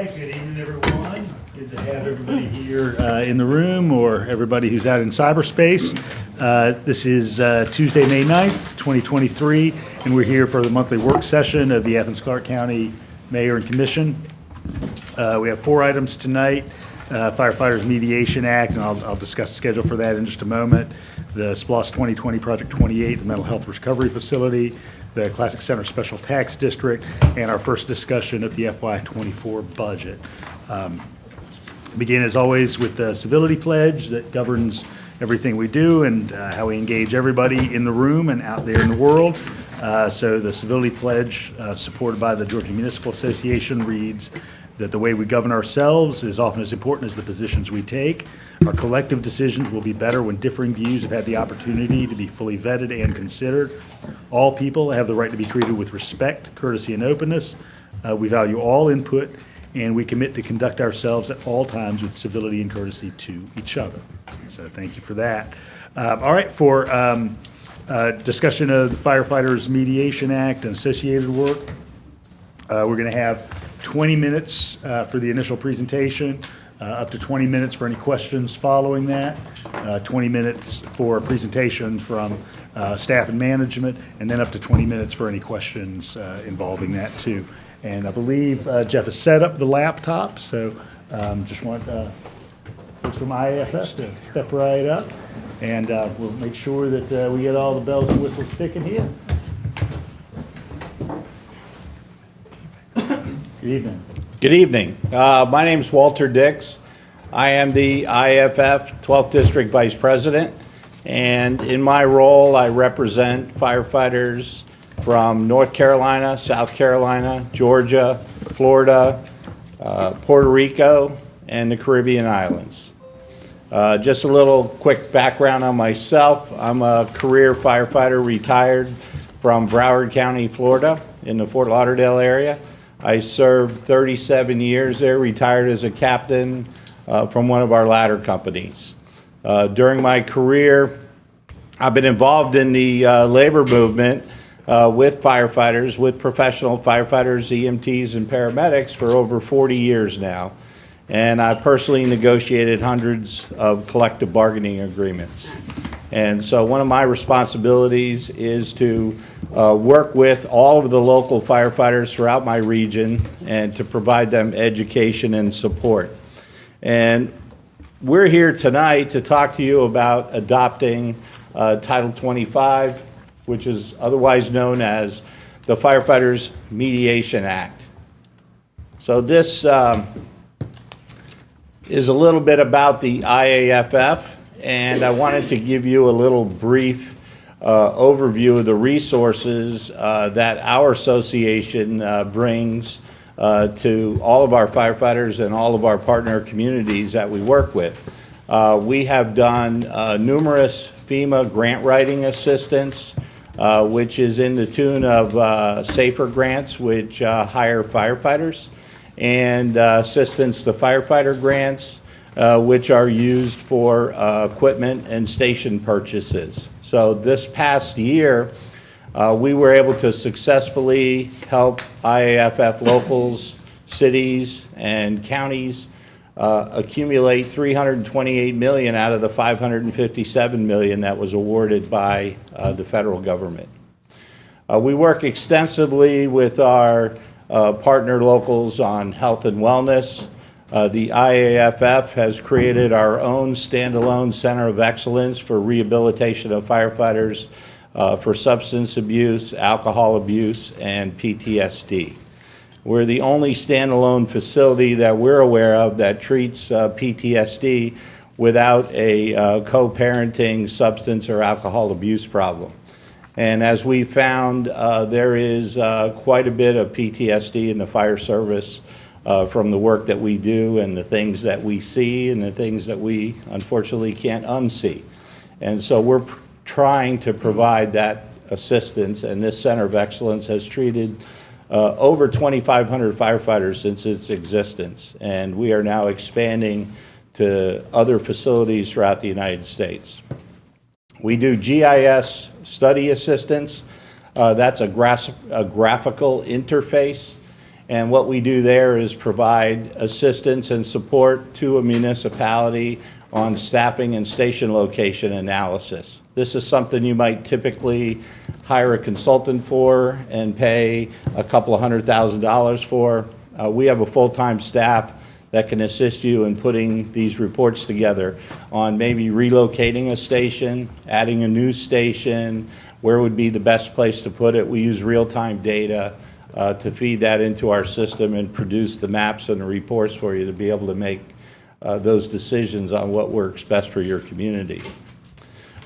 right, good evening, everyone. Good to have everybody here in the room or everybody who's out in cyberspace. This is Tuesday, May 9th, 2023, and we're here for the monthly work session of the Athens-Clarke County Mayor and Commission. We have 4 items tonight. Firefighters Mediation Act, and I'll discuss the schedule for that in just a moment. The SPLOST 2020 Project 28, the Mental Health Recovery Facility, the Classic Center Special Tax District, and our first discussion of the FY24 budget. Begin as always with the civility pledge that governs everything we do and how we engage everybody in the room and out there in the world. So the civility pledge supported by the Georgia Municipal Association reads that the way we govern ourselves is often as important as the positions we take. Our collective decisions will be better when differing views have had the opportunity to be fully vetted and considered. All people have the right to be treated with respect, courtesy, and openness. We value all input, and we commit to conduct ourselves at all times with civility and courtesy to each other. So thank you for that. All right, for discussion of the Firefighters Mediation Act and associated work, we're going to have 20 minutes for the initial presentation, up to 20 minutes for any questions following that, 20 minutes for a presentation from staff and management, and then up to 20 minutes for any questions involving that too. And I believe Jeff has set up the laptop, so just want folks from IAFF to step right up, and we'll make sure that we get all the bells and whistles ticking here. Good evening. Good evening. My name is Walter Dix. I am the IAFF 12th District Vice President, and in my role I represent firefighters from North Carolina, South Carolina, Georgia, Florida, Puerto Rico, and the Caribbean islands. Just a little quick background on myself. I'm a career firefighter, retired from Broward County, Florida, in the Fort Lauderdale area. I served 37 years there, retired as a captain from one of our ladder companies. During my career, I've been involved in the labor movement with firefighters, with professional firefighters, EMTs, and paramedics for over 40 years now. And I personally negotiated hundreds of collective bargaining agreements. And so one of my responsibilities is to work with all of the local firefighters throughout my region and to provide them education and support. And we're here tonight to talk to you about adopting Title 25, which is otherwise known as the Firefighters Mediation Act. So this is a little bit about the IAFF, and I wanted to give you a little brief overview of the resources that our association brings to all of our firefighters and all of our partner communities that we work with. We have done numerous FEMA grant writing assistance, which is in the tune of SAFER grants, which hire firefighters, and assistance to firefighter grants, which are used for equipment and station purchases. So this past year, we were able to successfully help IAFF locals, cities, and counties accumulate $328 million out of the $557 million that was awarded by the federal government. We work extensively with our partner locals on health and wellness. The IAFF has created our own standalone Center of Excellence for rehabilitation of firefighters for substance abuse, alcohol abuse, and PTSD. We're the only standalone facility that we're aware of that treats PTSD without a co-parenting substance or alcohol abuse problem. And as we found, there is quite a bit of PTSD in the fire service from the work that we do and the things that we see and the things that we unfortunately can't unsee. And so we're trying to provide that assistance, and this Center of Excellence has treated over 2,500 firefighters since its existence, and we are now expanding to other facilities throughout the United States. We do GIS study assistance. That's a graphical interface, And what we do there is provide assistance and support to a municipality on staffing and station location analysis. This is something you might typically hire a consultant for and pay a couple of $100,000 for. We have a full-time staff that can assist you in putting these reports together on maybe relocating a station, adding a new station, where would be the best place to put it. We use real-time data to feed that into our system and produce the maps and the reports for you to be able to make those decisions on what works best for your community.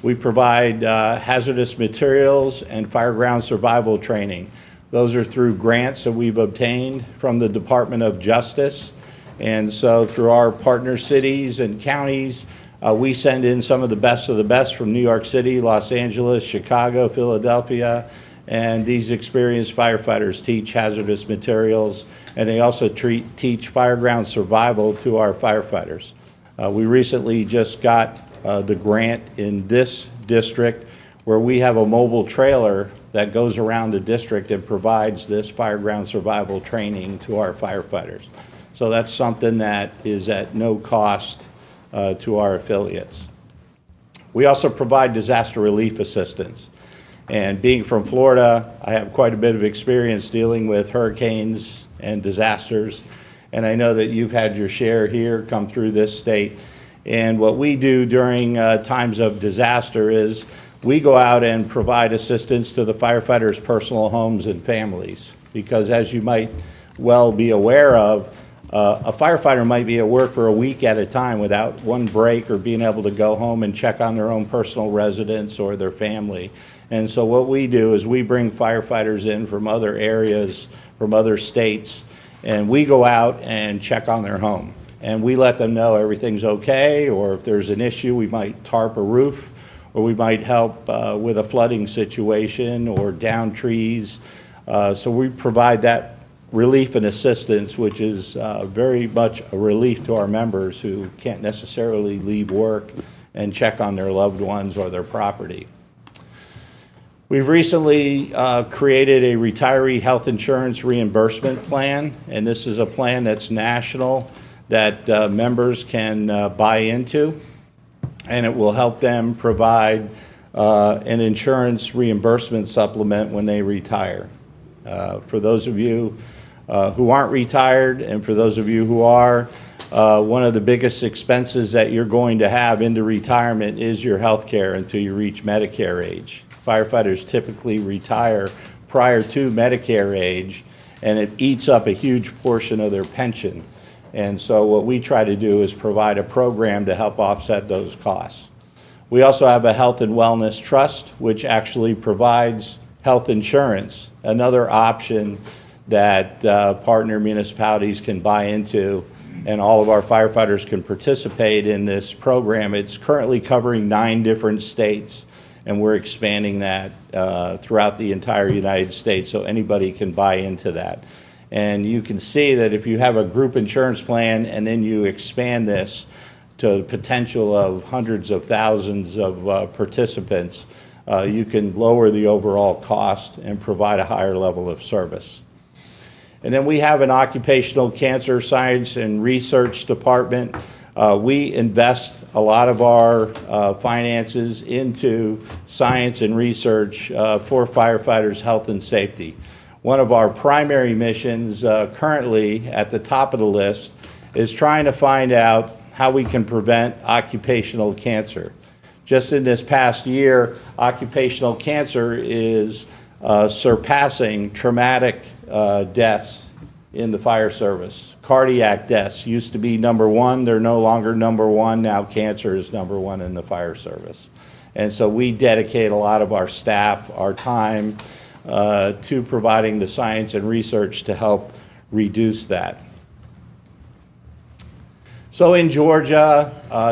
We provide hazardous materials and fireground survival training. Those are through grants that we've obtained from the Department of Justice. And so through our partner cities and counties, we send in some of the best from New York City, Los Angeles, Chicago, Philadelphia, and these experienced firefighters teach hazardous materials, and they also teach fireground survival to our firefighters. We recently just got the grant in this district where we have a mobile trailer that goes around the district and provides this fireground survival training to our firefighters. So that's something that is at no cost to our affiliates. We also provide disaster relief assistance. And being from Florida, I have quite a bit of experience dealing with hurricanes and disasters. And I know that you've had your share here come through this state. And what we do during times of disaster is we go out and provide assistance to the firefighters' personal homes and families. Because as you might well be aware of, a firefighter might be at work for a week at a time without one break or being able to go home and check on their own personal residence or their family. And so what we do is we bring firefighters in from other areas, from other states, and we go out and check on their home. And we let them know everything's okay, or if there's an issue, we might tarp a roof, or we might help with a flooding situation or down trees. So we provide that relief and assistance, which is very much a relief to our members who can't necessarily leave work and check on their loved ones or their property. We've recently created a retiree health insurance reimbursement plan, and this is a plan that's national that members can buy into, and it will help them provide an insurance reimbursement supplement when they retire. For those of you who aren't retired, and for those of you who are, one of the biggest expenses that you're going to have into retirement is your health care until you reach Medicare age. Firefighters typically retire prior to Medicare age, and it eats up a huge portion of their pension. And so what we try to do is provide a program to help offset those costs. We also have a health and wellness trust, which actually provides health insurance, another option that partner municipalities can buy into, and all of our firefighters can participate in this program. It's currently covering 9 different states, and we're expanding that throughout the entire United States, so anybody can buy into that. And you can see that if you have a group insurance plan and then you expand this to the potential of hundreds of thousands of participants, you can lower the overall cost and provide a higher level of service. And then we have an occupational cancer science and research department. We invest a lot of our finances into science and research for firefighters' health and safety. One of our primary missions currently at the top of the list is trying to find out how we can prevent occupational cancer. Just in this past year, occupational cancer is surpassing traumatic deaths in the fire service. Cardiac deaths used to be #1, they're no longer #1, now cancer is #1 in the fire service. And so we dedicate a lot of our staff, our time, to providing the science and research to help reduce that. So in Georgia,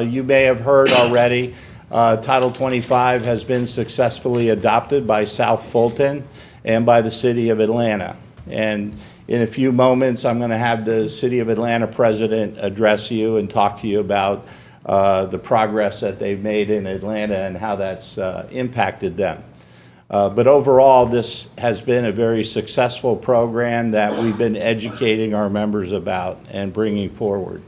you may have heard already, Title 25 has been successfully adopted by South Fulton and by the City of Atlanta. And in a few moments, I'm going to have the City of Atlanta president address you and talk to you about the progress that they've made in Atlanta and how that's impacted them. But overall, this has been a very successful program that we've been educating our members about and bringing forward.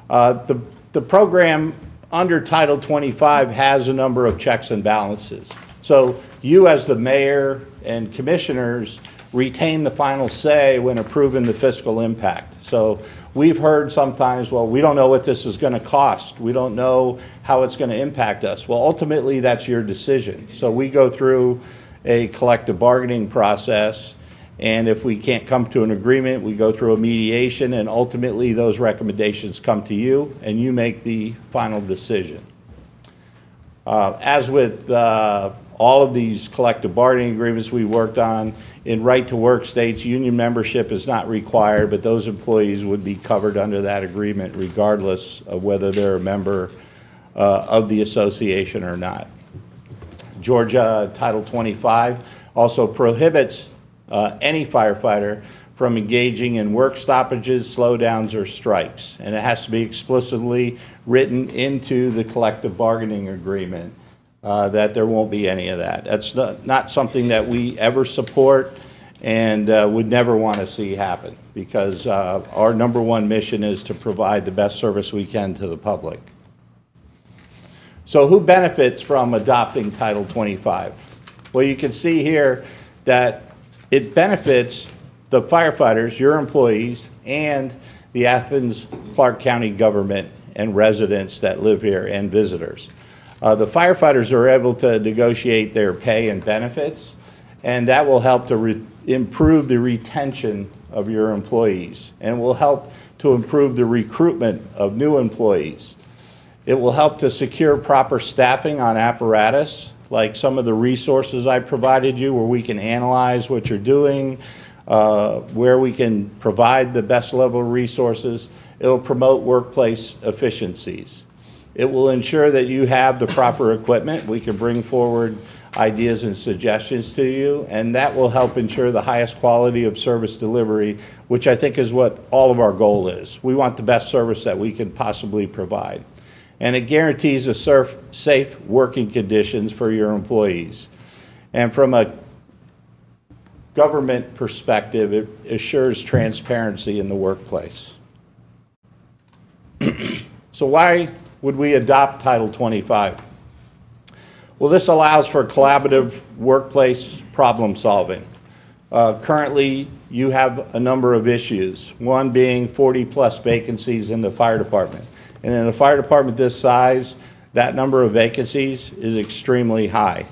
The program under Title 25 has a number of checks and balances. So you as the mayor and commissioners retain the final say when approving the fiscal impact. So we've heard sometimes, well, we don't know what this is going to cost. We don't know how it's going to impact us. Well, ultimately, that's your decision. So we go through a collective bargaining process, and if we can't come to an agreement, we go through a mediation, and ultimately those recommendations come to you, and you make the final decision. As with all of these collective bargaining agreements we worked on, in right-to-work states, union membership is not required, but those employees would be covered under that agreement regardless of whether they're a member of the association or not. Georgia Title 25 also prohibits any firefighter from engaging in work stoppages, slowdowns, or strikes, and it has to be explicitly written into the collective bargaining agreement that there won't be any of that. That's not something that we ever support and would never want to see happen, because our number one mission is to provide the best service we can to the public. So who benefits from adopting Title 25? Well, you can see here that it benefits the firefighters, your employees, and the Athens-Clarke County government and residents that live here and visitors. The firefighters are able to negotiate their pay and benefits, and that will help to improve the retention of your employees, and will help to improve the recruitment of new employees. It will help to secure proper staffing on apparatus, like some of the resources I provided you, where we can analyze what you're doing, where we can provide the best level of resources. It will promote workplace efficiencies. It will ensure that you have the proper equipment. We can bring forward ideas and suggestions to you, and that will help ensure the highest quality of service delivery, which I think is what all of our goal is. We want the best service that we can possibly provide. And it guarantees a safe working conditions for your employees. And from a government perspective, it assures transparency in the workplace. So why would we adopt Title 25? Well, this allows for collaborative workplace problem solving. Currently, you have a number of issues, one being 40+ vacancies in the fire department. And in a fire department this size, that number of vacancies is extremely high.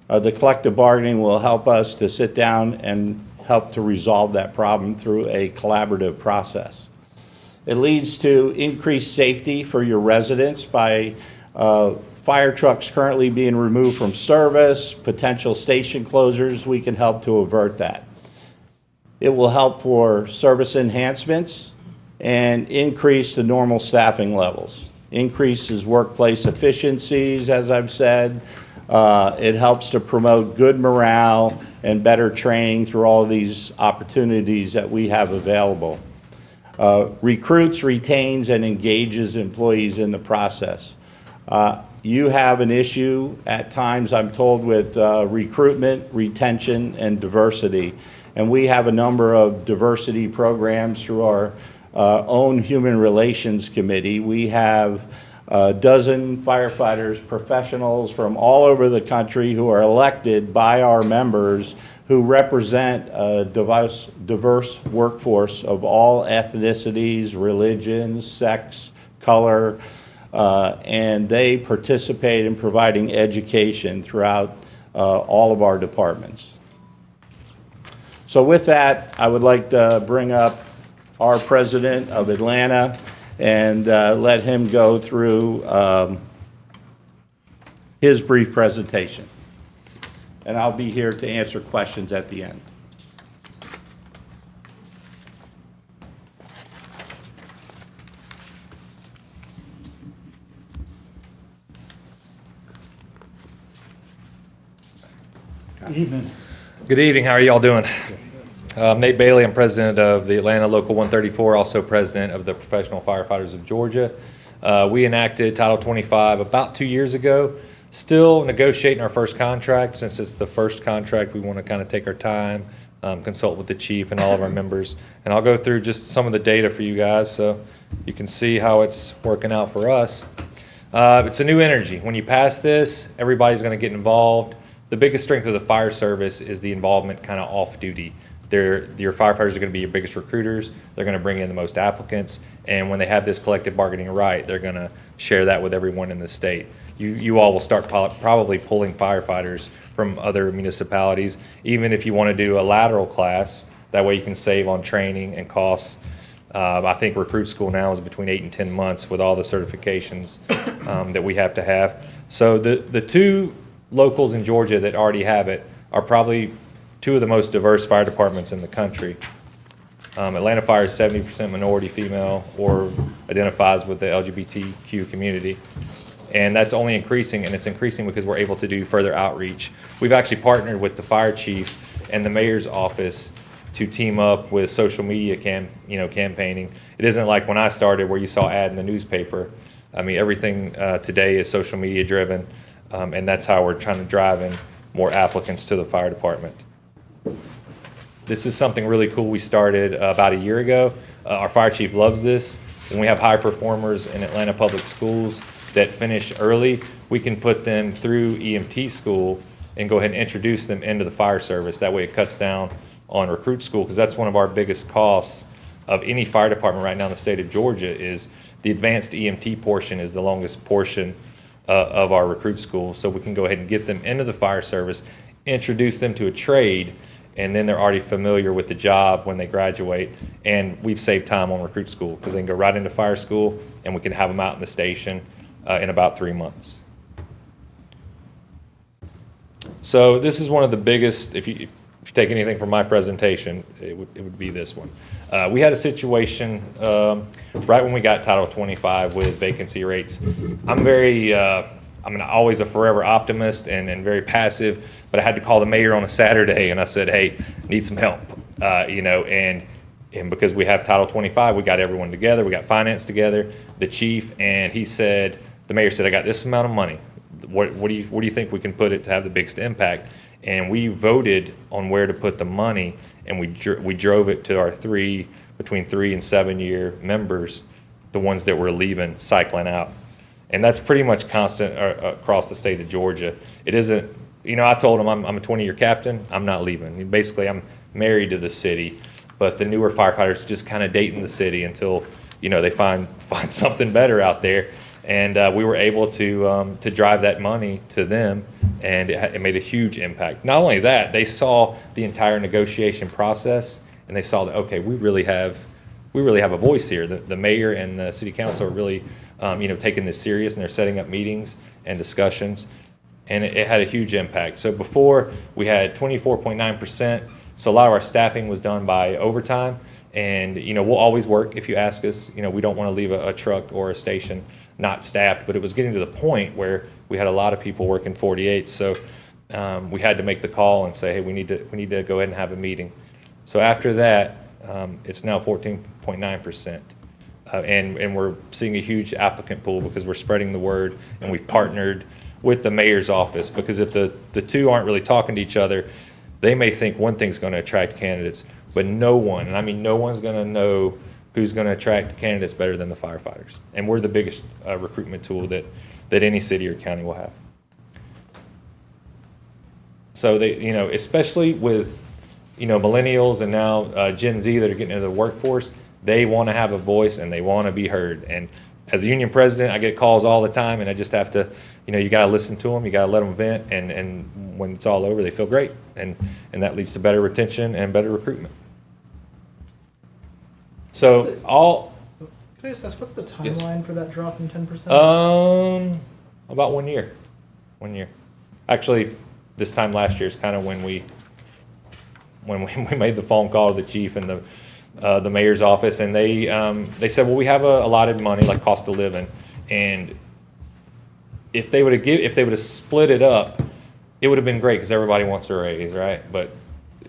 The collective bargaining will help us to sit down and help to resolve that problem through a collaborative process. It leads to increased safety for your residents by fire trucks currently being removed from service, potential station closures. We can help to avert that. It will help for service enhancements and increase the normal staffing levels. Increases workplace efficiencies, as I've said. It helps to promote good morale and better training through all of these opportunities that we have available. Recruits, retains, and engages employees in the process. You have an issue at times, I'm told, with recruitment, retention, and diversity. And we have a number of diversity programs through our own Human Relations Committee. We have a dozen firefighters, professionals from all over the country who are elected by our members who represent a diverse workforce of all ethnicities, religions, sex, color, and they participate in providing education throughout all of our departments. So with that, I would like to bring up our president of Atlanta and let him go through his brief presentation. And I'll be here to answer questions at the end. Good evening. Good evening. How are you all doing? I'm Nate Bailey. I'm president of the Atlanta Local 134, also president of the Professional Firefighters of Georgia. We enacted Title 25 about 2 years ago. Still negotiating our first contract. Since it's the first contract, we want to kind of take our time, consult with the chief and all of our members. And I'll go through just some of the data for you guys so you can see how it's working out for us. It's a new energy. When you pass this, everybody's going to get involved. The biggest strength of the fire service is the involvement kind of off duty. Your firefighters are going to be your biggest recruiters. They're going to bring in the most applicants. And when they have this collective bargaining right, they're going to share that with everyone in the state. You all will start probably pulling firefighters from other municipalities, even if you want to do a lateral class. That way you can save on training and costs. I think recruit school now is between 8 and 10 months with all the certifications that we have to have. So the two locals in Georgia that already have it are probably two of the most diverse fire departments in the country. Atlanta Fire is 70% minority female or identifies with the LGBTQ community. And that's only increasing, and it's increasing because we're able to do further outreach. We've actually partnered with the fire chief and the mayor's office to team up with social media campaigning. It isn't like when I started where you saw ad in the newspaper. I mean, everything today is social media driven, and that's how we're trying to drive in more applicants to the fire department. This is something really cool we started about a year ago. Our fire chief loves this. When we have high performers in Atlanta Public Schools that finish early, we can put them through EMT school and go ahead and introduce them into the fire service. That way it cuts down on recruit school, because that's one of our biggest costs of any fire department right now in the state of Georgia. Is the advanced EMT portion is the longest portion of our recruit school. So we can go ahead and get them into the fire service, introduce them to a trade, and then they're already familiar with the job when they graduate. And we've saved time on recruit school because they can go right into fire school and we can have them out in the station in about 3 months. So this is one of the biggest, if you take anything from my presentation, it would be this one. We had a situation right when we got Title 25 with vacancy rates. I'm always a forever optimist and very passive, but I had to call the mayor on a Saturday and I said, hey, need some help, and because we have Title 25, we got everyone together, we got finance together, the chief, and the mayor said, I got this amount of money. What do you think we can put it to have the biggest impact? And we voted on where to put the money, and we drove it to our between 3 and 7 year members, the ones that were leaving, cycling out. And that's pretty much constant across the state of Georgia. It isn't, I told them I'm a 20-year captain, I'm not leaving. Basically, I'm married to the city, but the newer firefighters just kind of dating the city until, they find something better out there. And we were able to drive that money to them, and it made a huge impact. Not only that, they saw the entire negotiation process, and they saw that, okay, we really have a voice here. The mayor and the city council are really, taking this serious, and they're setting up meetings and discussions, and it had a huge impact. So before, we had 24.9%, so a lot of our staffing was done by overtime, and, we'll always work if you ask us. We don't want to leave a truck or a station not staffed, but it was getting to the point where we had a lot of people working 48, so we had to make the call and say, hey, we need to go ahead and have a meeting. So after that, it's now 14.9%, and we're seeing a huge applicant pool because we're spreading the word, and we've partnered with the mayor's office, because if the two aren't really talking to each other, they may think one thing's going to attract candidates, but no one, and I mean no one's going to know who's going to attract candidates better than the firefighters. And we're the biggest recruitment tool that any city or county will have. So they, especially with, millennials and now Gen Z that are getting into the workforce, they want to have a voice and they want to be heard. And as a union president, I get calls all the time, and I just have to, you got to listen to them, you got to let them vent, and when it's all over, they feel great. And that leads to better retention and better recruitment. So Can I just ask, what's the timeline for that drop in 10%? About 1 year. 1 year. Actually, this time last year is kind of when we made the phone call to the chief and the mayor's office, and they said, well, we have a allotted money like cost of living, and if they would have split it up, it would have been great because everybody wants a raise, right? But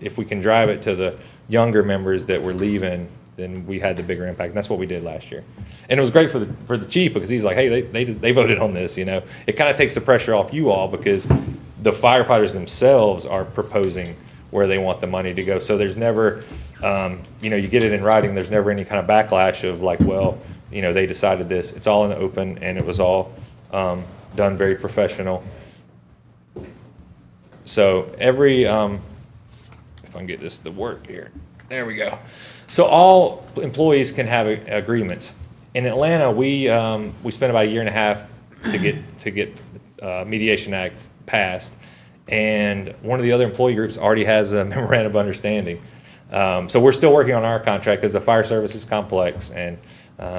if we can drive it to the younger members that were leaving, then we had the bigger impact. And that's what we did last year. And it was great for the chief because he's like, hey, they voted on this, you know. It kind of takes the pressure off you all because the firefighters themselves are proposing where they want the money to go. So there's never, you know, you get it in writing, there's never any kind of backlash of like, well, you know, they decided this. It's all in the open, and it was all done very professional. So every, if I can get this to work here, there we go. So all employees can have agreements. In Atlanta, we spent about a year and a half to get Mediation Act passed, and one of the other employee groups already has a memorandum of understanding. So we're still working on our contract because the fire service is complex, and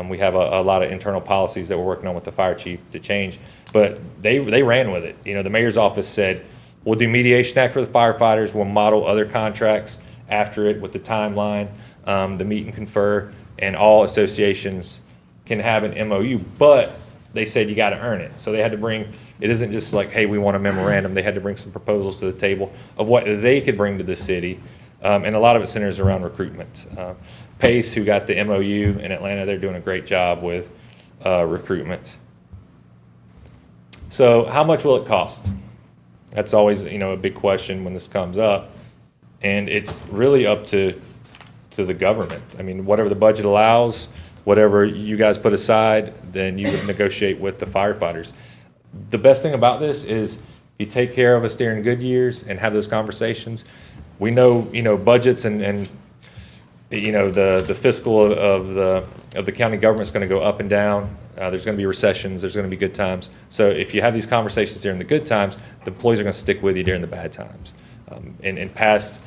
we have a lot of internal policies that we're working on with the fire chief to change. But they ran with it. You know, the mayor's office said, we'll do Mediation Act for the firefighters. We'll model other contracts after it with the timeline, the meet and confer, and all associations can have an MOU. But they said you got to earn it. So they had to bring, it isn't just like, hey, we want a memorandum. They had to bring some proposals to the table of what they could bring to the city. And a lot of it centers around recruitment. Pace, who got the MOU in Atlanta, they're doing a great job with recruitment. So how much will it cost? That's always, you know, a big question when this comes up. And it's really up to the government. I mean, whatever the budget allows, whatever you guys put aside, then you would negotiate with the firefighters. The best thing about this is you take care of us during good years and have those conversations. We know, you know, budgets and you know, the fiscal of the county government is going to go up and down. There's going to be recessions. There's going to be good times. So if you have these conversations during the good times, the employees are going to stick with you during the bad times. In past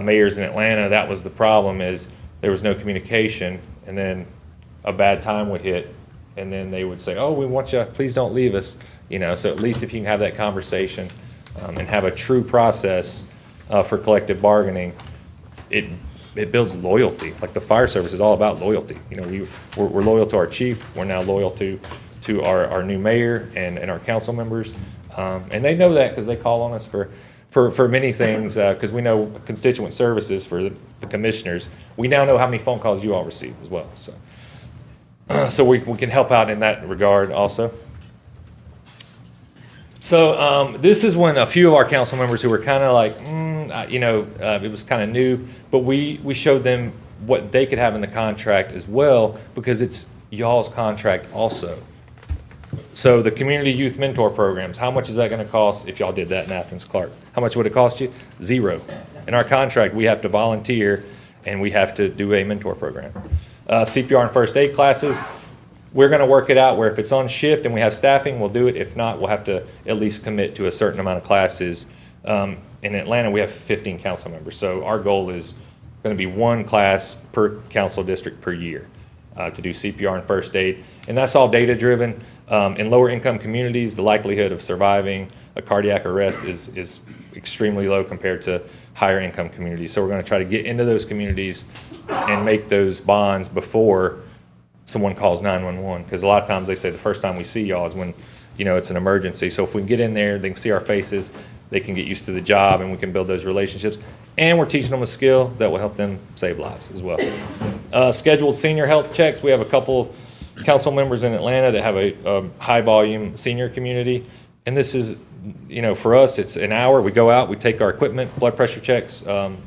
mayors in Atlanta, that was the problem, is there was no communication, and then a bad time would hit, and then they would say, oh, we want you, please don't leave us. You know, so at least if you can have that conversation and have a true process for collective bargaining, it builds loyalty. Like the fire service is all about loyalty. You know, we're loyal to our chief. We're now loyal to our new mayor and our council members. And they know that because they call on us for many things, because we know constituent services for the commissioners. We now know how many phone calls you all receive as well. So we can help out in that regard also. So this is when a few of our council members who were kind of like, you know, it was kind of new, but we showed them what they could have in the contract as well, because it's y'all's contract also. So the community youth mentor programs, how much is that going to cost if y'all did that in Athens-Clarke? How much would it cost you? $0. In our contract, we have to volunteer and we have to do a mentor program. CPR and first aid classes, we're going to work it out where if it's on shift and we have staffing, we'll do it. If not, we'll have to at least commit to a certain amount of classes. In Atlanta, we have 15 council members. So our goal is going to be one class per council district per year to do CPR and first aid. And that's all data driven. In lower income communities, the likelihood of surviving a cardiac arrest is extremely low compared to higher income communities. So we're going to try to get into those communities and make those bonds before someone calls 911, because a lot of times they say the first time we see y'all is when, you know, it's an emergency. So if we can get in there, they can see our faces, they can get used to the job, and we can build those relationships. And we're teaching them a skill that will help them save lives as well. Scheduled senior health checks. We have a couple of council members in Atlanta that have a high volume senior community. And this is, you know, for us, it's an hour. We go out, we take our equipment, blood pressure checks,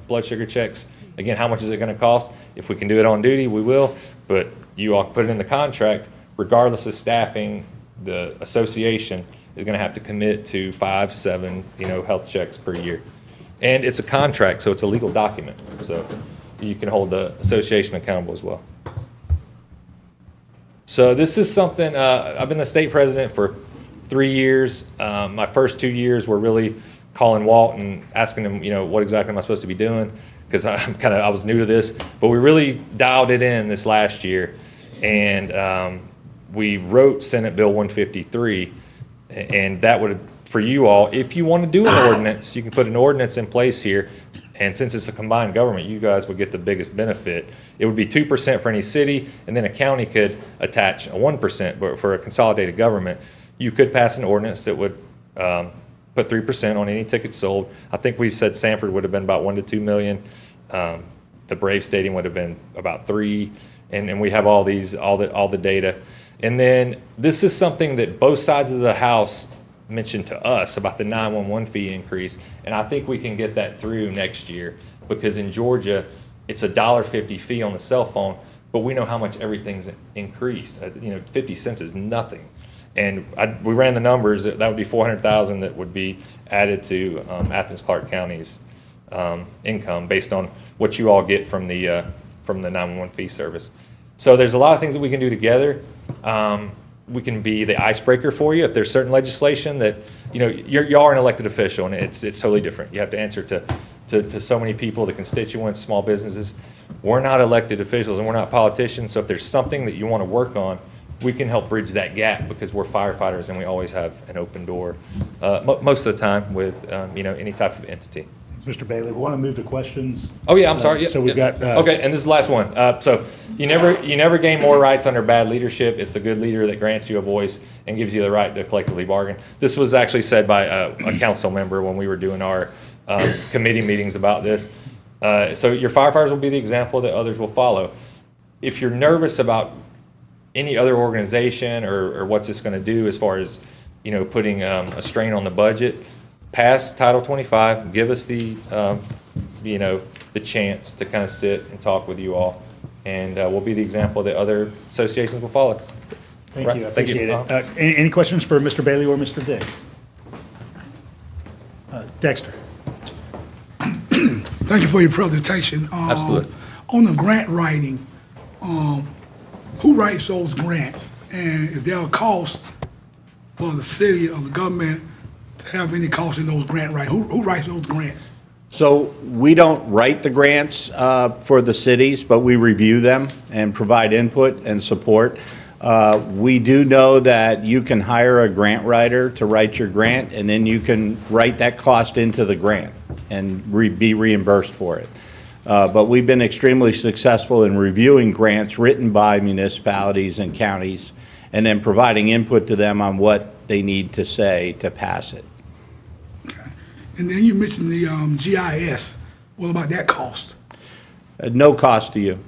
blood sugar checks. Again, how much is it going to cost? If we can do it on duty, we will. But you all put it in the contract, regardless of staffing, the association is going to have to commit to 5, 7, you know, health checks per year. And it's a contract, so it's a legal document. So you can hold the association accountable as well. So this is something, I've been the state president for 3 years. My first 2 years were really calling Walt and asking him, you know, what exactly am I supposed to be doing? Because I was new to this. But we really dialed it in this last year. And we wrote Senate Bill 153. And that would, for you all, if you want to do an ordinance, you can put an ordinance in place here. And since it's a combined government, you guys would get the biggest benefit. It would be 2% for any city, and then a county could attach a 1%. But for a consolidated government, you could pass an ordinance that would put 3% on any tickets sold. I think we said Sanford would have been about 1 to 2 million. the Brave Stadium would have been about 3, and we have all the data. And then this is something that both sides of the House mentioned to us about the 911 fee increase, and I think we can get that through next year, because in Georgia, it's a $1.50 fee on the cell phone, but we know how much everything's increased. 50 cents is nothing. And we ran the numbers, that would be $400,000 that would be added to Athens-Clarke County's income based on what you all get from the 911 fee service. So there's a lot of things that we can do together. We can be the icebreaker for you if there's certain legislation that, you are an elected official, and it's totally different. You have to answer to so many people, the constituents, small businesses. We're not elected officials and we're not politicians, so if there's something that you want to work on, we can help bridge that gap because we're firefighters and we always have an open door most of the time with any type of entity. Mr. Bailey, we want to move to questions. Oh yeah, I'm sorry. So we've got. Okay, and this is the last one. So you never gain more rights under bad leadership. It's a good leader that grants you a voice and gives you the right to collectively bargain. This was actually said by a council member when we were doing our committee meetings about this. So your firefighters will be the example that others will follow. If you're nervous about any other organization or what's this going to do as far as putting a strain on the budget, pass Title 25, give us the chance to kind of sit and talk with you all, and we'll be the example that other associations will follow. Thank Right. you, I Thank you. appreciate it. Any questions for Mr. Bailey or Mr. Diggs? Dexter. Thank you for your presentation. Absolutely. On the grant writing, who writes those grants? And is there a cost for the city or the government to have any cost in those grant writing? Who writes those grants? So we don't write the grants for the cities, but we review them and provide input and support. We do know that you can hire a grant writer to write your grant, and then you can write that cost into the grant and be reimbursed for it. But we've been extremely successful in reviewing grants written by municipalities and counties and then providing input to them on what they need to say to pass it. And then you mentioned the GIS. What about that cost? No cost to you.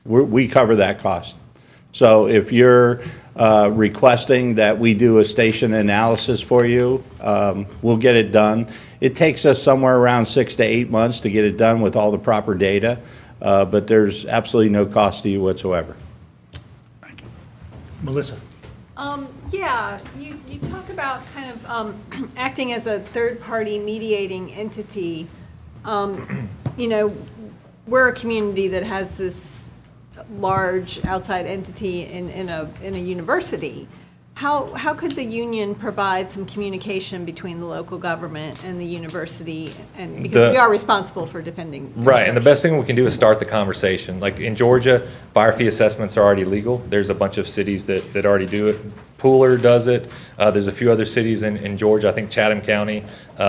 We cover that cost. So if you're requesting that we do a station analysis for you, we'll get it done. It takes us somewhere around 6 to 8 months to get it done with all the proper data, but there's absolutely no cost to you whatsoever. Thank you. Melissa. Yeah, you talk about kind of acting as a third-party mediating entity. We're a community that has this large outside entity in a university. How could the union provide some communication between the local government and the university? And because we are responsible for defending. Right, and the best thing we can do is start the conversation. Like in Georgia, fire fee assessments are already legal. There's a bunch of cities that already do it. Pooler does it. There's a few other cities in Georgia. I think Chatham County,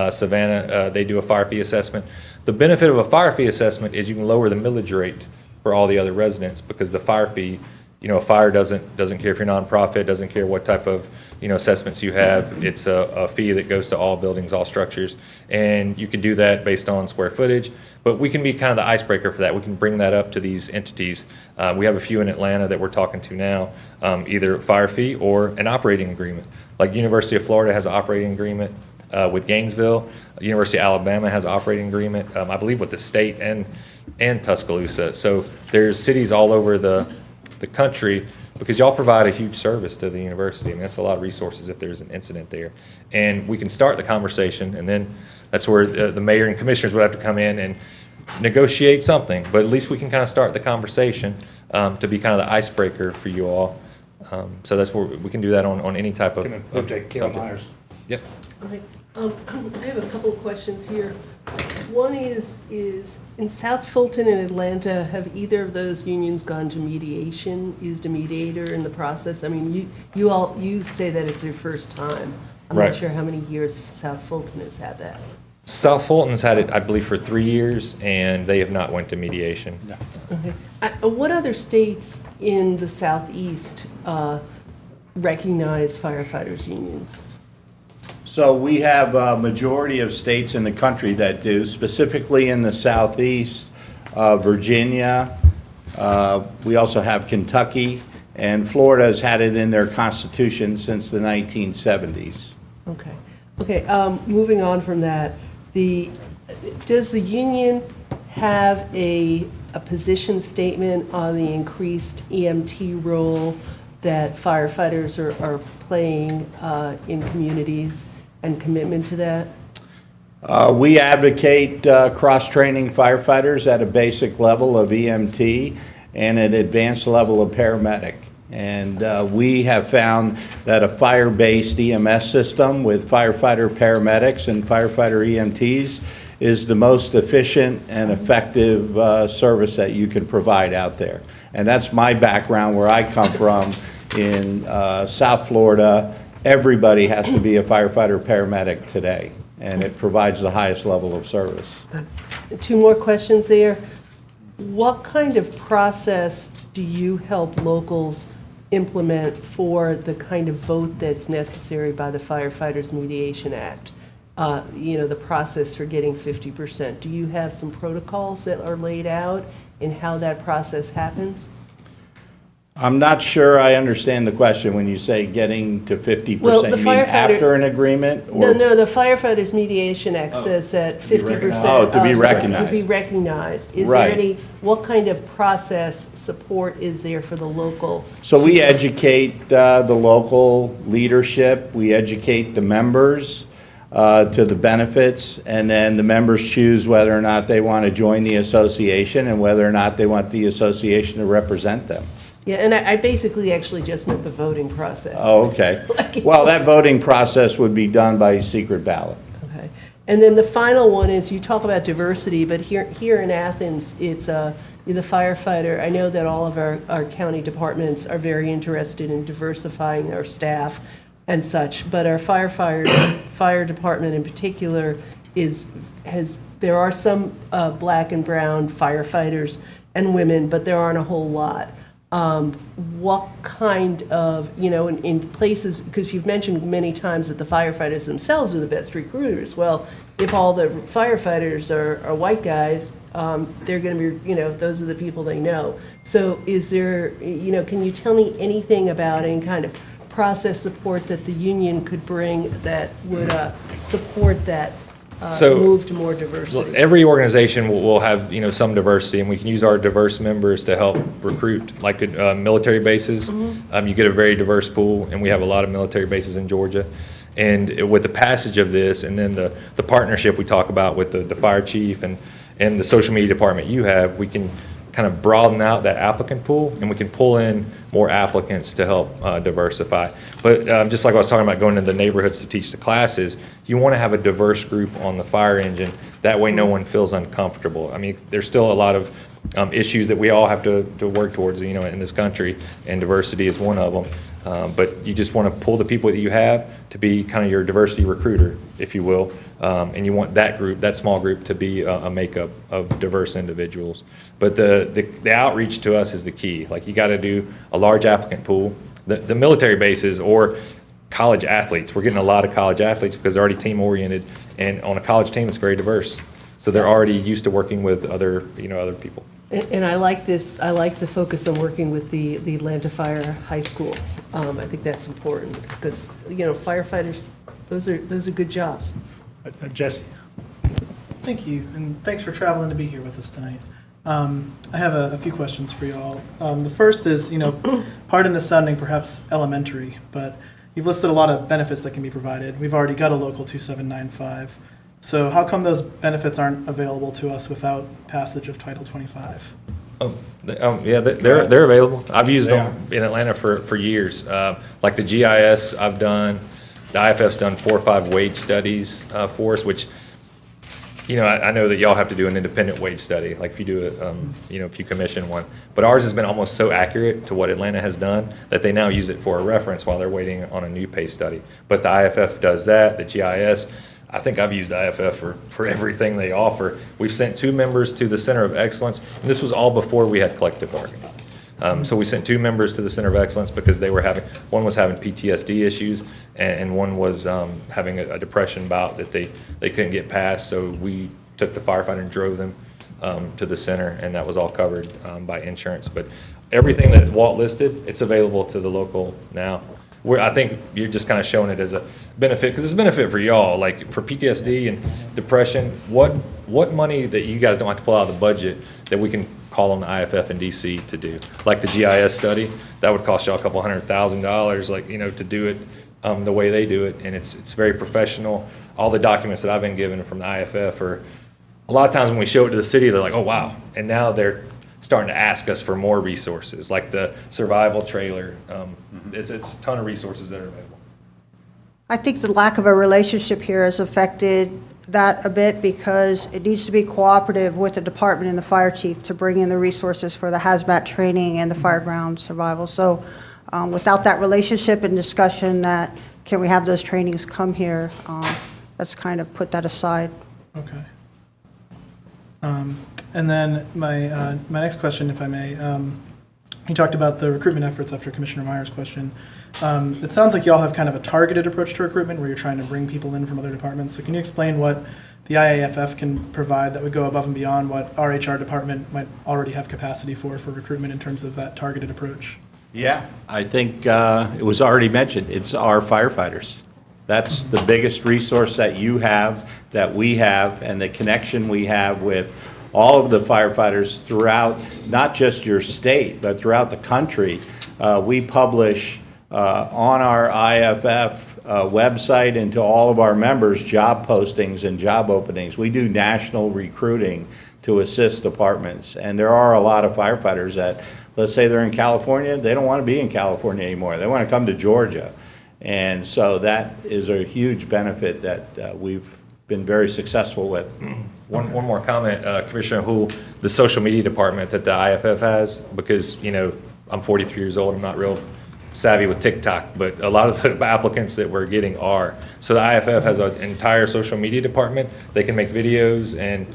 Savannah, they do a fire fee assessment. The benefit of a fire fee assessment is you can lower the millage rate for all the other residents because the fire fee, a fire doesn't care if you're nonprofit, doesn't care what type of assessments you have. It's a fee that goes to all buildings, all structures, and you can do that based on square footage. But we can be kind of the icebreaker for that. We can bring that up to these entities. We have a few in Atlanta that we're talking to now, either fire fee or an operating agreement. Like University of Florida has an operating agreement with Gainesville. University of Alabama has an operating agreement, I believe, with the state and Tuscaloosa. So there's cities all over the country because y'all provide a huge service to the university. I mean, that's a lot of resources if there's an incident there. And we can start the conversation, and then that's where the mayor and commissioners would have to come in and negotiate something. But at least we can kind of start the conversation to be kind of the icebreaker for you all. So that's where we can do that on any type of Can move to Kayla subject. Myers. Yep. Okay. I have a couple of questions here. One is in South Fulton and Atlanta, have either of those unions gone to mediation, used a mediator in the process? I mean, you say that it's your first time. I'm Right. not sure how many years South Fulton has had that. South Fulton's had it, I believe, for 3 years, and they have not went to mediation. Okay. What other states in the Southeast recognize firefighters unions? So we have a majority of states in the country that do, specifically in the Southeast. Virginia. We also have Kentucky, and Florida has had it in their constitution since the 1970s. Okay. Okay, moving on from that, does the union have a position statement on the increased EMT role that firefighters are playing in communities and commitment to that? We advocate cross-training firefighters at a basic level of EMT and an advanced level of paramedic. And we have found that a fire-based EMS system with firefighter paramedics and firefighter EMTs is the most efficient and effective service that you can provide out there. And that's my background, where I come from in South Florida. Everybody has to be a firefighter paramedic today, and it provides the highest level of service. Two more questions there. What kind of process do you help locals implement for the kind of vote that's necessary by the Firefighters Mediation Act? The process for getting 50%. Do you have some protocols that are laid out in how that process happens? I'm not sure I understand the question when you say getting to 50%. Well, the You mean firefighter- after an agreement? Or No, the Firefighters Mediation Act says that 50%. Oh, to be of- recognized. To be recognized. Is Right. there what kind of process support is there for the local? So we educate the local leadership, we educate the members to the benefits, and then the members choose whether or not they want to join the association and whether or not they want the association to represent them. Yeah, and I basically actually just meant the voting process. Oh, okay. Well, that voting process would be done by secret ballot. Okay. And then the final one is, you talk about diversity, but here in Athens, it's the firefighter. I know that all of our county departments are very interested in diversifying their staff and such, but our fire department in particular there are some black and brown firefighters and women, but there aren't a whole lot. What kind of, in places, because you've mentioned many times that the firefighters themselves are the best recruiters. Well, if all the firefighters are white guys, they're going to be, those are the people they know. So is there, can you tell me anything about any kind of process support that the union could bring that would support that So- move to more diversity? Every organization will have, some diversity, and we can use our diverse members to help recruit. Like at military bases, you get a very diverse pool, and we have a lot of military bases in Georgia. And with the passage of this, and then the partnership we talk about with the fire chief and the social media department you have, we can kind of broaden out that applicant pool, and we can pull in more applicants to help diversify. But just like I was talking about going into the neighborhoods to teach the classes, you want to have a diverse group on the fire engine. That way no one feels uncomfortable. I mean, there's still a lot of issues that we all have to work towards, in this country, and diversity is one of them. But you just want to pull the people that you have to be kind of your diversity recruiter, if you will. And you want that group, that small group, to be a makeup of diverse individuals. But the outreach to us is the key. Like, you got to do a large applicant pool. The military bases or college athletes, we're getting a lot of college athletes because they're already team-oriented, and on a college team, it's very diverse. So they're already used to working with other people. And I like this, I like the focus on working with the Atlanta Fire High School. I think that's important, because, firefighters, those are good jobs. Jesse? Thank you, and thanks for traveling to be here with us tonight. I have a few questions for y'all. The first is, pardon the sounding perhaps elementary, but you've listed a lot of benefits that can be provided. We've already got a local 2795. So how come those benefits aren't available to us without passage of Title 25? Yeah, they're available. I've used them in Atlanta for years. Like the GIS I've done, the IFF's done 4 or 5 wage studies for us, which, I know that y'all have to do an independent wage study, like if you do if you commission one. But ours has been almost so accurate to what Atlanta has done that they now use it for a reference while they're waiting on a new pay study. But the IFF does that, the GIS. I think I've used IFF for everything they offer. We've sent 2 members to the Center of Excellence, and this was all before we had collective bargaining. So we sent 2 members to the Center of Excellence because one was having PTSD issues, and one was having a depression bout that they couldn't get past. So we took the firefighter and drove them to the center, and that was all covered by insurance. But everything that Walt listed, it's available to the local now. I think you're just kind of showing it as a benefit, because it's a benefit for y'all, like for PTSD and depression. What money that you guys don't have to pull out of the budget that we can call on the IFF and DC to do? Like the GIS study, that would cost y'all a couple $100,000, like, to do it the way they do it, and it's very professional. All the documents that I've been given from the IFF are, a lot of times when we show it to the city, they're like, oh, wow. And now they're starting to ask us for more resources, like the survival trailer. It's a ton of resources that are available. I think the lack of a relationship here has affected that a bit, because it needs to be cooperative with the department and the fire chief to bring in the resources for the hazmat training and the fireground survival. So without that relationship and discussion that, can we have those trainings come here, let's kind of put that aside. Okay. And then my next question, if I may, you talked about the recruitment efforts after Commissioner Meyer's question. It sounds like y'all have kind of a targeted approach to recruitment where you're trying to bring people in from other departments. So can you explain what the IAFF can provide that would go above and beyond what our HR department might already have capacity for recruitment in terms of that targeted approach? Yeah, I think it was already mentioned, it's our firefighters. That's the biggest resource that you have, that we have, and the connection we have with all of the firefighters throughout, not just your state, but throughout the country. We publish on our IFF website and to all of our members job postings and job openings. We do national recruiting to assist departments. And there are a lot of firefighters that, let's say they're in California, they don't want to be in California anymore. They want to come to Georgia. And so that is a huge benefit that we've been very successful with. One more comment, Commissioner Houle, the social media department that the IFF has, because, I'm 43 years old, I'm not real savvy with TikTok, but a lot of the applicants that we're getting are. So the IFF has an entire social media department. They can make videos, and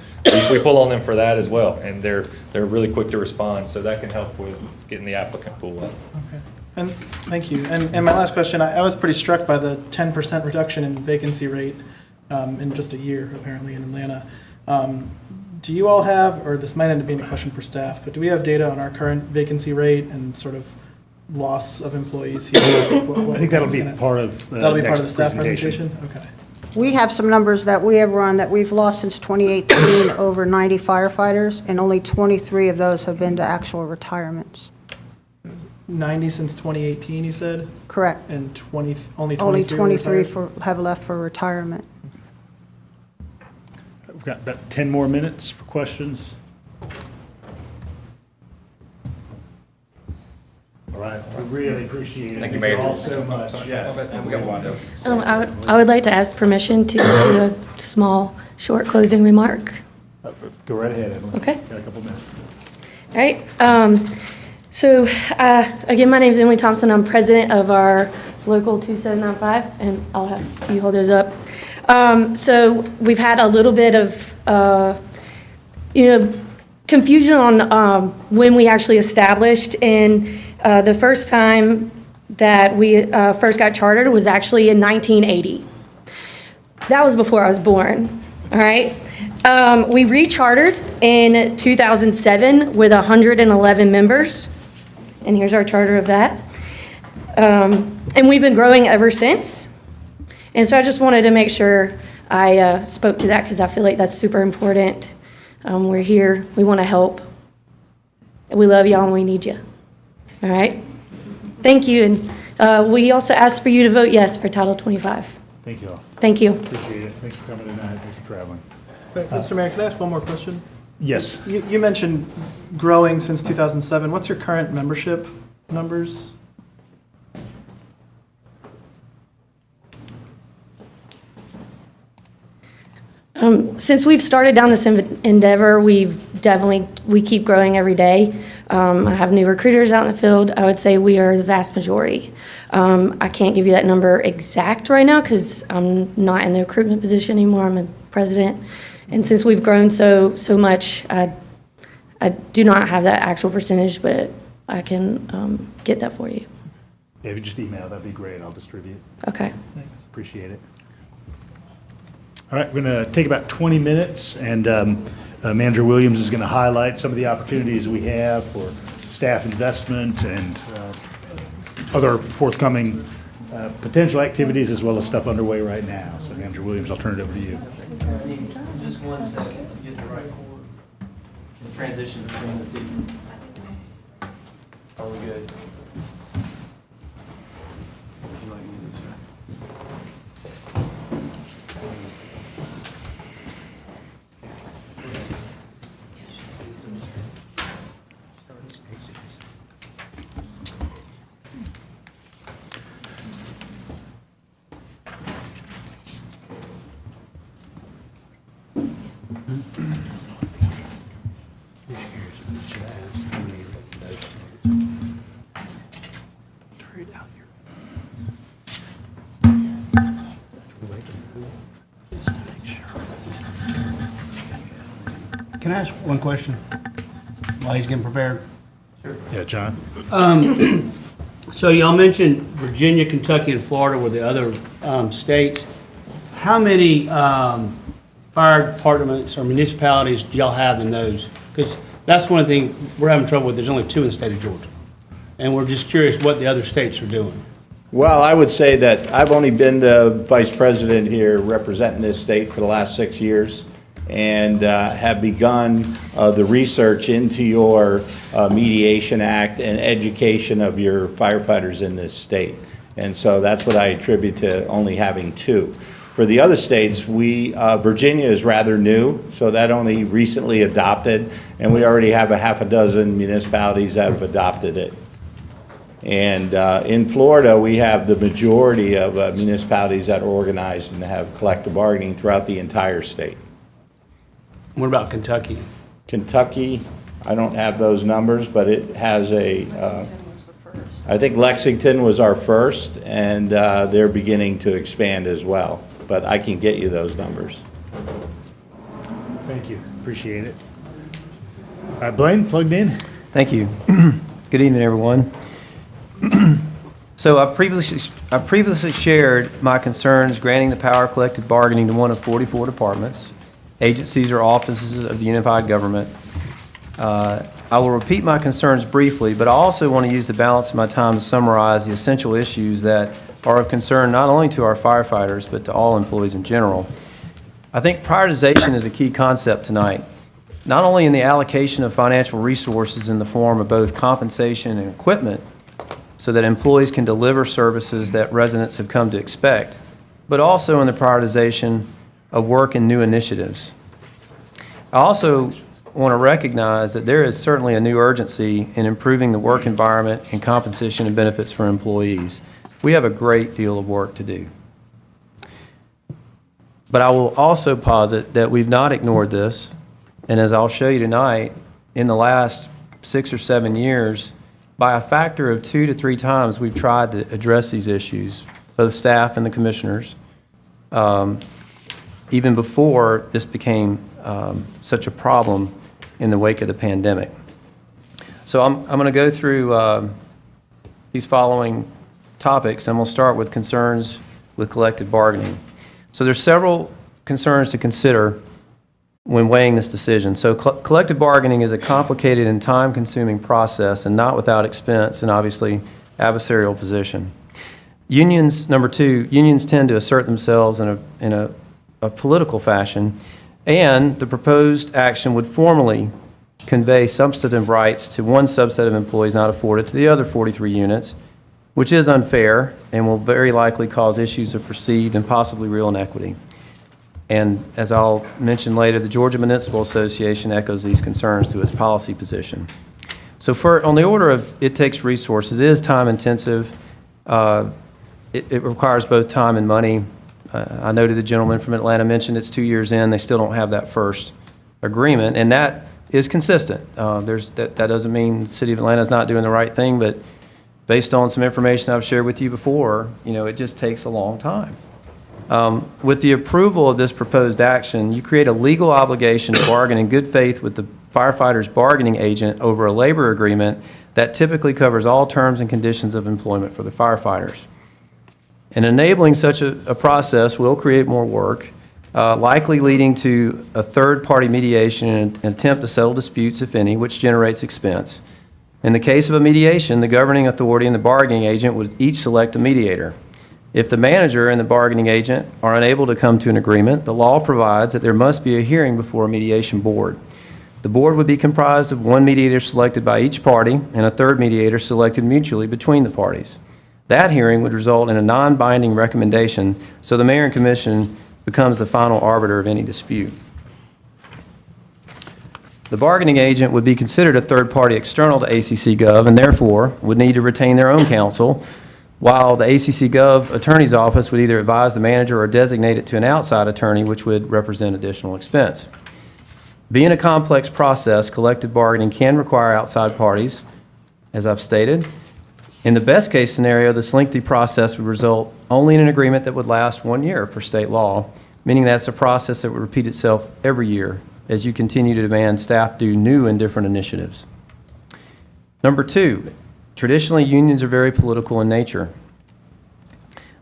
we pull on them for that as well, and they're really quick to respond, so that can help with getting the applicant pool up. Okay. And thank you. And my last question, I was pretty struck by the 10% reduction in vacancy rate in just a year, apparently, in Atlanta. Do you all have, or this might end up being a question for staff, but do we have data on our current vacancy rate and sort of loss of employees here? I think that'll be part of the That'll be part of the next staff presentation. presentation? Okay. We have some numbers that we have run that we've lost since 2018, over 90 firefighters, and only 23 of those have been to actual retirements. 90 since 2018, you said? Correct. And only 23 Only were 23 retired? have left for retirement. We've got about 10 more minutes for questions. All right, we really appreciate it. Thank you, Mayor. all so much. I would like to ask permission to do a small, short closing remark. Go right ahead, Emily. Okay. Got a couple minutes. All right. So again, my name is Emily Thompson. I'm president of our local 2795, and I'll have you hold those up. So we've had a little bit of, confusion on when we actually established. And the first time that we first got chartered was actually in 1980. That was before I was born. All right. We rechartered in 2007 with 111 members. And here's our charter of that. And we've been growing ever since. And so I just wanted to make sure I spoke to that, because I feel like that's super important. We're here. We want to help. We love y'all and we need you. All right? Thank you. And we also ask for you to vote yes for Title 25. Thank you all. Thank you. Appreciate it. Thanks for coming tonight. Thanks for traveling. Mr. Mayor, can I ask one more question? Yes. You mentioned growing since 2007. What's your current membership numbers? Since we've started down this endeavor, we keep growing every day. I have new recruiters out in the field. I would say we are the vast majority. I can't give you that number exact right now because I'm not in the recruitment position anymore. I'm a president. And since we've grown so much, I do not have that actual percentage, but I can get that for you. Yeah, if you just email, that'd be great. I'll distribute. Okay. Appreciate it. All right, we're going to take about 20 minutes, and Manager Williams is going to highlight some of the opportunities we have for staff investment and other forthcoming potential activities, as well as stuff underway right now. So Manager Williams, I'll turn it over to you. Just 1 second to get the right cord. The transition between the two. Are we good? Would you like me to do this, sir? Can I ask one question while he's getting prepared? Yeah, John? So y'all mentioned Virginia, Kentucky, and Florida were the other states. How many fire departments or municipalities do y'all have in those? Because that's one of the things we're having trouble with. There's only 2 in the state of Georgia. And we're just curious what the other states are doing. Well, I would say that I've only been the vice president here representing this state for the last 6 years, and have begun the research into your Mediation Act and education of your firefighters in this state. And so that's what I attribute to only having 2. For the other states, Virginia is rather new, so that only recently adopted, and we already have a half a dozen municipalities that have adopted it. And in Florida, we have the majority of municipalities that are organized and have collective bargaining throughout the entire state. What about Kentucky? Kentucky, I don't have those numbers, but it has I think Lexington was our first, and they're beginning to expand as well. But I can get you those numbers. Thank you. Appreciate it. All right, Blaine, plugged in? Thank you. Good evening, everyone. So I previously shared my concerns granting the power of collective bargaining to one of 44 departments, agencies or offices of the unified government. I will repeat my concerns briefly, but I also want to use the balance of my time to summarize the essential issues that are of concern not only to our firefighters, but to all employees in general. I think prioritization is a key concept tonight, not only in the allocation of financial resources in the form of both compensation and equipment, so that employees can deliver services that residents have come to expect, but also in the prioritization of work and new initiatives. I also want to recognize that there is certainly a new urgency in improving the work environment and compensation and benefits for employees. We have a great deal of work to do. But I will also posit that we've not ignored this, and as I'll show you tonight, in the last 6 or 7 years, by a factor of 2 to 3 times, we've tried to address these issues, both staff and the commissioners, even before this became such a problem in the wake of the pandemic. So I'm going to go through these following topics, and we'll start with concerns with collective bargaining. So there's several concerns to consider when weighing this decision. So collective bargaining is a complicated and time-consuming process and not without expense and obviously adversarial position. Unions, number 2, unions tend to assert themselves in a political fashion, and the proposed action would formally convey substantive rights to one subset of employees not afforded to the other 43 units, which is unfair and will very likely cause issues of perceived and possibly real inequity. And as I'll mention later, the Georgia Municipal Association echoes these concerns through its policy position. So on the order of it takes resources, it is time intensive. It requires both time and money. I noted the gentleman from Atlanta mentioned it's 2 years in, they still don't have that first agreement, and that is consistent. That doesn't mean the City of Atlanta is not doing the right thing, but based on some information I've shared with you before, it just takes a long time. With the approval of this proposed action, you create a legal obligation to bargain in good faith with the firefighter's bargaining agent over a labor agreement that typically covers all terms and conditions of employment for the firefighters. And enabling such a process will create more work, likely leading to a third-party mediation and an attempt to settle disputes, if any, which generates expense. In the case of a mediation, the governing authority and the bargaining agent would each select a mediator. If the manager and the bargaining agent are unable to come to an agreement, the law provides that there must be a hearing before a mediation board. The board would be comprised of one mediator selected by each party and a third mediator selected mutually between the parties. That hearing would result in a non-binding recommendation, so the mayor and commission becomes the final arbiter of any dispute. The bargaining agent would be considered a third party external to ACC Gov and therefore would need to retain their own counsel, while the ACC Gov attorney's office would either advise the manager or designate it to an outside attorney, which would represent additional expense. Being a complex process, collective bargaining can require outside parties, as I've stated. In the best case scenario, this lengthy process would result only in an agreement that would last 1 year per state law, meaning that's a process that would repeat itself every year as you continue to demand staff do new and different initiatives. Number 2, traditionally unions are very political in nature.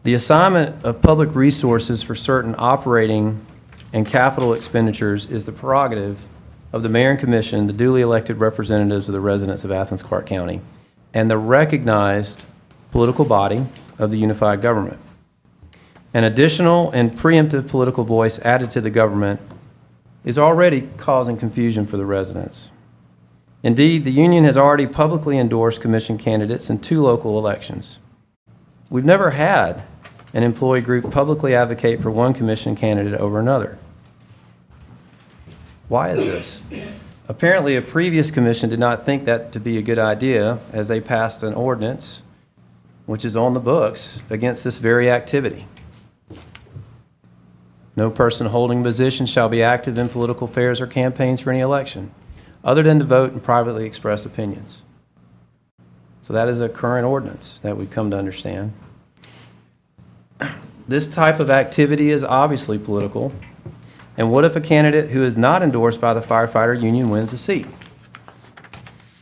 The assignment of public resources for certain operating and capital expenditures is the prerogative of the mayor and commission, the duly elected representatives of the residents of Athens-Clarke County, and the recognized political body of the unified government. An additional and preemptive political voice added to the government is already causing confusion for the residents. Indeed, the union has already publicly endorsed commission candidates in 2 local elections. We've never had an employee group publicly advocate for one commission candidate over another. Why is this? Apparently, a previous commission did not think that to be a good idea, as they passed an ordinance, which is on the books, against this very activity. No person holding a position shall be active in political affairs or campaigns for any election, other than to vote and privately express opinions. So that is a current ordinance that we've come to understand. This type of activity is obviously political. And what if a candidate who is not endorsed by the firefighter union wins a seat?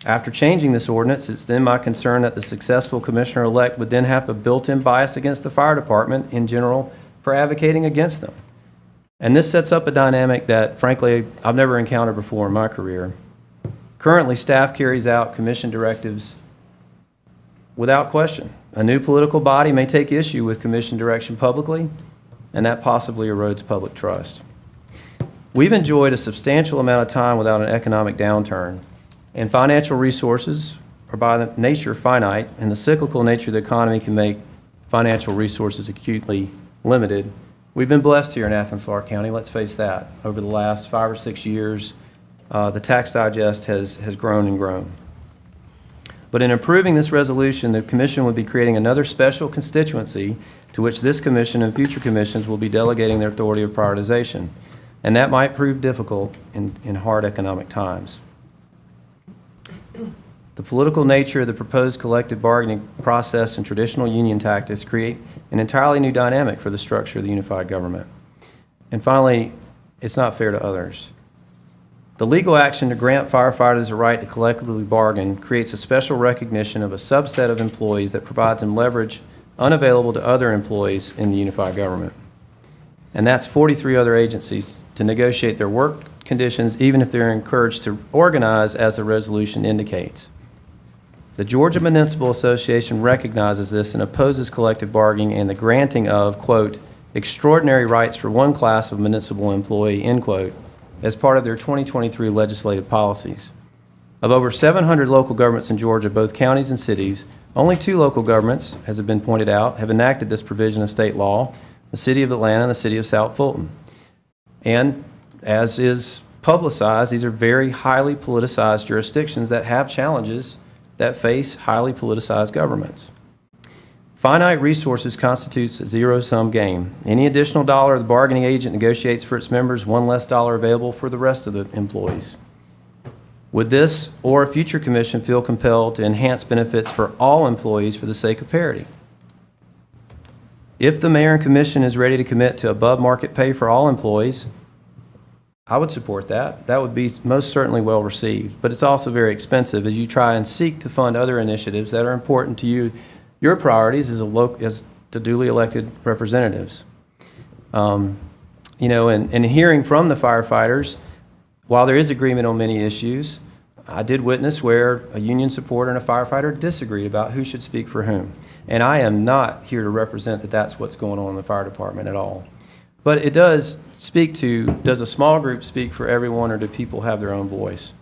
After changing this ordinance, it's then my concern that the successful commissioner-elect would then have a built-in bias against the fire department in general for advocating against them. And this sets up a dynamic that, frankly, I've never encountered before in my career. Currently, staff carries out commission directives without question. A new political body may take issue with commission direction publicly, and that possibly erodes public trust. We've enjoyed a substantial amount of time without an economic downturn, and financial resources are by nature finite, and the cyclical nature of the economy can make financial resources acutely limited. We've been blessed here in Athens-Clarke County, let's face that. Over the last 5 or 6 years, the tax digest has grown and grown. But in approving this resolution, the commission would be creating another special constituency to which this commission and future commissions will be delegating their authority of prioritization. And that might prove difficult in hard economic times. The political nature of the proposed collective bargaining process and traditional union tactics create an entirely new dynamic for the structure of the unified government. And finally, it's not fair to others. The legal action to grant firefighters a right to collectively bargain creates a special recognition of a subset of employees that provides them leverage unavailable to other employees in the unified government. And that's 43 other agencies to negotiate their work conditions, even if they're encouraged to organize as the resolution indicates. The Georgia Municipal Association recognizes this and opposes collective bargaining and the granting of, quote, extraordinary rights for one class of municipal employee, end quote, as part of their 2023 legislative policies. Of over 700 local governments in Georgia, both counties and cities, only 2 local governments, as has been pointed out, have enacted this provision of state law, the City of Atlanta and the City of South Fulton. And as is publicized, these are very highly politicized jurisdictions that have challenges that face highly politicized governments. Finite resources constitutes a zero-sum game. Any additional dollar the bargaining agent negotiates for its members, one less dollar available for the rest of the employees. Would this or a future commission feel compelled to enhance benefits for all employees for the sake of parity? If the mayor and commission is ready to commit to above-market pay for all employees, I would support that. That would be most certainly well received. But it's also very expensive as you try and seek to fund other initiatives that are important to you, your priorities as the duly elected representatives. you know, and hearing from the firefighters, while there is agreement on many issues, I did witness where a union supporter and a firefighter disagreed about who should speak for whom. And I am not here to represent that that's what's going on in the fire department at all. But it does speak to, does a small group speak for everyone, or do people have their own voice?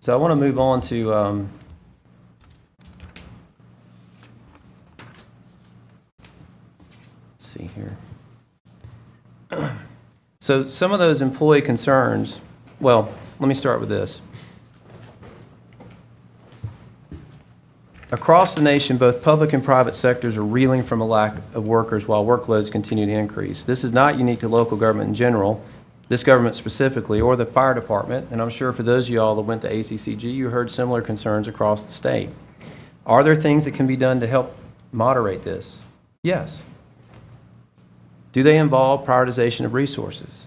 So I want to move on to let's see here. So some of those employee concerns, well, let me start with this. Across the nation, both public and private sectors are reeling from a lack of workers while workloads continue to increase. This is not unique to local government in general, this government specifically, or the fire department, and I'm sure for those of y'all that went to ACCG, you heard similar concerns across the state. Are there things that can be done to help moderate this? Yes. Do they involve prioritization of resources?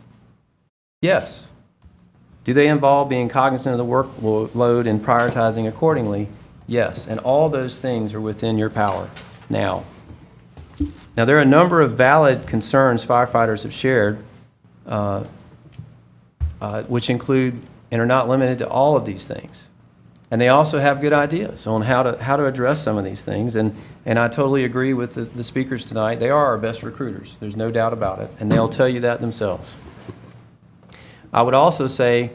Yes. Do they involve being cognizant of the workload and prioritizing accordingly? Yes. And all those things are within your power now. Now, there are a number of valid concerns firefighters have shared, which include and are not limited to all of these things. And they also have good ideas on how to address some of these things. And I totally agree with the speakers tonight. They are our best recruiters. There's no doubt about it. And they'll tell you that themselves. I would also say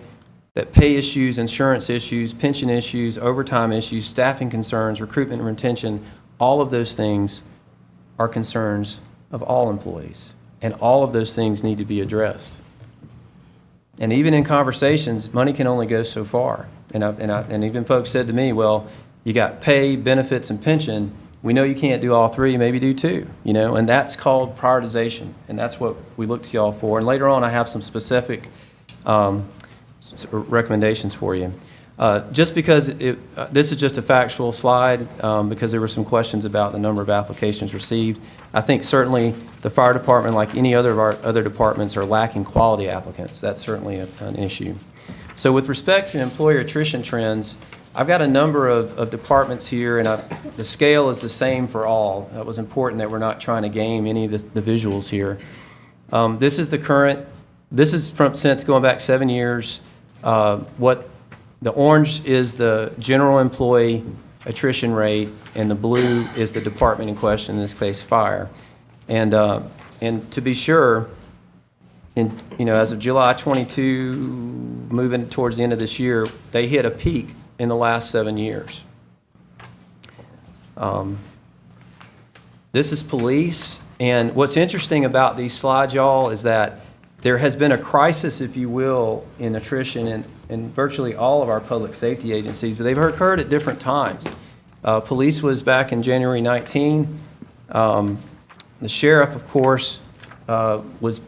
that pay issues, insurance issues, pension issues, overtime issues, staffing concerns, recruitment and retention, all of those things are concerns of all employees. And all of those things need to be addressed. And even in conversations, money can only go so far. And even folks said to me, well, you got pay, benefits, and pension. We know you can't do all three, maybe do two, you know, and that's called prioritization. And that's what we look to y'all for. And later on, I have some specific recommendations for you. Just because this is just a factual slide, because there were some questions about the number of applications received. I think certainly the fire department, like any other of our other departments, are lacking quality applicants. That's certainly an issue. So with respect to employer attrition trends, I've got a number of departments here, and the scale is the same for all. That was important that we're not trying to game any of the visuals here. This is the current, this is from since going back 7 years. What the orange is the general employee attrition rate, and the blue is the department in question, in this case fire. And to be sure, as of July 22, moving towards the end of this year, they hit a peak in the last 7 years. This is police, and what's interesting about these slides, y'all, is that there has been a crisis, if you will, in attrition in virtually all of our public safety agencies. They've occurred at different times. Police was back in January 19. The sheriff, of course, was,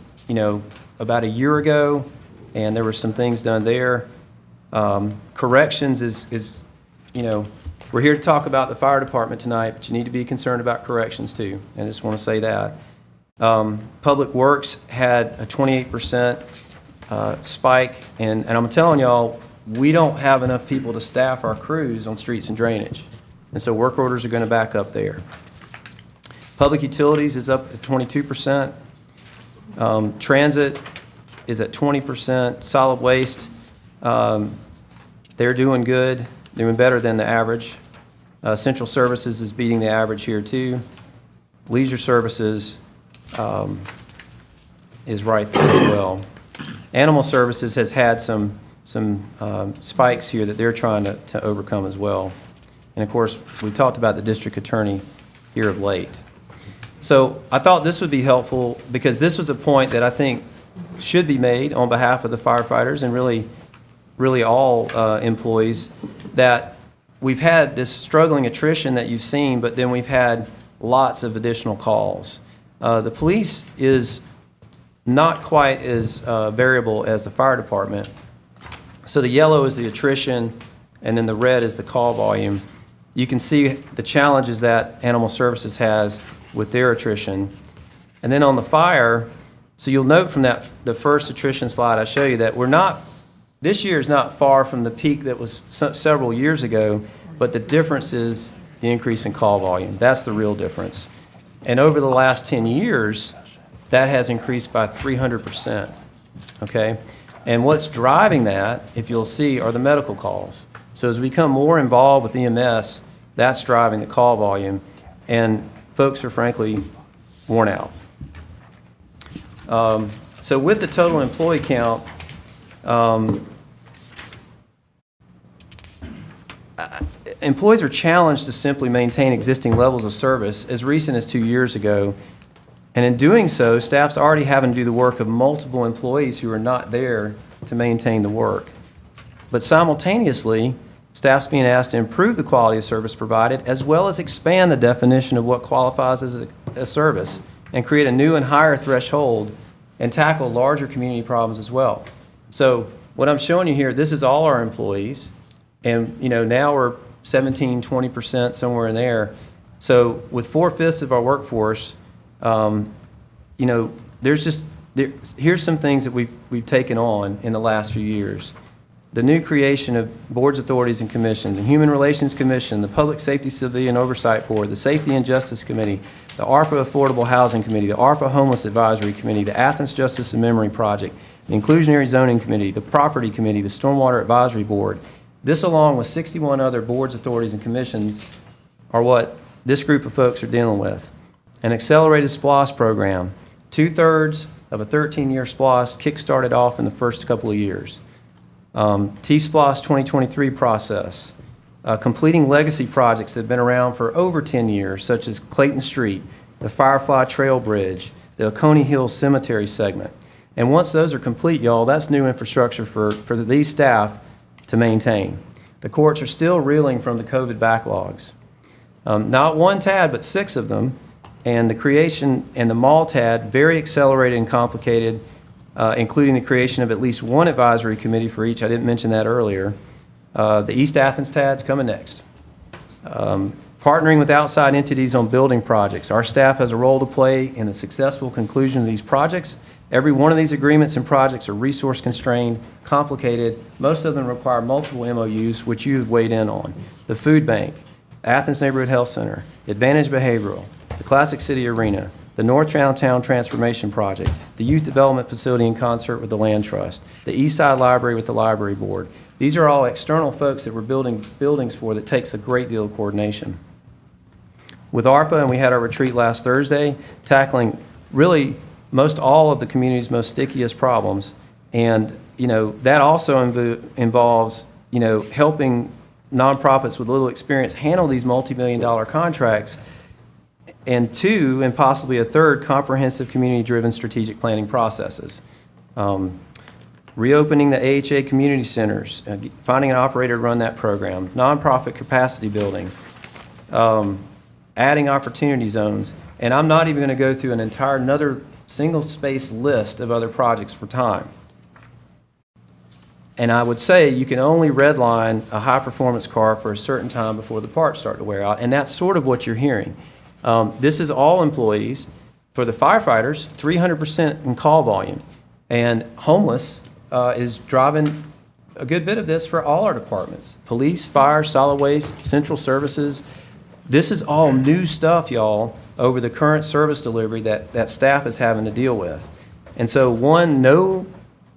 about a year ago, and there were some things done there. Corrections is, we're here to talk about the fire department tonight, but you need to be concerned about corrections too. And I just want to say that. Public Works had a 28% spike, and I'm telling y'all, we don't have enough people to staff our crews on streets and drainage. And so work orders are going to back up there. Public Utilities is up at 22%. Transit is at 20%. Solid Waste, they're doing good, doing better than the average. Central Services is beating the average here too. Leisure Services is right there as well. Animal Services has had some spikes here that they're trying to overcome as well. And of course, we talked about the district attorney here of late. So I thought this would be helpful because this was a point that I think should be made on behalf of the firefighters and really all employees, that we've had this struggling attrition that you've seen, but then we've had lots of additional calls. The police is not quite as variable as the fire department. So the yellow is the attrition, and then the red is the call volume. You can see the challenges that Animal Services has with their attrition. And then on the fire, so you'll note from the first attrition slide I show you that this year is not far from the peak that was several years ago, but the difference is the increase in call volume. That's the real difference. And over the last 10 years, that has increased by 300%, okay? And what's driving that, if you'll see, are the medical calls. So as we become more involved with EMS, that's driving the call volume, and folks are frankly worn out. So with the total employee count, employees are challenged to simply maintain existing levels of service as recent as 2 years ago. And in doing so, staff's already having to do the work of multiple employees who are not there to maintain the work. But simultaneously, staff's being asked to improve the quality of service provided, as well as expand the definition of what qualifies as a service, and create a new and higher threshold and tackle larger community problems as well. So what I'm showing you here, this is all our employees, and now we're 17, 20%, somewhere in there. So with 4/5 of our workforce, here's some things that we've taken on in the last few years. The new creation of boards, authorities, and commissions, the Human Relations Commission, the Public Safety Civilian Oversight Board, the Safety and Justice Committee, the ARPA Affordable Housing Committee, the ARPA Homeless Advisory Committee, the Athens Justice and Memory Project, the Inclusionary Zoning Committee, the Property Committee, the Stormwater Advisory Board. This, along with 61 other boards, authorities, and commissions, are what this group of folks are dealing with. An accelerated SPLOST program, 2/3 of a 13-year SPLOST kick-started off in the first couple of years. T-SPLOST 2023 process, completing legacy projects that have been around for over 10 years, such as Clayton Street, the Firefly Trail Bridge, the Oconee Hills Cemetery segment. And once those are complete, y'all, that's new infrastructure for these staff to maintain. The courts are still reeling from the COVID backlogs. Not one TAD, but 6 of them, and the creation and the mall TAD, very accelerated and complicated, including the creation of at least one advisory committee for each. I didn't mention that earlier. The East Athens TAD's coming next. Partnering with outside entities on building projects. Our staff has a role to play in the successful conclusion of these projects. Every one of these agreements and projects are resource constrained, complicated. Most of them require multiple MOUs, which you have weighed in on. The Food Bank, Athens Neighborhood Health Center, Advantage Behavioral, the Classic City Arena, the North Downtown Transformation Project, the Youth Development Facility in concert with the Land Trust, the East Side Library with the Library Board. These are all external folks that we're building buildings for that takes a great deal of coordination. With ARPA, and we had our retreat last Thursday, tackling really most all of the community's most stickiest problems. And, that also involves, helping nonprofits with little experience handle these multi-million-dollar contracts, and 2, and possibly a 3rd, comprehensive community-driven strategic planning processes. Reopening the AHA community centers, finding an operator to run that program, nonprofit capacity building, adding opportunity zones, and I'm not even going to go through another single-space list of other projects for time. And I would say you can only redline a high-performance car for a certain time before the parts start to wear out, and that's sort of what you're hearing. This is all employees. For the firefighters, 300% in call volume. And homeless is driving a good bit of this for all our departments. Police, fire, solid waste, central services. This is all new stuff, y'all, over the current service delivery that staff is having to deal with. And so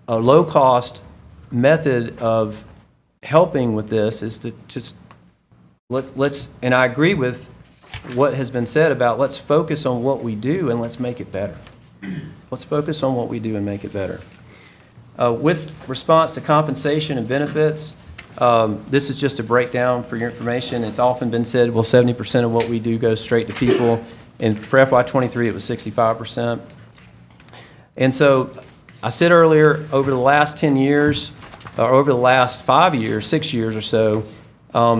a low-cost method of helping with this is to just, and I agree with what has been said about let's focus on what we do and let's make it better. Let's focus on what we do and make it better. With response to compensation and benefits, this is just a breakdown for your information. It's often been said, well, 70% of what we do goes straight to people. And for FY23, it was 65%. And so I said earlier, over the last 10 years, or over the last 5 years, 6 years or so,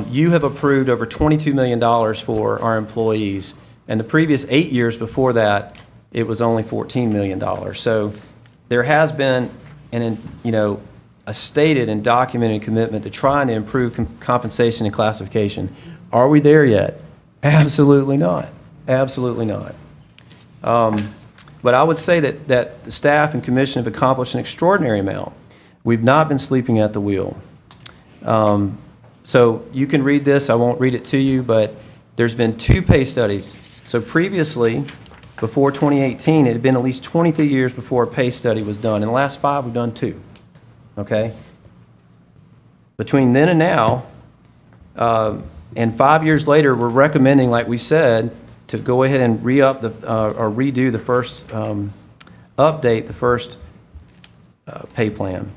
you have approved over $22 million for our employees. And the previous 8 years before that, it was only $14 million. So there has been a stated and documented commitment to trying to improve compensation and classification. Are we there yet? Absolutely not. Absolutely not. But I would say that the staff and commission have accomplished an extraordinary amount. We've not been sleeping at the wheel. So you can read this. I won't read it to you, but there's been 2 pay studies. So previously, Before 2018, it had been at least 23 years before a pay study was done. In the last 5, we've done 2, okay? Between then and now, and 5 years later, we're recommending, like we said, to go ahead and re-up or redo the first, update the first pay plan.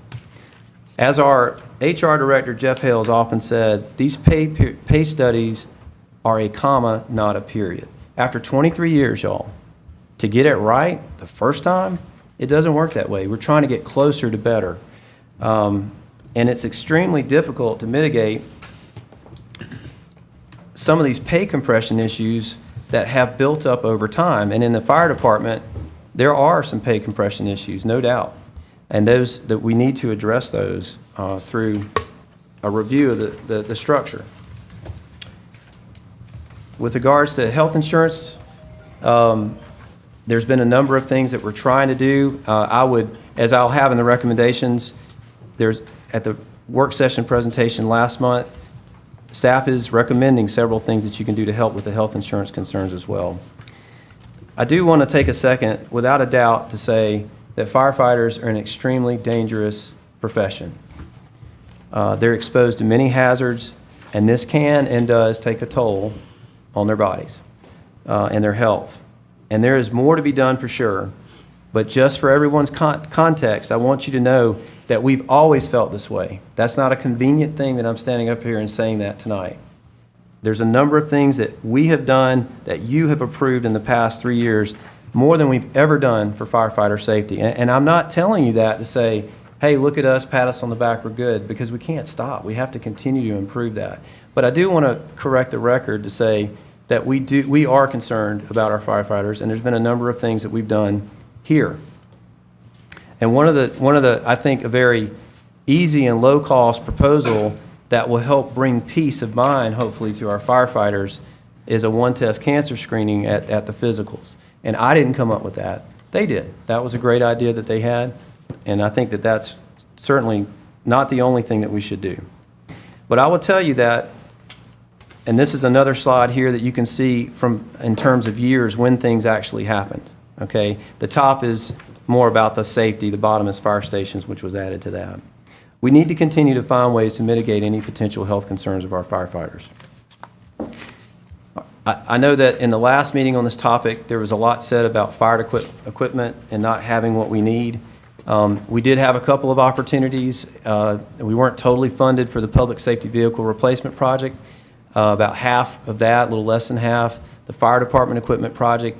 As our HR director, Jeff Hales, often said, these pay studies are a comma, not a period. After 23 years, y'all, to get it right the first time, it doesn't work that way. We're trying to get closer to better. And it's extremely difficult to mitigate some of these pay compression issues that have built up over time. And in the fire department, there are some pay compression issues, no doubt. And those that we need to address those through a review of the structure. With regards to health insurance, there's been a number of things that we're trying to do. I would, as I'll have in the recommendations, there's at the work session presentation last month, staff is recommending several things that you can do to help with the health insurance concerns as well. I do want to take a second, without a doubt, to say that firefighters are an extremely dangerous profession. They're exposed to many hazards, and this can and does take a toll on their bodies and their health. And there is more to be done for sure. But just for everyone's context, I want you to know that we've always felt this way. That's not a convenient thing that I'm standing up here and saying that tonight. There's a number of things that we have done that you have approved in the past 3 years, more than we've ever done for firefighter safety. And I'm not telling you that to say, hey, look at us, pat us on the back, we're good, because we can't stop. We have to continue to improve that. But I do want to correct the record to say that we are concerned about our firefighters, and there's been a number of things that we've done here. And one of the I think, a very easy and low-cost proposal that will help bring peace of mind, hopefully, to our firefighters is a one-test cancer screening at the physicals. And I didn't come up with that. They did. That was a great idea that they had, and I think that that's certainly not the only thing that we should do. But I will tell you that, and this is another slide here that you can see from in terms of years when things actually happened, okay? The top is more about the safety, the bottom is fire stations, which was added to that. We need to continue to find ways to mitigate any potential health concerns of our firefighters. I know that in the last meeting on this topic, there was a lot said about fire equipment and not having what we need. We did have a couple of opportunities. We weren't totally funded for the public safety vehicle replacement project. About half of that, a little less than half. The fire department equipment project,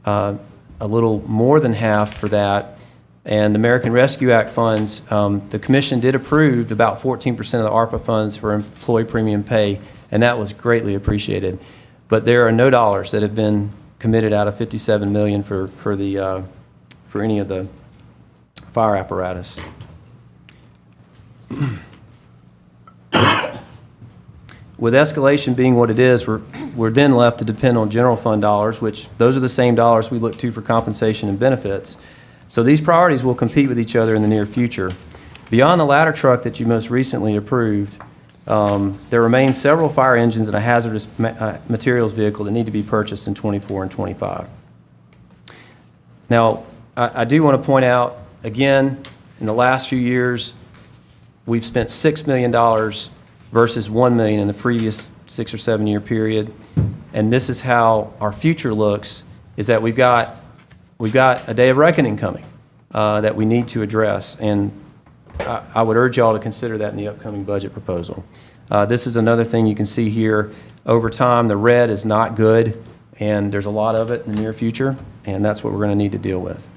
a little more than half for that. And the American Rescue Act funds, the commission did approve about 14% of the ARPA funds for employee premium pay, and that was greatly appreciated. But there are no dollars that have been committed out of $57 million for any of the fire apparatus. With escalation being what it is, we're then left to depend on general fund dollars, which those are the same dollars we look to for compensation and benefits. So these priorities will compete with each other in the near future. Beyond the ladder truck that you most recently approved, there remain several fire engines and a hazardous materials vehicle that need to be purchased in 24 and 25. Now, I do want to point out, again, in the last few years, we've spent $6 million versus $1 million in the previous 6 or 7 year period. And this is how our future looks, is that we've got a day of reckoning coming that we need to address. And I would urge y'all to consider that in the upcoming budget proposal. This is another thing you can see here. Over time, the red is not good, and there's a lot of it in the near future, and that's what we're going to need to deal with.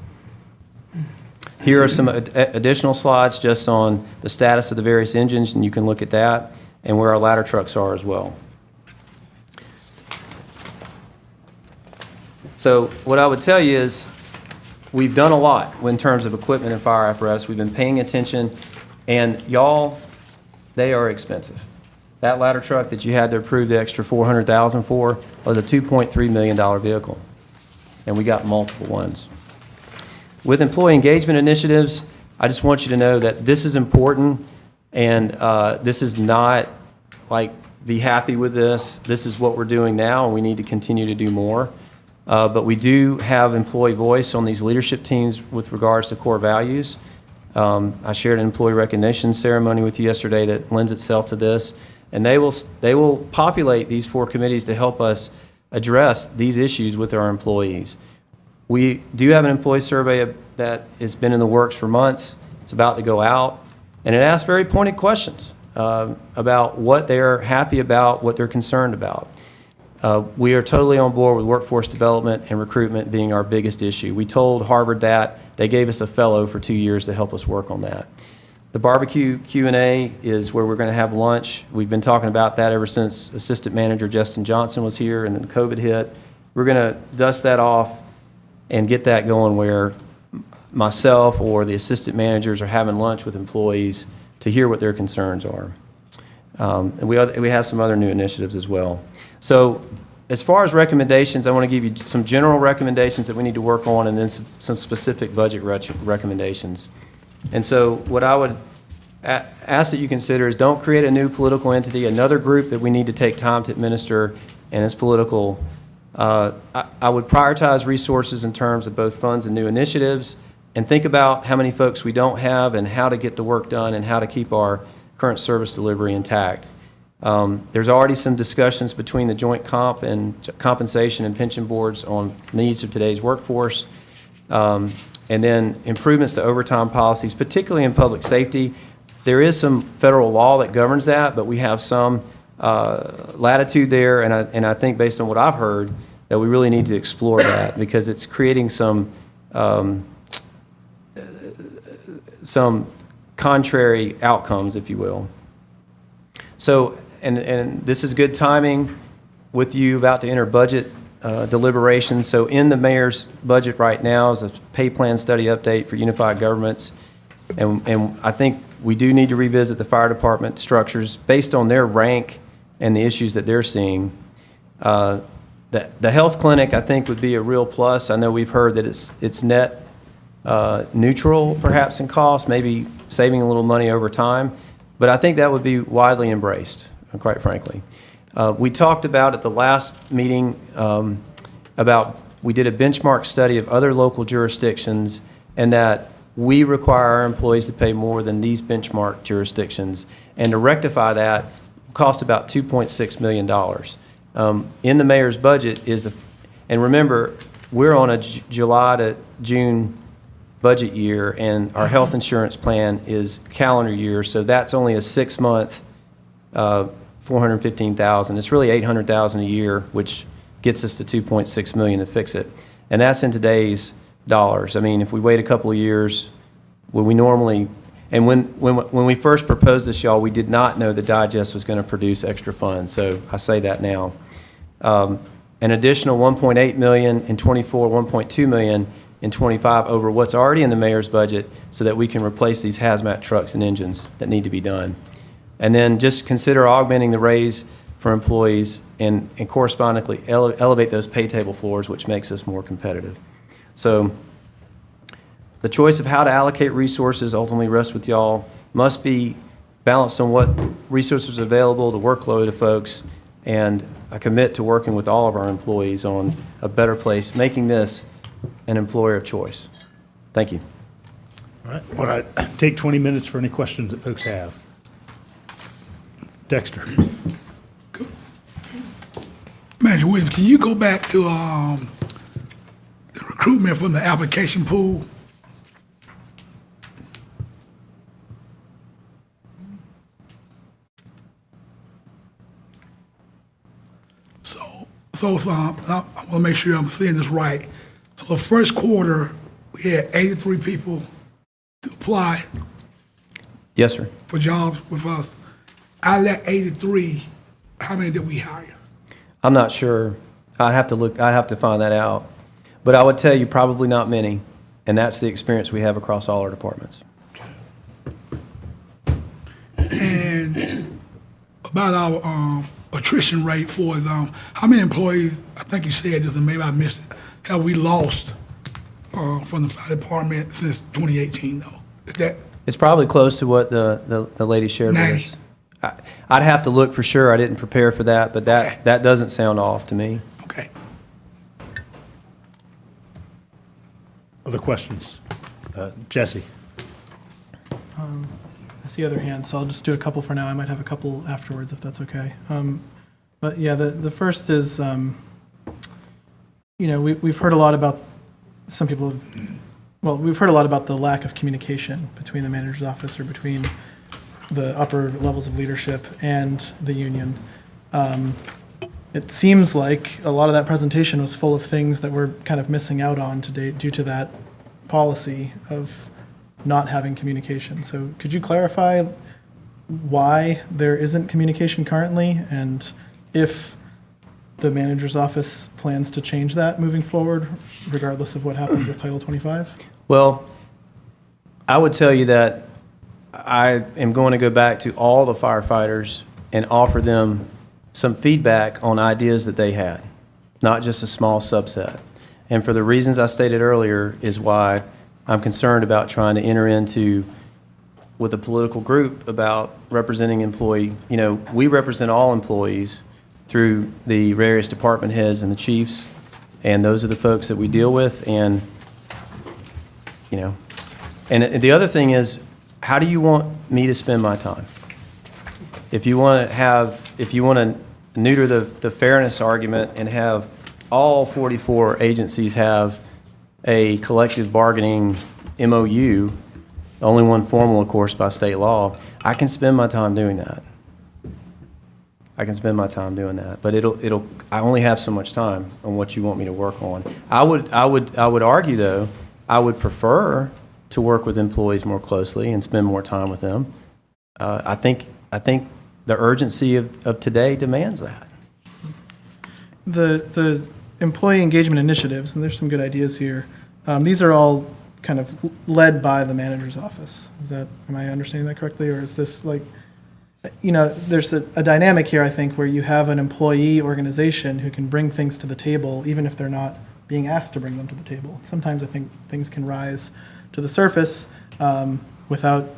Here are some additional slides just on the status of the various engines, and you can look at that, and where our ladder trucks are as well. So what I would tell you is we've done a lot in terms of equipment and fire apparatus. We've been paying attention, and y'all, they are expensive. That ladder truck that you had to approve the extra $400,000 for was a $2.3 million vehicle, and we got multiple ones. With employee engagement initiatives, I just want you to know that this is important, and this is not like be happy with this. This is what we're doing now, and we need to continue to do more. But we do have employee voice on these leadership teams with regards to core values. I shared an employee recognition ceremony with you yesterday that lends itself to this. And they will populate these 4 committees to help us address these issues with our employees. We do have an employee survey that has been in the works for months. It's about to go out, and it asks very pointed questions about what they're happy about, what they're concerned about. We are totally on board with workforce development and recruitment being our biggest issue. We told Harvard that. They gave us a fellow for 2 years to help us work on that. The barbecue Q&A is where we're going to have lunch. We've been talking about that ever since Assistant Manager Justin Johnson was here and then COVID hit. We're going to dust that off and get that going where myself or the assistant managers are having lunch with employees to hear what their concerns are. And we have some other new initiatives as well. So as far as recommendations, I want to give you some general recommendations that we need to work on and then some specific budget recommendations. And so what I would ask that you consider is don't create a new political entity, another group that we need to take time to administer and is political. I would prioritize resources in terms of both funds and new initiatives and think about how many folks we don't have and how to get the work done and how to keep our current service delivery intact. There's already some discussions between the joint comp and compensation and pension boards on needs of today's workforce. And then improvements to overtime policies, particularly in public safety. There is some federal law that governs that, but we have some latitude there, and I think based on what I've heard, that we really need to explore that because it's creating some contrary outcomes, if you will. So, and this is good timing with you about to enter budget deliberations. So in the mayor's budget right now is a pay plan study update for unified governments. And I think we do need to revisit the fire department structures based on their rank and the issues that they're seeing. The health clinic, I think, would be a real plus. I know we've heard that it's net neutral, perhaps, in cost, maybe saving a little money over time. But I think that would be widely embraced, quite frankly. We talked about at the last meeting we did a benchmark study of other local jurisdictions and that we require our employees to pay more than these benchmark jurisdictions. And to rectify that cost about $2.6 million. In the mayor's budget and remember, we're on a July to June budget year and our health insurance plan is calendar year, so that's only a 6-month $415,000. It's really $800,000 a year, which gets us to $2.6 million to fix it. And that's in today's dollars. I mean, if we wait a couple of years, when we first proposed this, y'all, we did not know the digest was going to produce extra funds. So I say that now. An additional $1.8 million in '24, $1.2 million in '25 over what's already in the mayor's budget, so that we can replace these hazmat trucks and engines that need to be done. And then just consider augmenting the raise for employees and correspondingly elevate those pay table floors, which makes us more competitive. So the choice of how to allocate resources ultimately rests with y'all, must be balanced on what resources are available, the workload of folks, and I commit to working with all of our employees on a better place, making this an employer of choice. Thank you. All right. Well, I take 20 minutes for any questions that folks have. Dexter. Manager Williams, can you go back to the recruitment from the application pool? So I want to make sure I'm seeing this right. So the first quarter, we had 83 people to apply Yes, sir. for jobs with us. Out of that 83, how many did we hire? I'm not sure. I'd have to find that out. But I would tell you probably not many, and that's the experience we have across all our departments. And about our attrition rate for how many employees, I think you said this, and maybe I missed it, have we lost from the fire department since 2018, though? Is that It's probably close to what the lady shared with 90? us. I'd have to look for sure. I didn't prepare for that, but that doesn't sound off to me. okay? Other questions? Jesse? That's the other hand, so I'll just do a couple for now. I might have a couple afterwards, if that's okay. But yeah, the first is, we've heard a lot about, some people have, well, we've heard a lot about the lack of communication between the manager's office or between the upper levels of leadership and the union. It seems like a lot of that presentation was full of things that we're kind of missing out on today due to that policy of not having communication. So could you clarify why there isn't communication currently, and if the manager's office plans to change that moving forward, regardless of what happens with Title 25? Well, I would tell you that I am going to go back to all the firefighters and offer them some feedback on ideas that they had, not just a small subset. And for the reasons I stated earlier is why I'm concerned about trying to enter into with a political group about representing employee. We represent all employees through the various department heads and the chiefs, and those are the folks that we deal with. And the other thing is, how do you want me to spend my time? If you want to neuter the fairness argument and have all 44 agencies have a collective bargaining MOU, only one formal, of course, by state law, I can spend my time doing that. But I only have so much time on what you want me to work on. I would argue, though, I would prefer to work with employees more closely and spend more time with them. I think the urgency of today demands that. The employee engagement initiatives, and there's some good ideas here, these are all kind of led by the manager's office. Am I understanding that correctly? Or is this there's a dynamic here, I think, where you have an employee organization who can bring things to the table, even if they're not being asked to bring them to the table. Sometimes I think things can rise to the surface without,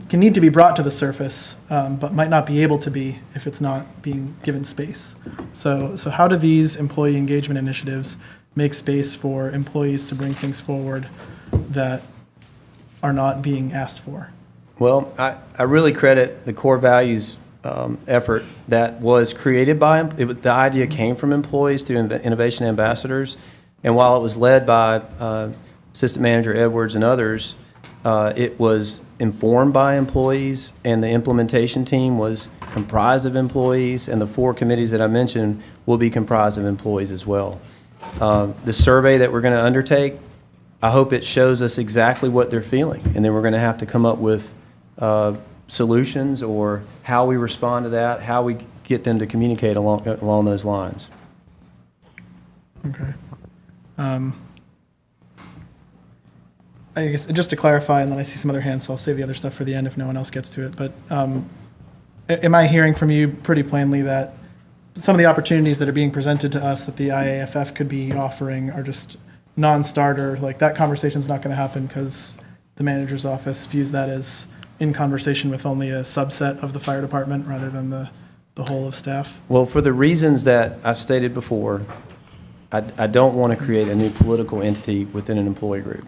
can need to be brought to the surface, but might not be able to be if it's not being given space. So how do these employee engagement initiatives make space for employees to bring things forward that are not being asked for? Well, I really credit the core values effort that was created by, the idea came from employees through innovation ambassadors. And while it was led by Assistant Manager Edwards and others, it was informed by employees, and the implementation team was comprised of employees, and the 4 committees that I mentioned will be comprised of employees as well. The survey that we're going to undertake, I hope it shows us exactly what they're feeling, and then we're going to have to come up with solutions or how we respond to that, how we get them to communicate along those lines. Okay. I guess just to clarify, and then I see some other hands, so I'll save the other stuff for the end if no one else gets to it. But am I hearing from you pretty plainly that some of the opportunities that are being presented to us that the IAFF could be offering are just non-starter? Like, that conversation's not going to happen because the manager's office views that as in conversation with only a subset of the fire department rather than the whole of staff? Well, for the reasons that I've stated before, I don't want to create a new political entity within an employee group,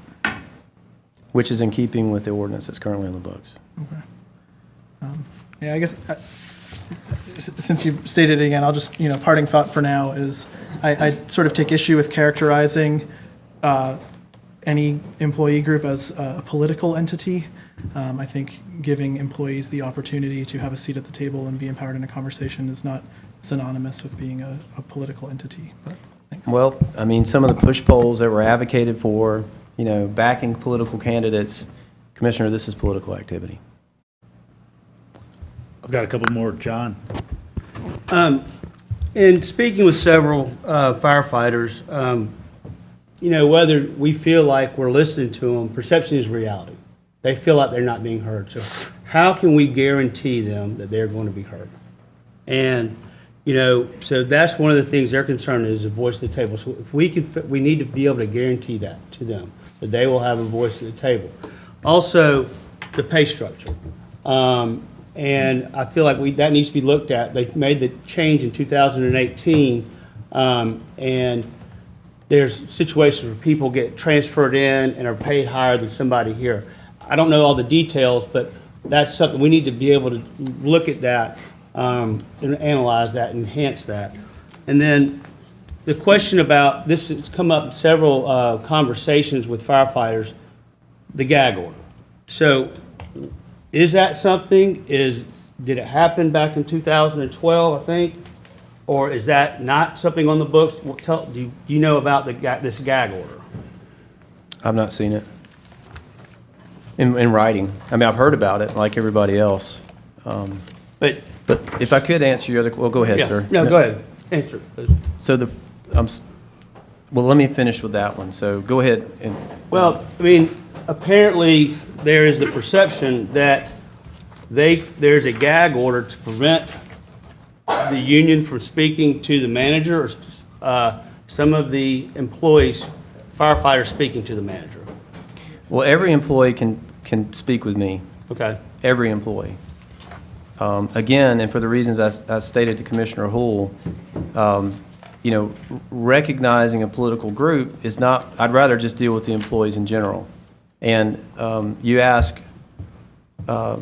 which is in keeping with the ordinance that's currently on the books. Okay. Yeah, I guess, since you stated it again, I'll just, parting thought for now is I sort of take issue with characterizing any employee group as a political entity. I think giving employees the opportunity to have a seat at the table and be empowered in a conversation is not synonymous with being a political entity. But thanks. Well, I mean, some of the push polls that were advocated for, backing political candidates, Commissioner, this is political activity. I've got a couple more. John? In speaking with several firefighters, whether we feel like we're listening to them, perception is reality. They feel like they're not being heard. So how can we guarantee them that they're going to be heard? And, so that's one of the things they're concerned is a voice at the table. So if we need to be able to guarantee that to them, that they will have a voice at the table. Also, the pay structure. And I feel like that needs to be looked at. They made the change in 2018, and there's situations where people get transferred in and are paid higher than somebody here. I don't know all the details, but that's something, we need to be able to look at that, and analyze that, enhance that. And then the question about, this has come up in several conversations with firefighters, the gag order. So is that something, did it happen back in 2012, I think? Or is that not something on the books? Do you know about this gag order? I've not seen it in writing. I mean, I've heard about it like everybody else. But if I could answer your other, well, go ahead, yes. sir. No, go ahead. Answer, please. So well, let me finish with that one. So go ahead and. Well, I mean, apparently there is the perception that there's a gag order to prevent the union from speaking to the manager or some of the employees, firefighters speaking to the manager. Well, every employee can speak with me. Okay. Every employee. Again, and for the reasons I stated to Commissioner Houle, recognizing a political group is not, I'd rather just deal with the employees in general. And you ask, how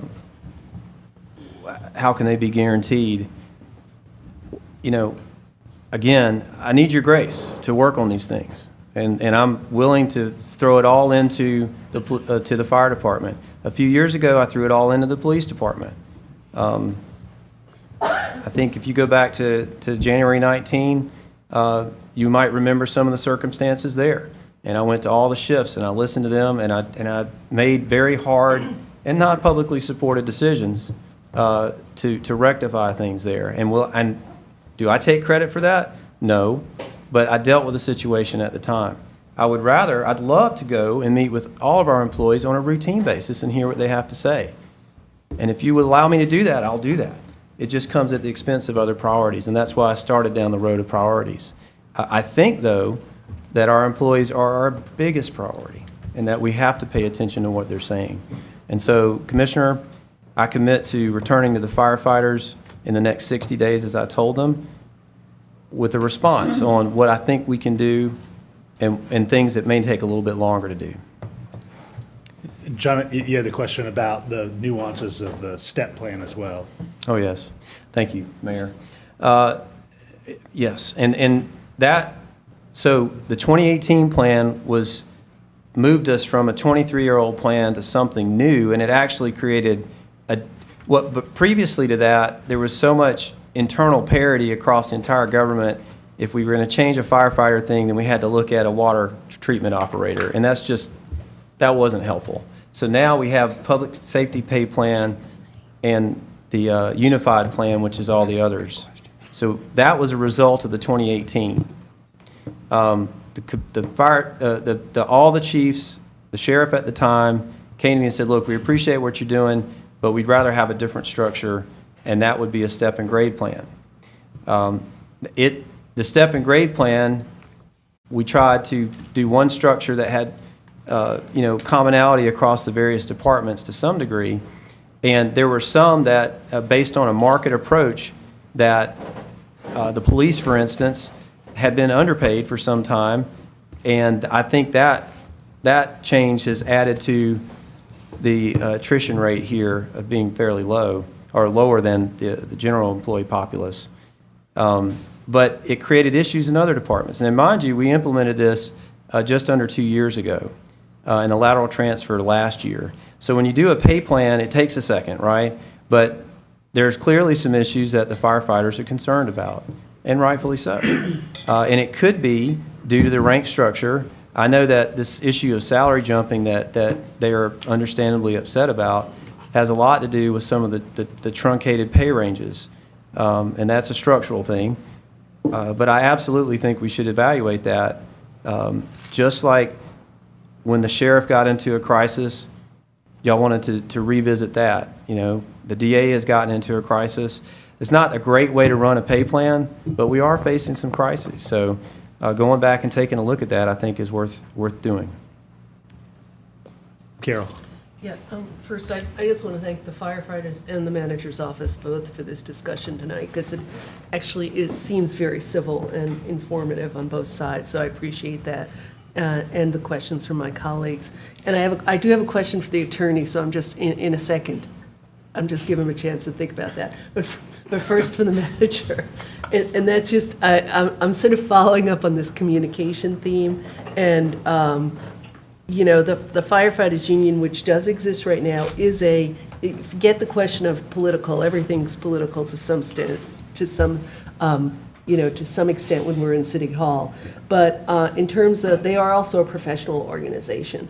can they be guaranteed? Again, I need your grace to work on these things. And I'm willing to throw it all into to the fire department. A few years ago, I threw it all into the police department. I think if you go back to January 19, you might remember some of the circumstances there. And I went to all the shifts and I listened to them and I made very hard and not publicly supported decisions to rectify things there. And do I take credit for that? No, but I dealt with the situation at the time. I'd love to go and meet with all of our employees on a routine basis and hear what they have to say. And if you would allow me to do that, I'll do that. It just comes at the expense of other priorities, and that's why I started down the road of priorities. I think, though, that our employees are our biggest priority and that we have to pay attention to what they're saying. And so, Commissioner, I commit to returning to the firefighters in the next 60 days, as I told them, with a response on what I think we can do and things that may take a little bit longer to do. John, you had the question about the nuances of the STEP plan as well. Oh, yes. Thank you, Mayor. Yes, and that, so the 2018 plan moved us from a 23-year-old plan to something new, and it actually created but previously to that, there was so much internal parity across the entire government. If we were going to change a firefighter thing, then we had to look at a water treatment operator, and that wasn't helpful. So now we have public safety pay plan and the unified plan, which is all the others. So that was a result of the 2018. All the chiefs, the sheriff at the time, came to me and said, look, we appreciate what you're doing, but we'd rather have a different structure, and that would be a step and grade plan. The step and grade plan, we tried to do one structure that had commonality across the various departments to some degree. And there were some that, based on a market approach, that the police, for instance, had been underpaid for some time. And I think that change has added to the attrition rate here of being fairly low, or lower than the general employee populace. But it created issues in other departments. And mind you, we implemented this just under 2 years ago. And the lateral transfer last year. So when you do a pay plan, it takes a second, right? But there's clearly some issues that the firefighters are concerned about, and rightfully so. And it could be due to the rank structure. I know that this issue of salary jumping that they are understandably upset about has a lot to do with some of the truncated pay ranges. And that's a structural thing. But I absolutely think we should evaluate that, just like when the sheriff got into a crisis, y'all wanted to revisit that. The DA has gotten into a crisis. It's not a great way to run a pay plan, but we are facing some crises. So going back and taking a look at that, I think, is worth doing. Carol. Yeah, first, I just want to thank the firefighters and the manager's office both for this discussion tonight, because it seems very civil and informative on both sides, so I appreciate that, and the questions from my colleagues. And I do have a question for the attorney, so I'm just, in a second, I'm just giving him a chance to think about that. But first for the manager, and that's just, I'm sort of following up on this communication theme, and, you know, the firefighters union, which does exist right now, is forget the question of political, everything's political to some extent, to some extent when we're in City Hall. But in terms of, they are also a professional organization.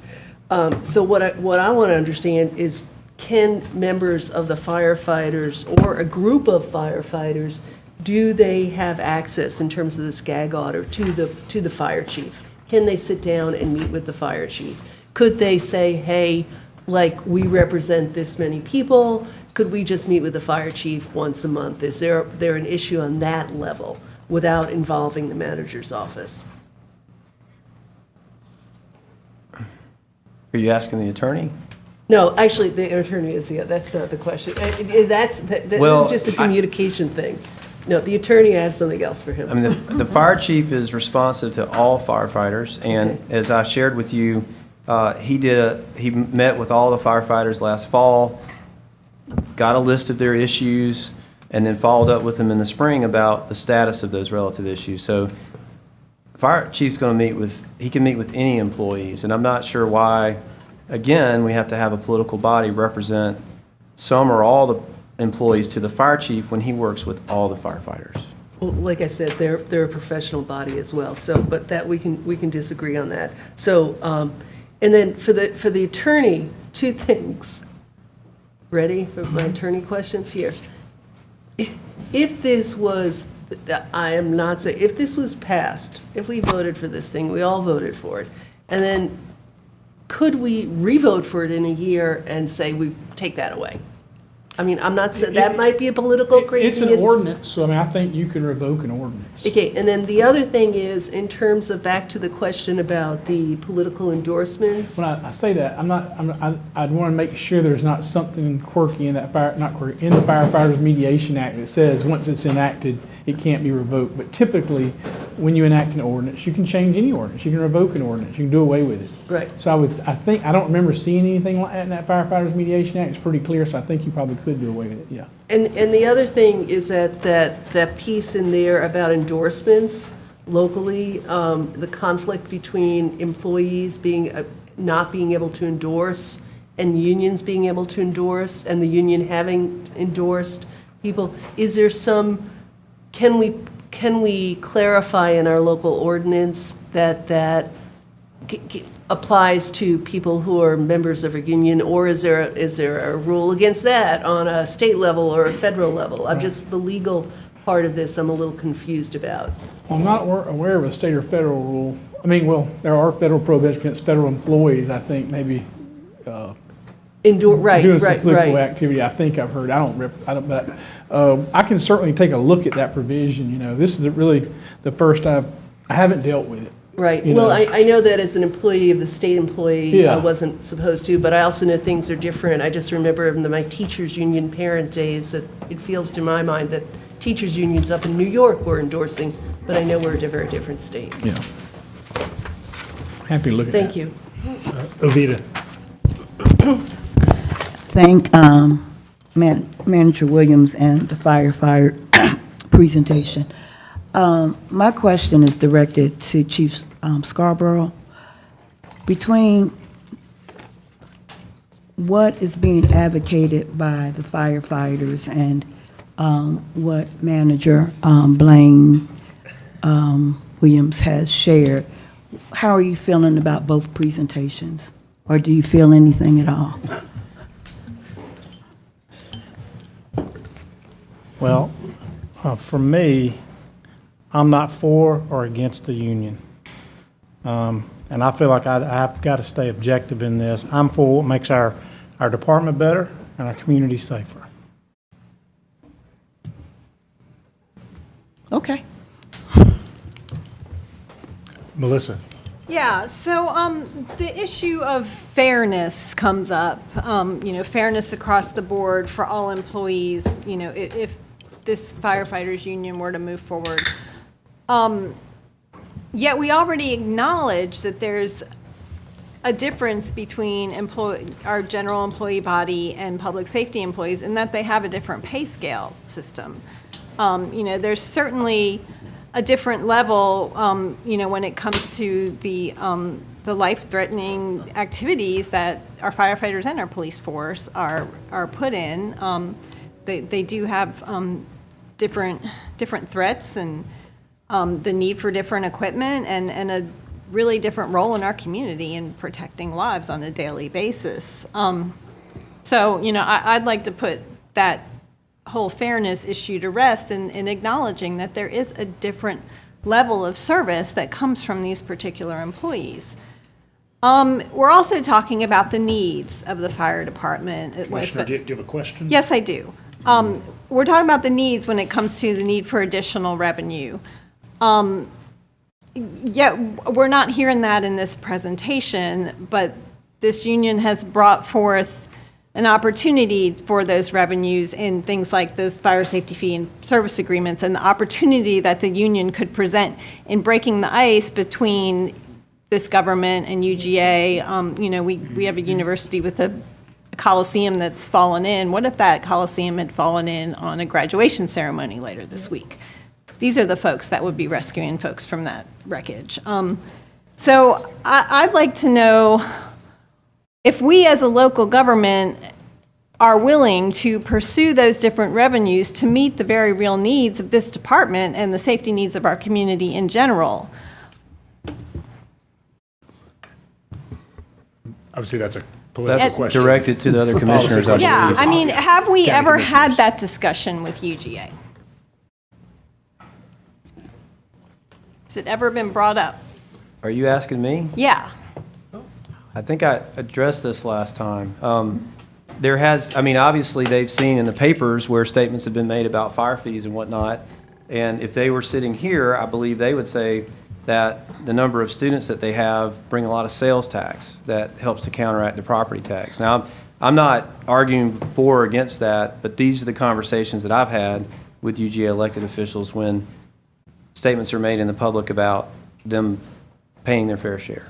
So what I want to understand is, can members of the firefighters or a group of firefighters, do they have access in terms of this gag order to the fire chief? Can they sit down and meet with the fire chief? Could they say, hey, like, we represent this many people, could we just meet with the fire chief once a month? Is there an issue on that level without involving the manager's office? Are you asking the attorney? No, actually, the attorney is, yeah, that's not the question. That's Well, just a communication thing. No, the attorney, I have something else for him. I mean, the fire chief is responsive to all firefighters, and Okay. as I shared with you, he met with all the firefighters last fall, got a list of their issues, and then followed up with them in the spring about the status of those relative issues. So the fire chief's going to he can meet with any employees, and I'm not sure why, again, we have to have a political body represent some or all the employees to the fire chief when he works with all the firefighters. Well, like I said, they're a professional body as well, so, but that, we can disagree on that. So, and then for the attorney, two things. Ready for my attorney questions here? If this was, I am not saying, if this was passed, if we voted for this thing, we all voted for it, and then could we re-vote for it in a year and say we take that away? I mean, I'm not saying, that might be a political craziness. It's an ordinance, so I mean, I think you can revoke an ordinance. Okay, and then the other thing is, in terms of, back to the question about the political endorsements. When I say that, I'd want to make sure there's not something quirky in that not quirky, in the Firefighters Mediation Act that says, once it's enacted, it can't be revoked. But typically, when you enact an ordinance, you can change any ordinance. You can revoke an ordinance. You can do away with it. Right. So I don't remember seeing anything like that in that Firefighters Mediation Act. It's pretty clear, so I think you probably could do away with it, yeah. And the other thing is that piece in there about endorsements locally, the conflict between employees not being able to endorse and unions being able to endorse, and the union having endorsed people. Is there can we clarify in our local ordinance that applies to people who are members of a union, or is there a rule against that on a state level or a federal level? I'm just, the legal part of this, I'm a little confused about. Well, I'm not aware of a state or federal rule. I mean, well, there are federal prohibitions against federal employees, I think, maybe Right, doing some right, political right. activity. I think I've heard. But I can certainly take a look at that provision. You know, this is really the first I haven't dealt with it. Right. You Well, know. I know that as an employee of the state employee, I Yeah. wasn't supposed to, but I also know things are different. I just remember in my teachers' union parent days that it feels to my mind that teachers' unions up in New York were endorsing, but I know we're a very different state. Yeah. Happy to look at that. Thank you. Ovita. Thank Manager Williams and the firefighter presentation. My question is directed to Chief Scarborough. Between what is being advocated by the firefighters and what Manager Blaine Williams has shared, how are you feeling about both presentations? Or do you feel anything at all? Well, for me, I'm not for or against the union. And I feel like I've got to stay objective in this. I'm for what makes our department better and our community safer. Okay. Melissa. Yeah, so the issue of fairness comes up, fairness across the board for all employees, if this firefighters union were to move forward. Yet we already acknowledge that there's a difference between our general employee body and public safety employees in that they have a different pay scale system. There's certainly a different level, when it comes to the life-threatening activities that our firefighters and our police force are put in. They do have different threats and the need for different equipment and a really different role in our community in protecting lives on a daily basis. I'd like to put that whole fairness issue to rest in acknowledging that there is a different level of service that comes from these particular employees. We're also talking about the needs of the fire department. Commissioner, do you have a question? Yes, I do. We're talking about the needs when it comes to the need for additional revenue. Yet we're not hearing that in this presentation, but this union has brought forth an opportunity for those revenues in things like those fire safety fee and service agreements, and the opportunity that the union could present in breaking the ice between this government and UGA. We have a university with a coliseum that's fallen in. What if that coliseum had fallen in on a graduation ceremony later this week? These are the folks that would be rescuing folks from that wreckage. So I'd like to know if we as a local government are willing to pursue those different revenues to meet the very real needs of this department and the safety needs of our community in general. Obviously, that's a political That's question. directed to the other commissioners, I Yeah, believe. I mean, have we County ever had commissioners. that discussion with UGA? Has it ever been brought up? Are you asking me? Yeah. I think I addressed this last time. Obviously, they've seen in the papers where statements have been made about fire fees and whatnot. And if they were sitting here, I believe they would say that the number of students that they have bring a lot of sales tax that helps to counteract the property tax. Now, I'm not arguing for or against that, but these are the conversations that I've had with UGA elected officials when statements are made in the public about them paying their fair share.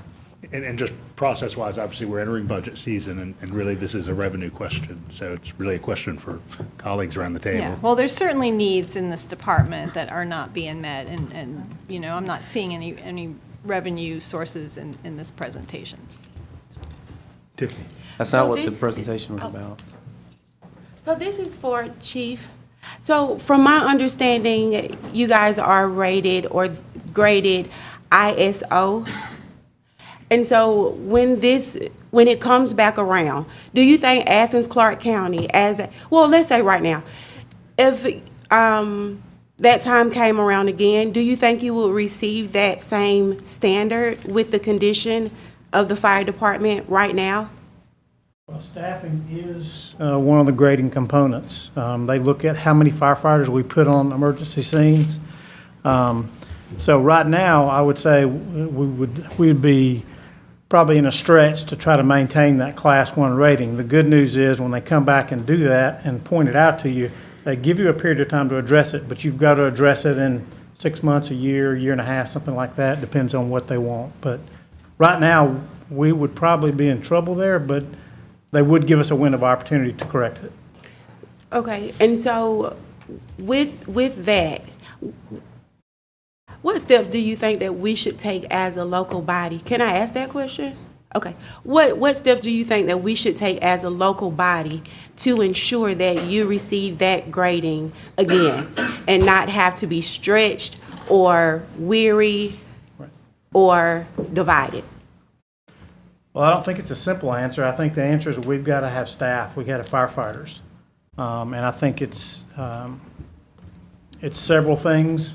And just process-wise, obviously, we're entering budget season, and really, this is a revenue question. So it's really a question for colleagues around the Yeah, table. well, there's certainly needs in this department that are not being met, and I'm not seeing any revenue sources in this presentation. Tiffany? That's not So what the this- presentation was about. So this is for Chief. So from my understanding, you guys are rated or graded ISO. And so when it comes back around, do you think Athens-Clarke County let's say right now, if that time came around again, do you think you will receive that same standard with the condition of the fire department right now? Well, staffing is one of the grading components. They look at how many firefighters we put on emergency scenes. So right now, I would say we'd be probably in a stretch to try to maintain that Class 1 rating. The good news is when they come back and do that and point it out to you, they give you a period of time to address it, but you've got to address it in 6 months, a year and a half, something like that. Depends on what they want. But right now, we would probably be in trouble there, but they would give us a window of opportunity to correct it. Okay, and so with that, what steps do you think that we should take as a local body? Can I ask that question? Okay. What steps do you think that we should take as a local body to ensure that you receive that grading again and not have to be stretched or weary or divided? Well, I don't think it's a simple answer. I think the answer is we've got to have staff. We've got to have firefighters. And I think it's several things,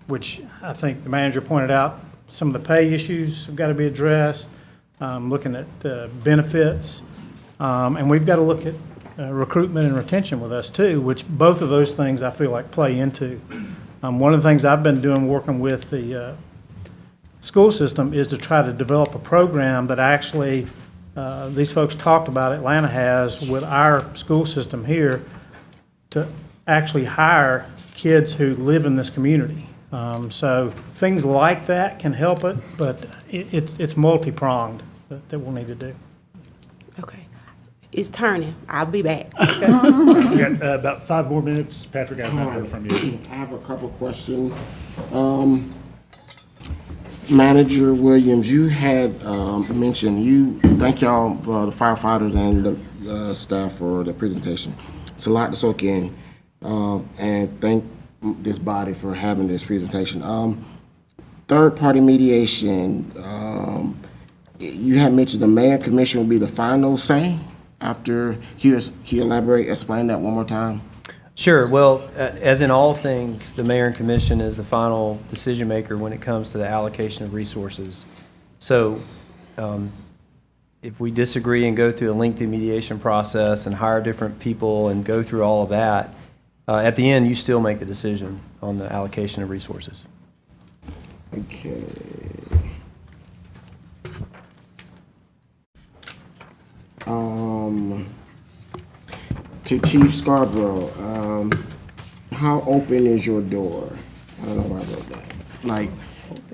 which I think the manager pointed out. Some of the pay issues have got to be addressed, looking at the benefits. And we've got to look at recruitment and retention with us too, which both of those things I feel like play into. One of the things I've been doing, working with the school system is to try to develop a program that actually, these folks talked about, Atlanta has with our school system here, to actually hire kids who live in this community. So things like that can help it, but it's multi-pronged that we'll need to do. Okay. It's turning. I'll be back. We got about 5 more minutes. Patrick, I've not heard from you. I have a couple of questions. Manager Williams, you had mentioned, thank y'all, the firefighters and the staff for the presentation. It's a lot to soak in, and thank this body for having this presentation. Third-party mediation, you had mentioned the mayor and commission will be the final say after, can you elaborate, explain that one more time? Sure. Well, as in all things, the mayor and commission is the final decision maker when it comes to the allocation of resources. So if we disagree and go through a lengthy mediation process and hire different people and go through all of that, at the end, you still make the decision on the allocation of resources. Okay. To Chief Scarborough, how open is your door? I don't know why I wrote that. Like,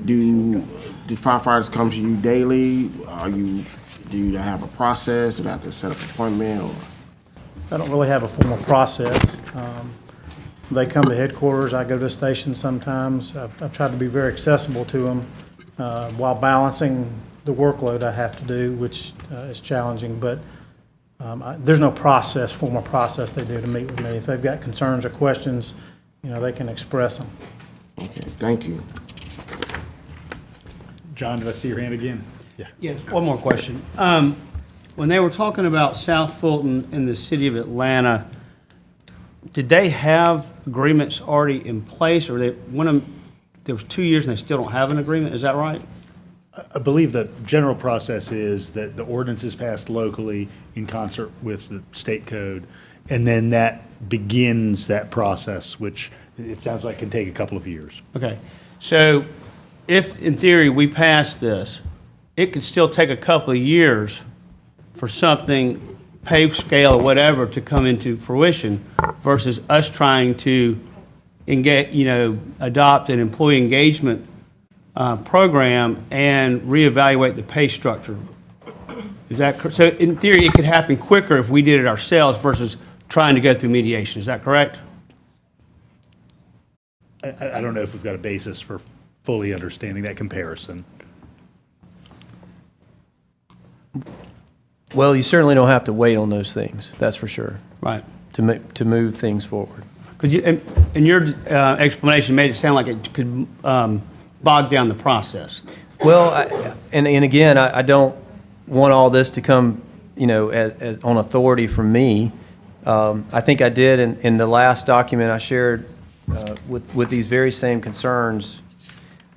do firefighters come to you daily? Do you have a process? Do you have to set up an appointment? Or? I don't really have a formal process. They come to headquarters. I go to the station sometimes. I've tried to be very accessible to them while balancing the workload I have to do, which is challenging. But there's no formal process they do to meet with me. If they've got concerns or questions, they can express them. Okay, thank you. John, did I see your hand again? Yeah. Yes, one more question. When they were talking about South Fulton and the city of Atlanta, did they have agreements already in place, or there was 2 years and they still don't have an agreement? Is that right? I believe the general process is that the ordinance is passed locally in concert with the state code, and then that begins that process, which it sounds like can take a couple of years. Okay. So if, in theory, we pass this, it could still take a couple of years for something, pay scale or whatever, to come into fruition versus us trying to adopt an employee engagement program and reevaluate the pay structure. Is that so? In theory, it could happen quicker if we did it ourselves versus trying to go through mediation. Is that correct? I don't know if we've got a basis for fully understanding that comparison. Well, you certainly don't have to wait on those things. That's for sure. Right. To move things forward. Because and your explanation made it sound like it could bog down the process. Well, and again, I don't want all this to come, as on authority from me. I think I did in the last document I shared with these very same concerns,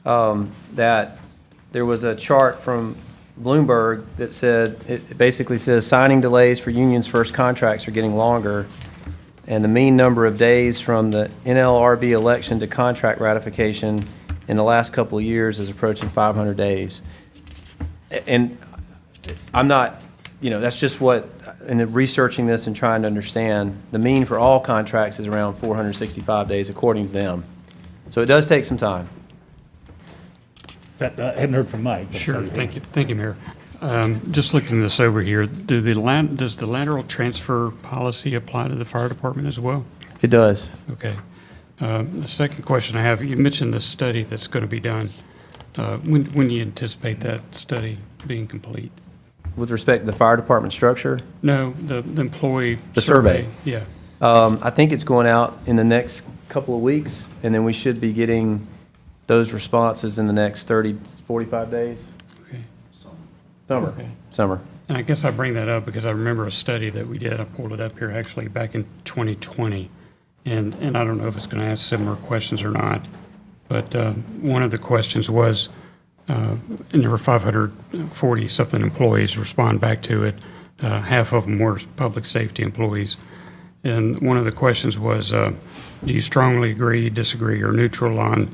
that there was a chart from Bloomberg that said, it basically says signing delays for unions' first contracts are getting longer, and the mean number of days from the NLRB election to contract ratification in the last couple of years is approaching 500 days. And I'm not, that's just what, in researching this and trying to understand, the mean for all contracts is around 465 days according to them. So it does take some time. I hadn't heard from Mike. Sure, thank you, Mayor. Just looking this over here, does the lateral transfer policy apply to the fire department as well? It does. Okay. The second question I have, you mentioned the study that's going to be done. When do you anticipate that study being complete? With respect to the fire department structure? No, the employee The survey. Yeah. I think it's going out in the next couple of weeks, and then we should be getting those responses in the next 30, 45 days. Okay. Summer. Okay. Summer. And I guess I bring that up because I remember a study that we did. I pulled it up here actually back in 2020. And I don't know if it's going to ask similar questions or not. But one of the questions was, and there were 540-something employees respond back to it. Half of them were public safety employees. And one of the questions was, do you strongly agree, disagree, or neutral on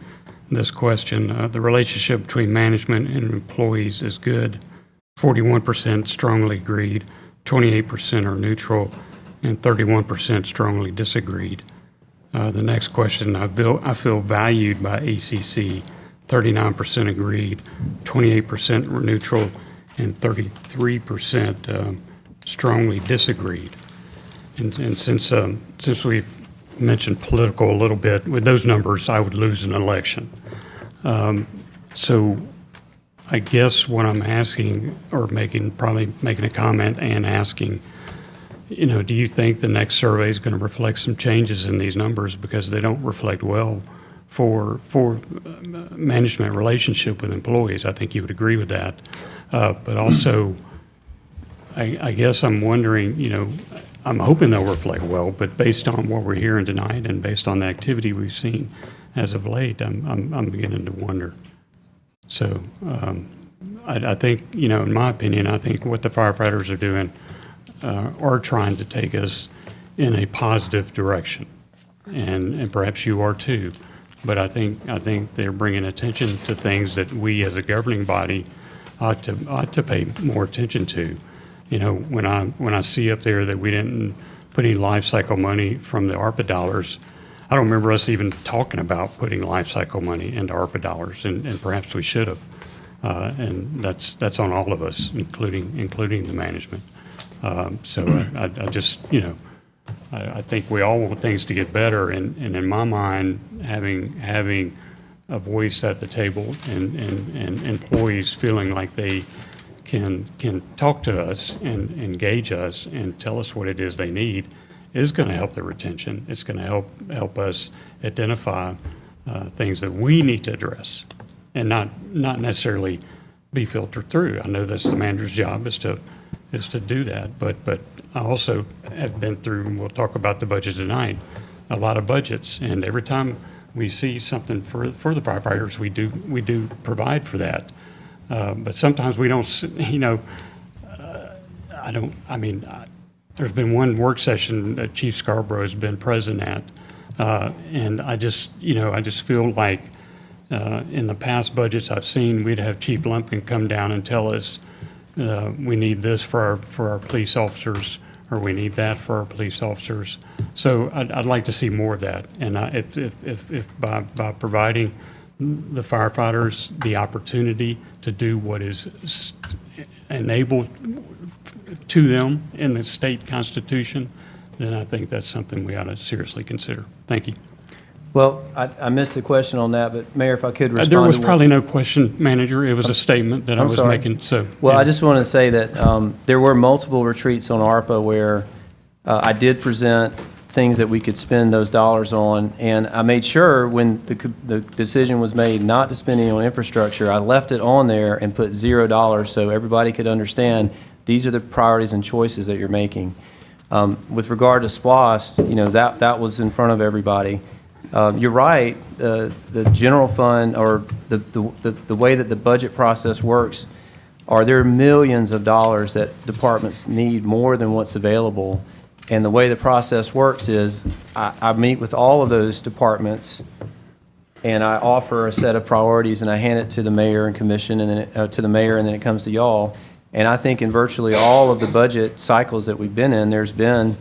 this question. The relationship between management and employees is good. 41% strongly agreed, 28% are neutral, and 31% strongly disagreed. The next question, I feel valued by ACC. 39% agreed, 28% were neutral, and 33% strongly disagreed. And since we've mentioned political a little bit, with those numbers, I would lose an election. So I guess what I'm asking, or probably making a comment and asking, do you think the next survey is going to reflect some changes in these numbers because they don't reflect well for management relationship with employees? I think you would agree with that. But also, I guess I'm wondering, I'm hoping they'll reflect well, but based on what we're hearing tonight and based on the activity we've seen as of late, I'm beginning to wonder. So I think, in my opinion, I think what the firefighters are doing are trying to take us in a positive direction, and perhaps you are too. But I think they're bringing attention to things that we as a governing body ought to pay more attention to. When I see up there that we didn't put any life cycle money from the ARPA dollars, I don't remember us even talking about putting life cycle money into ARPA dollars, and perhaps we should have. And that's on all of us, including the management. So I just, I think we all want things to get better, and in my mind, having a voice at the table and employees feeling like they can talk to us and engage us and tell us what it is they need is going to help the retention. It's going to help us identify things that we need to address, and not necessarily be filtered through. I know that's the manager's job is to do that, but I also have been through, and we'll talk about the budget tonight, a lot of budgets, and every time we see something for the firefighters, we do provide for that. But sometimes we don't, there's been one work session that Chief Scarborough has been present at, and I just feel like in the past budgets I've seen, we'd have Chief Lumpkin come down and tell us we need this for our police officers, or we need that for our police officers. So I'd like to see more of that, and if by providing the firefighters the opportunity to do what is enabled to them in the state constitution, then I think that's something we ought to seriously consider. Thank you. Well, I missed the question on that, but Mayor, if I could respond. There was to probably no question, Manager. It was a statement that I was sorry. making. So, well, yeah. I just want to say that there were multiple retreats on ARPA where I did present things that we could spend those dollars on, and I made sure when the decision was made not to spend any on infrastructure, I left it on there and put $0 so everybody could understand these are the priorities and choices that you're making. With regard to SPLOST, that was in front of everybody. You're right, the general fund, or the way that the budget process works, there are millions of dollars that departments need more than what's available. And the way the process works is I meet with all of those departments and I offer a set of priorities and I hand it to the mayor and commission and then to the mayor, and then it comes to y'all. And I think in virtually all of the budget cycles that we've been in, there's been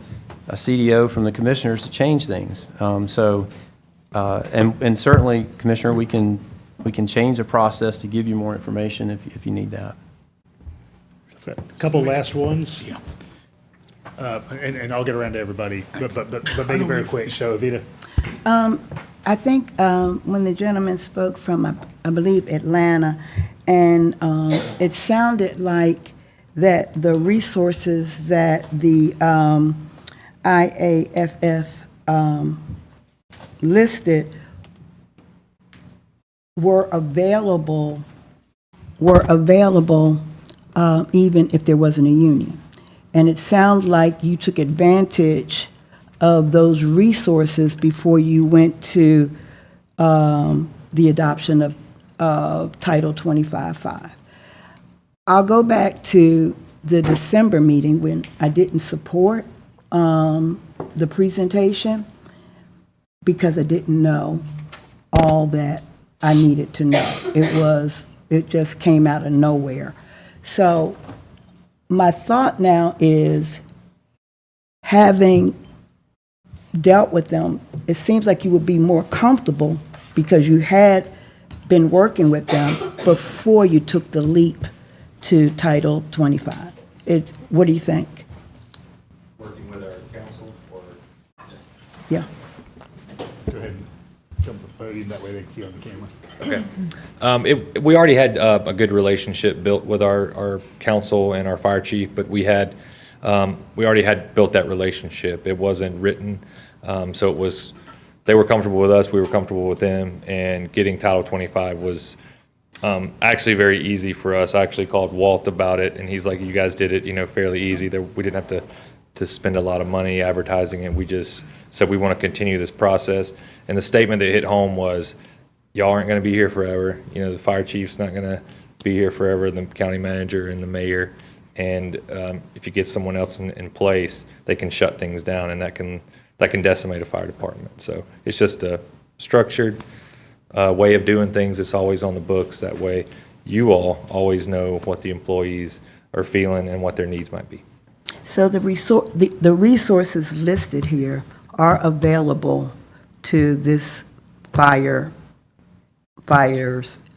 a CDO from the commissioners to change things. And certainly, Commissioner, we can change the process to give you more information if you need that. A couple last ones. Yeah. And I'll get around to everybody, but make it very quick. So, Evita. I think when the gentleman spoke from, I believe, Atlanta, and it sounded like that the resources that the IAFF listed were available even if there wasn't a union. And it sounds like you took advantage of those resources before you went to the adoption of Title 25.5. I'll go back to the December meeting when I didn't support the presentation because I didn't know all that I needed to know. It just came out of nowhere. So my thought now is, having dealt with them, it seems like you would be more comfortable because you had been working with them before you took the leap to Title 25. What do you think? Working with our council or? Yeah. Go ahead and jump the podium, that way they can see on the camera. Okay. We already had a good relationship built with our council and our fire chief, but we already had built that relationship. It wasn't written, so it was, they were comfortable with us, we were comfortable with them, and getting Title 25 was actually very easy for us. I actually called Walt about it, and he's like, you guys did it, fairly easy. We didn't have to spend a lot of money advertising it. We just said we want to continue this process. And the statement that hit home was, y'all aren't going to be here forever. The fire chief's not going to be here forever, the county manager and the mayor. And if you get someone else in place, they can shut things down, and that can decimate a fire department. So it's just a structured way of doing things. It's always on the books. That way you all always know what the employees are feeling and what their needs might be. So the resources listed here are available to this fires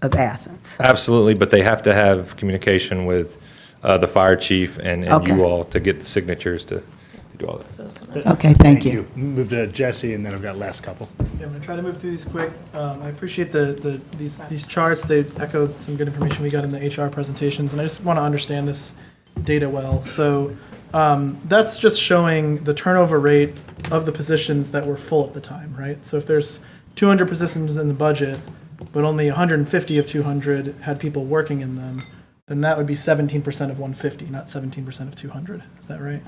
of Athens. Absolutely, but they have to have communication with the fire chief and Okay. you all to get the signatures to do all that. Okay, thank you. Move to Jesse, and then I've got last couple. Yeah, I'm going to try to move through these quick. I appreciate these charts. They echo some good information we got in the HR presentations, and I just want to understand this data well. So that's just showing the turnover rate of the positions that were full at the time, right? So if there's 200 positions in the budget, but only 150 of 200 had people working in them, then that would be 17% of 150, not 17% of 200. Is that right?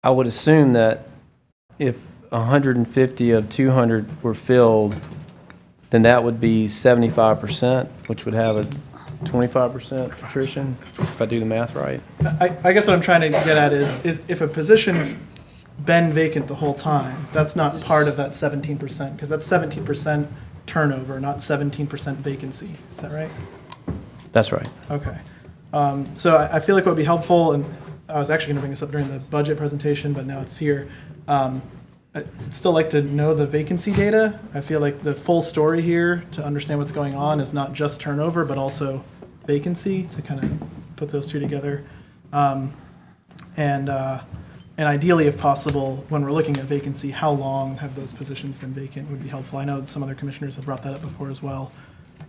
I would assume that if 150 of 200 were filled, then that would be 75%, which would have a 25% attrition, if I do the math right. I guess what I'm trying to get at is if a position's been vacant the whole time, that's not part of that 17%, because that's 17% turnover, not 17% vacancy. Is that right? That's right. Okay. So I feel like what would be helpful, and I was actually going to bring this up during the budget presentation, but now it's here. I'd still like to know the vacancy data. I feel like the full story here to understand what's going on is not just turnover, but also vacancy, to kind of put those two together. And ideally, if possible, when we're looking at vacancy, how long have those positions been vacant would be helpful. I know some other commissioners have brought that up before as well.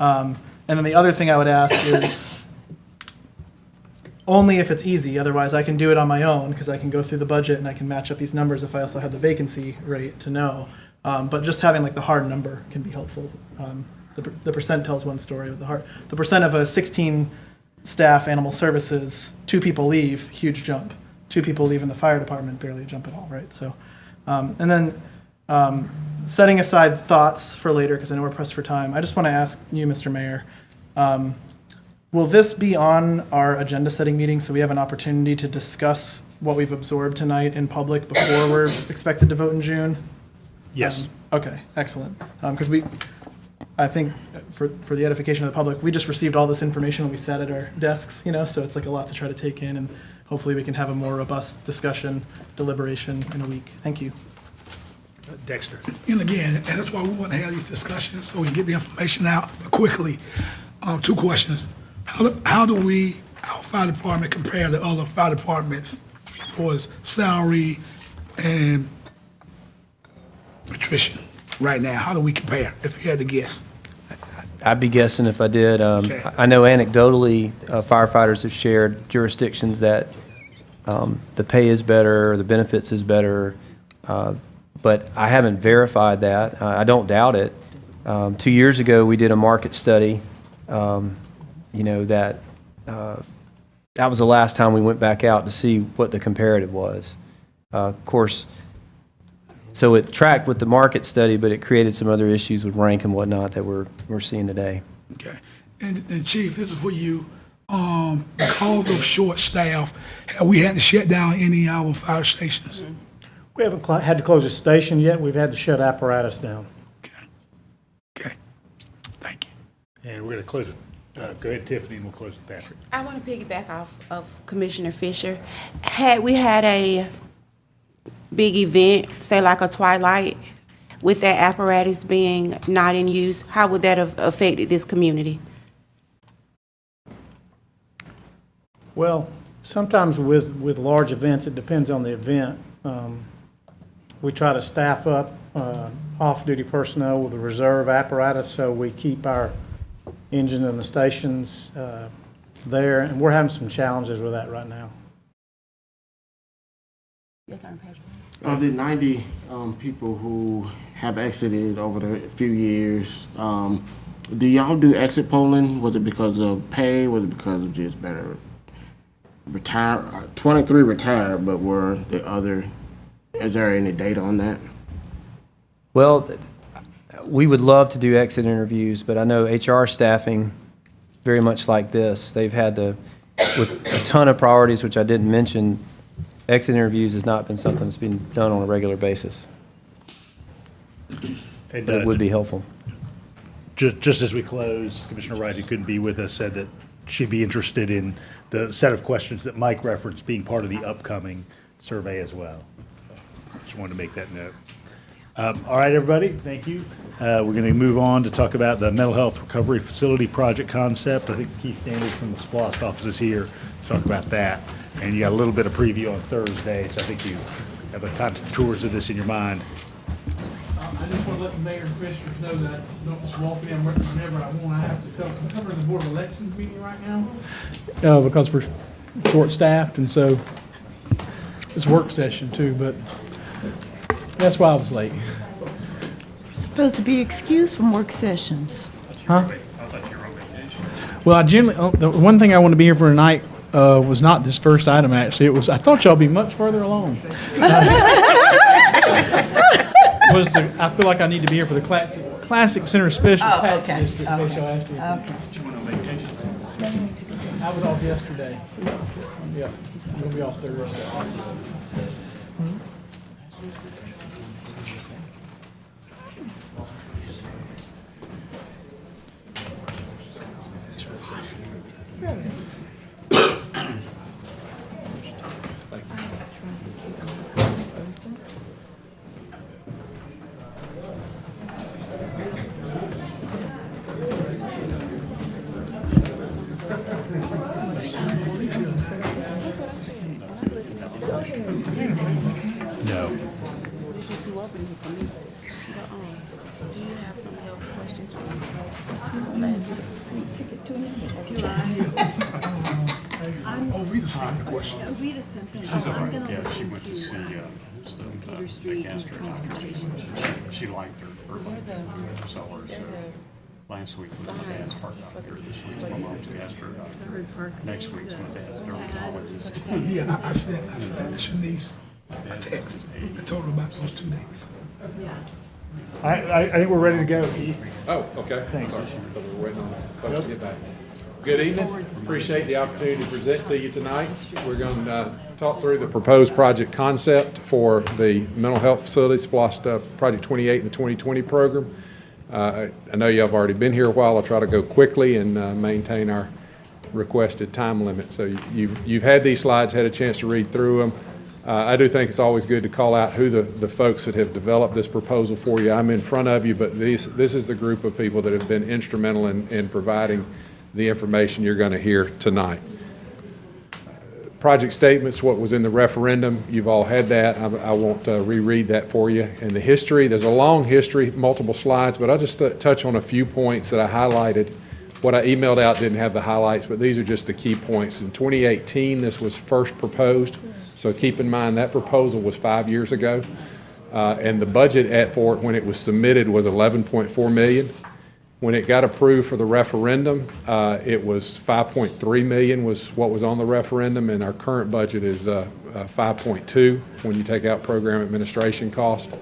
And then the other thing I would ask is, only if it's easy, otherwise I can do it on my own because I can go through the budget and I can match up these numbers if I also have the vacancy rate to know. But just having like the hard number can be helpful. The percent tells one story, but the percent of a 16 staff animal services, 2 people leave, huge jump. 2 people leave in the fire department, barely a jump at all, right? So, and then setting aside thoughts for later, because I know we're pressed for time, I just want to ask you, Mr. Mayor, will this be on our agenda setting meeting so we have an opportunity to discuss what we've absorbed tonight in public before we're expected to vote in June? Yes. Okay, excellent. Because I think for the edification of the public, we just received all this information when we sat at our desks, so it's like a lot to try to take in, and hopefully we can have a more robust discussion, deliberation in a week. Thank you. Dexter. And again, and that's why we want to have these discussions, so we can get the information out quickly. 2 questions. How do our fire department compare to other fire departments for its salary and attrition right now? How do we compare, if you had to guess? I'd be guessing if I did. Okay. I know anecdotally, firefighters have shared jurisdictions that the pay is better, the benefits is better, but I haven't verified that. I don't doubt it. 2 years ago, we did a market study. That was the last time we went back out to see what the comparative was. Of course, so it tracked with the market study, but it created some other issues with rank and whatnot that we're seeing today. Okay. And Chief, this is for you. Because of short staff, have we had to shut down any of our fire stations? We haven't had to close a station yet. We've had to shut apparatus down. Okay. And we're going to close it. Go ahead, Tiffany, and we'll close with Patrick. I want to piggyback off of Commissioner Fisher. Had we had a big event, say like a Twilight, with that apparatus being not in use, how would that have affected this community? Well, sometimes with large events, it depends on the event. We try to staff up off-duty personnel with a reserve apparatus, so we keep our engine and the stations there, and we're having some challenges with that right now. Of the 90 people who have exited over the few years, do y'all do exit polling? Was it because of pay? Was it because of just better retire? 23 retired, but were the other? Is there any data on that? Well, we would love to do exit interviews, but I know HR staffing, very much like this, they've had to, with a ton of priorities, which I didn't mention, exit interviews has not been something that's been done on a regular basis. And, But it would be helpful. Just as we close, Commissioner Wright, who couldn't be with us, said that she'd be interested in the set of questions that Mike referenced being part of the upcoming survey as well. Just wanted to make that note. All right, everybody, thank you. We're going to move on to talk about the mental health recovery facility project concept. I think Keith Sanders from the SPLOST office is here to talk about that. And you got a little bit of preview on Thursday, so I think you have the contours of this in your mind. I just want to let the mayor and commissioners know that I don't just walk in whenever I want. I have to come. I'm covering the Board of Elections meeting right now because we're short-staffed, and so it's work session too, but that's why I was late. You're supposed to be excused from work sessions. Huh? Well, I generally, the one thing I want to be here for tonight was not this first item, actually. It was, I thought y'all be much further along. I feel like I need to be here for the Classic Center Special Tax District. Which y'all asked me. I was off yesterday. Yeah, I'm going to be off Thursday. No. Too open for me. But, do you have some of those questions for me? Last week. Oh, Rita sent the question. Rita sent them. I'm going to look into Peter Street and transportation. She liked her There's a last week sign for the East. next week's when they have dermatologists. Yeah, I sent Shanice a text. I told her about those 2 days. Yeah. I think we're ready to go. Oh, okay. Thanks. Sorry, we're waiting on folks to get back. Good evening. Appreciate the opportunity to present to you tonight. We're going to talk through the proposed project concept for the mental health facility, SPLOST Project 28 in the 2020 program. I know you have already been here a while. I'll try to go quickly and maintain our requested time limit. So you've had these slides, had a chance to read through them. I do think it's always good to call out who the folks that have developed this proposal for you. I'm in front of you, but this is the group of people that have been instrumental in providing the information you're going to hear tonight. Project statements, what was in the referendum, you've all had that. I won't reread that for you. And the history, there's a long history, multiple slides, but I'll just touch on a few points that I highlighted. What I emailed out didn't have the highlights, but these are just the key points. In 2018, this was first proposed, so keep in mind that proposal was 5 years ago. And the budget for it when it was submitted was $11.4 million. When it got approved for the referendum, it was $5.3 million was what was on the referendum, and our current budget is $5.2 when you take out program administration cost.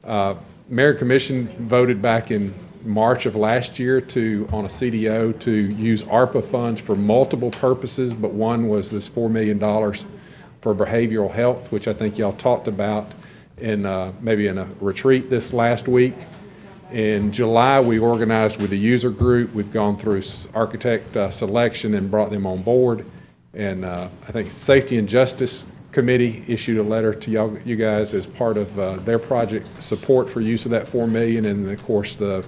Mayor and Commission voted back in March of last year on a CDO to use ARPA funds for multiple purposes, but one was this $4 million for behavioral health, which I think y'all talked about in maybe in a retreat this last week. In July, we organized with the user group. We've gone through architect selection and brought them on board. And I think Safety and Justice Committee issued a letter to you guys as part of their project support for use of that $4 million. And of course, the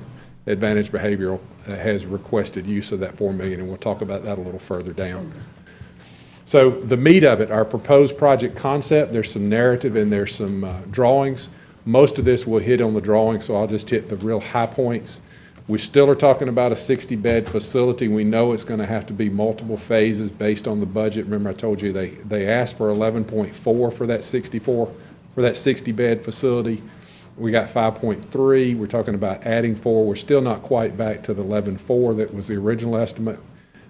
Advantage Behavioral has requested use of that $4 million, and we'll talk about that a little further down. So the meat of it, our proposed project concept, there's some narrative and there's some drawings. Most of this will hit on the drawing, so I'll just hit the real high points. We still are talking about a 60-bed facility. We know it's going to have to be multiple phases based on the budget. Remember, I told you they asked for 11.4 for that 60-bed facility. We got 5.3. We're talking about adding 4. We're still not quite back to the 11.4 that was the original estimate,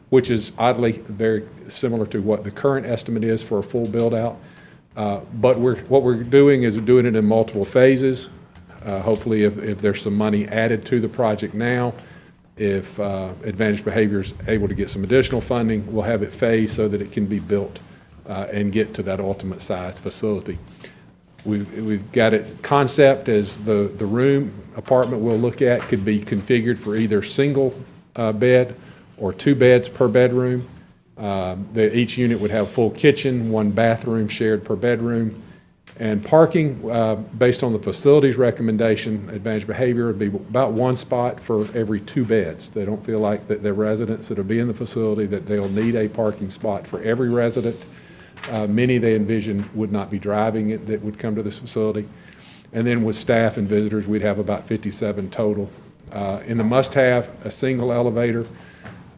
which is oddly very similar to what the current estimate is for a full build-out. But what we're doing is we're doing it in multiple phases. Hopefully, if there's some money added to the project now, if Advantage Behavior is able to get some additional funding, we'll have it phased so that it can be built and get to that ultimate size facility. We've got it concept as the room apartment we'll look at could be configured for either single bed or 2 beds per bedroom. Each unit would have a full kitchen, 1 bathroom shared per bedroom. And parking, based on the facility's recommendation, Advantage Behavior would be about 1 spot for every 2 beds. They don't feel like that their residents that will be in the facility, that they'll need a parking spot for every resident. Many they envision would not be driving it that would come to this facility. And then with staff and visitors, we'd have about 57 total. In the must-have, a single elevator,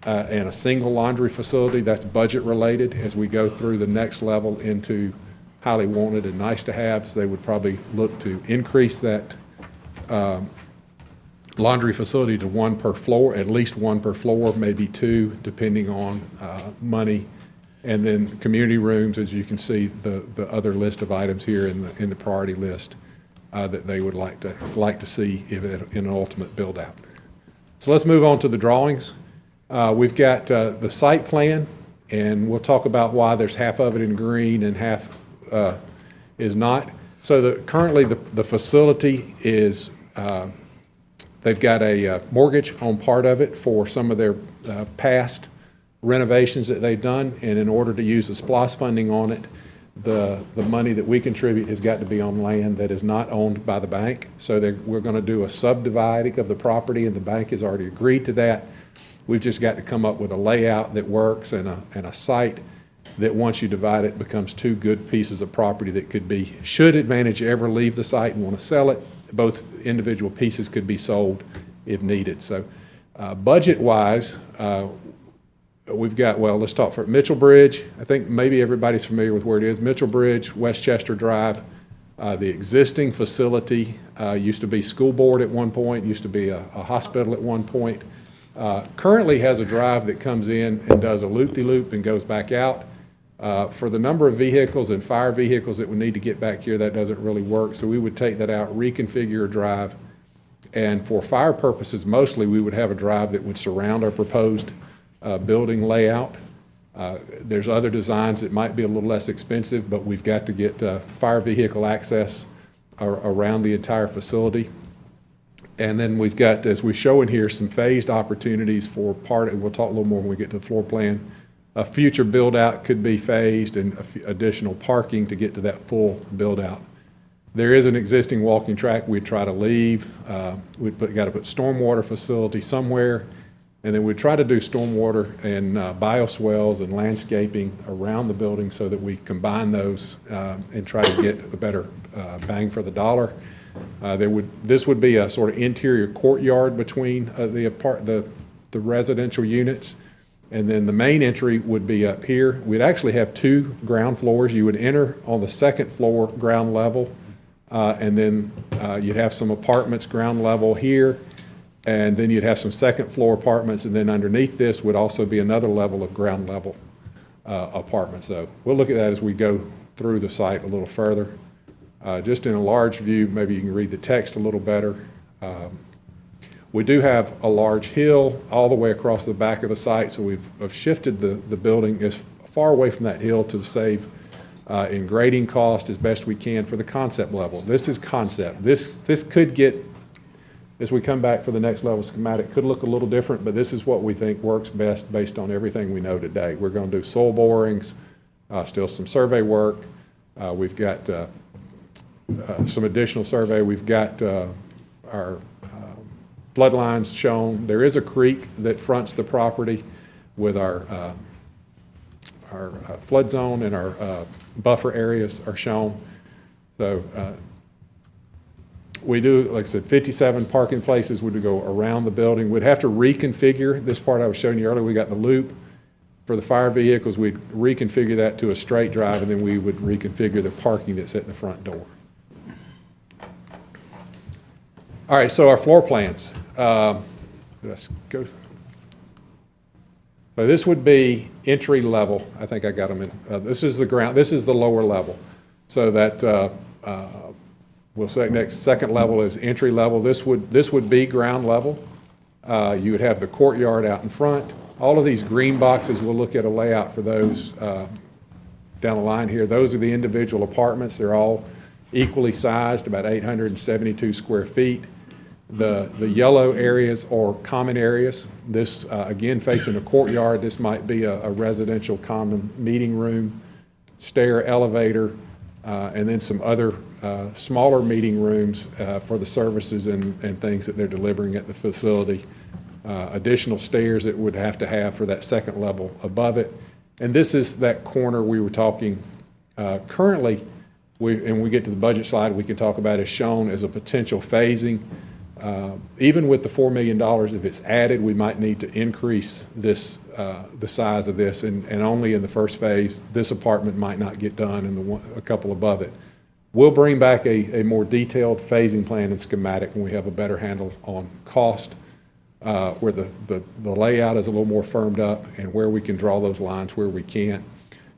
and a single laundry facility. That's budget related. As we go through the next level into highly wanted and nice to haves, they would probably look to increase that laundry facility to 1 per floor, at least 1 per floor, maybe 2, depending on money. And then community rooms, as you can see, the other list of items here in the priority list that they would like to see in an ultimate build out. So let's move on to the drawings. We've got the site plan, and we'll talk about why there's half of it in green and half is not. So currently the facility is, they've got a mortgage on part of it for some of their past renovations that they've done, and in order to use the SPLOST funding on it, the money that we contribute has got to be on land that is not owned by the bank. So we're going to do a subdividing of the property, and the bank has already agreed to that. We've just got to come up with a layout that works and a site that once you divide it becomes 2 good pieces of property that could be, should Advantage ever leave the site and want to sell it, both individual pieces could be sold if needed. So budget-wise, we've got, well, let's talk for Mitchell Bridge. I think maybe everybody's familiar with where it is. Mitchell Bridge, Westchester Drive. The existing facility used to be school board at one point, used to be a hospital at one point. Currently has a drive that comes in and does a loop-de-loop and goes back out. For the number of vehicles and fire vehicles that would need to get back here, that doesn't really work. So we would take that out, reconfigure a drive. And for fire purposes, mostly, we would have a drive that would surround our proposed building layout. There's other designs that might be a little less expensive, but we've got to get fire vehicle access around the entire facility. And then we've got, as we show in here, some phased opportunities for part, and we'll talk a little more when we get to the floor plan. A future build-out could be phased and additional parking to get to that full build-out. There is an existing walking track we'd try to leave. We've got to put stormwater facility somewhere, and then we'd try to do stormwater and bioswales and landscaping around the building so that we combine those and try to get a better bang for the dollar. This would be a sort of interior courtyard between the residential units, and then the main entry would be up here. We'd actually have 2 ground floors. You would enter on the 2nd floor ground level, and then you'd have some apartments ground level here, and then you'd have some 2nd floor apartments, and then underneath this would also be another level of ground level apartments. So we'll look at that as we go through the site a little further. Just in a large view, maybe you can read the text a little better. We do have a large hill all the way across the back of the site, so we've shifted the building as far away from that hill to save in grading cost as best we can for the concept level. This is concept. This could get as we come back for the next level schematic, could look a little different, but this is what we think works best based on everything we know today. We're going to do soil borings, still some survey work. We've got some additional survey. We've got our flood lines shown. There is a creek that fronts the property with our flood zone, and our buffer areas are shown. So we do, like I said, 57 parking places would go around the building. We'd have to reconfigure this part I was showing you earlier. We got the loop for the fire vehicles. We'd reconfigure that to a straight drive, and then we would reconfigure the parking that's at the front door. All right, so our floor plans. Let's go. So this would be entry level. I think I got them in. This is the ground. This is the lower level. So that we'll say next second level is entry level. This would be ground level. You would have the courtyard out in front. All of these green boxes, we'll look at a layout for those down the line here. Those are the individual apartments. They're all equally sized, about 872 square feet. The yellow areas are common areas. This, again, facing a courtyard, this might be a residential common meeting room, stair, elevator, and then some other smaller meeting rooms for the services and things that they're delivering at the facility. Additional stairs that would have to have for that second level above it. And this is that corner we were talking currently, and we get to the budget slide, we can talk about as shown as a potential phasing. Even with the $4 million, if it's added, we might need to increase this, the size of this, and only in the first phase, this apartment might not get done, and a couple above it. We'll bring back a more detailed phasing plan and schematic when we have a better handle on cost, where the layout is a little more firmed up, and where we can draw those lines where we can't.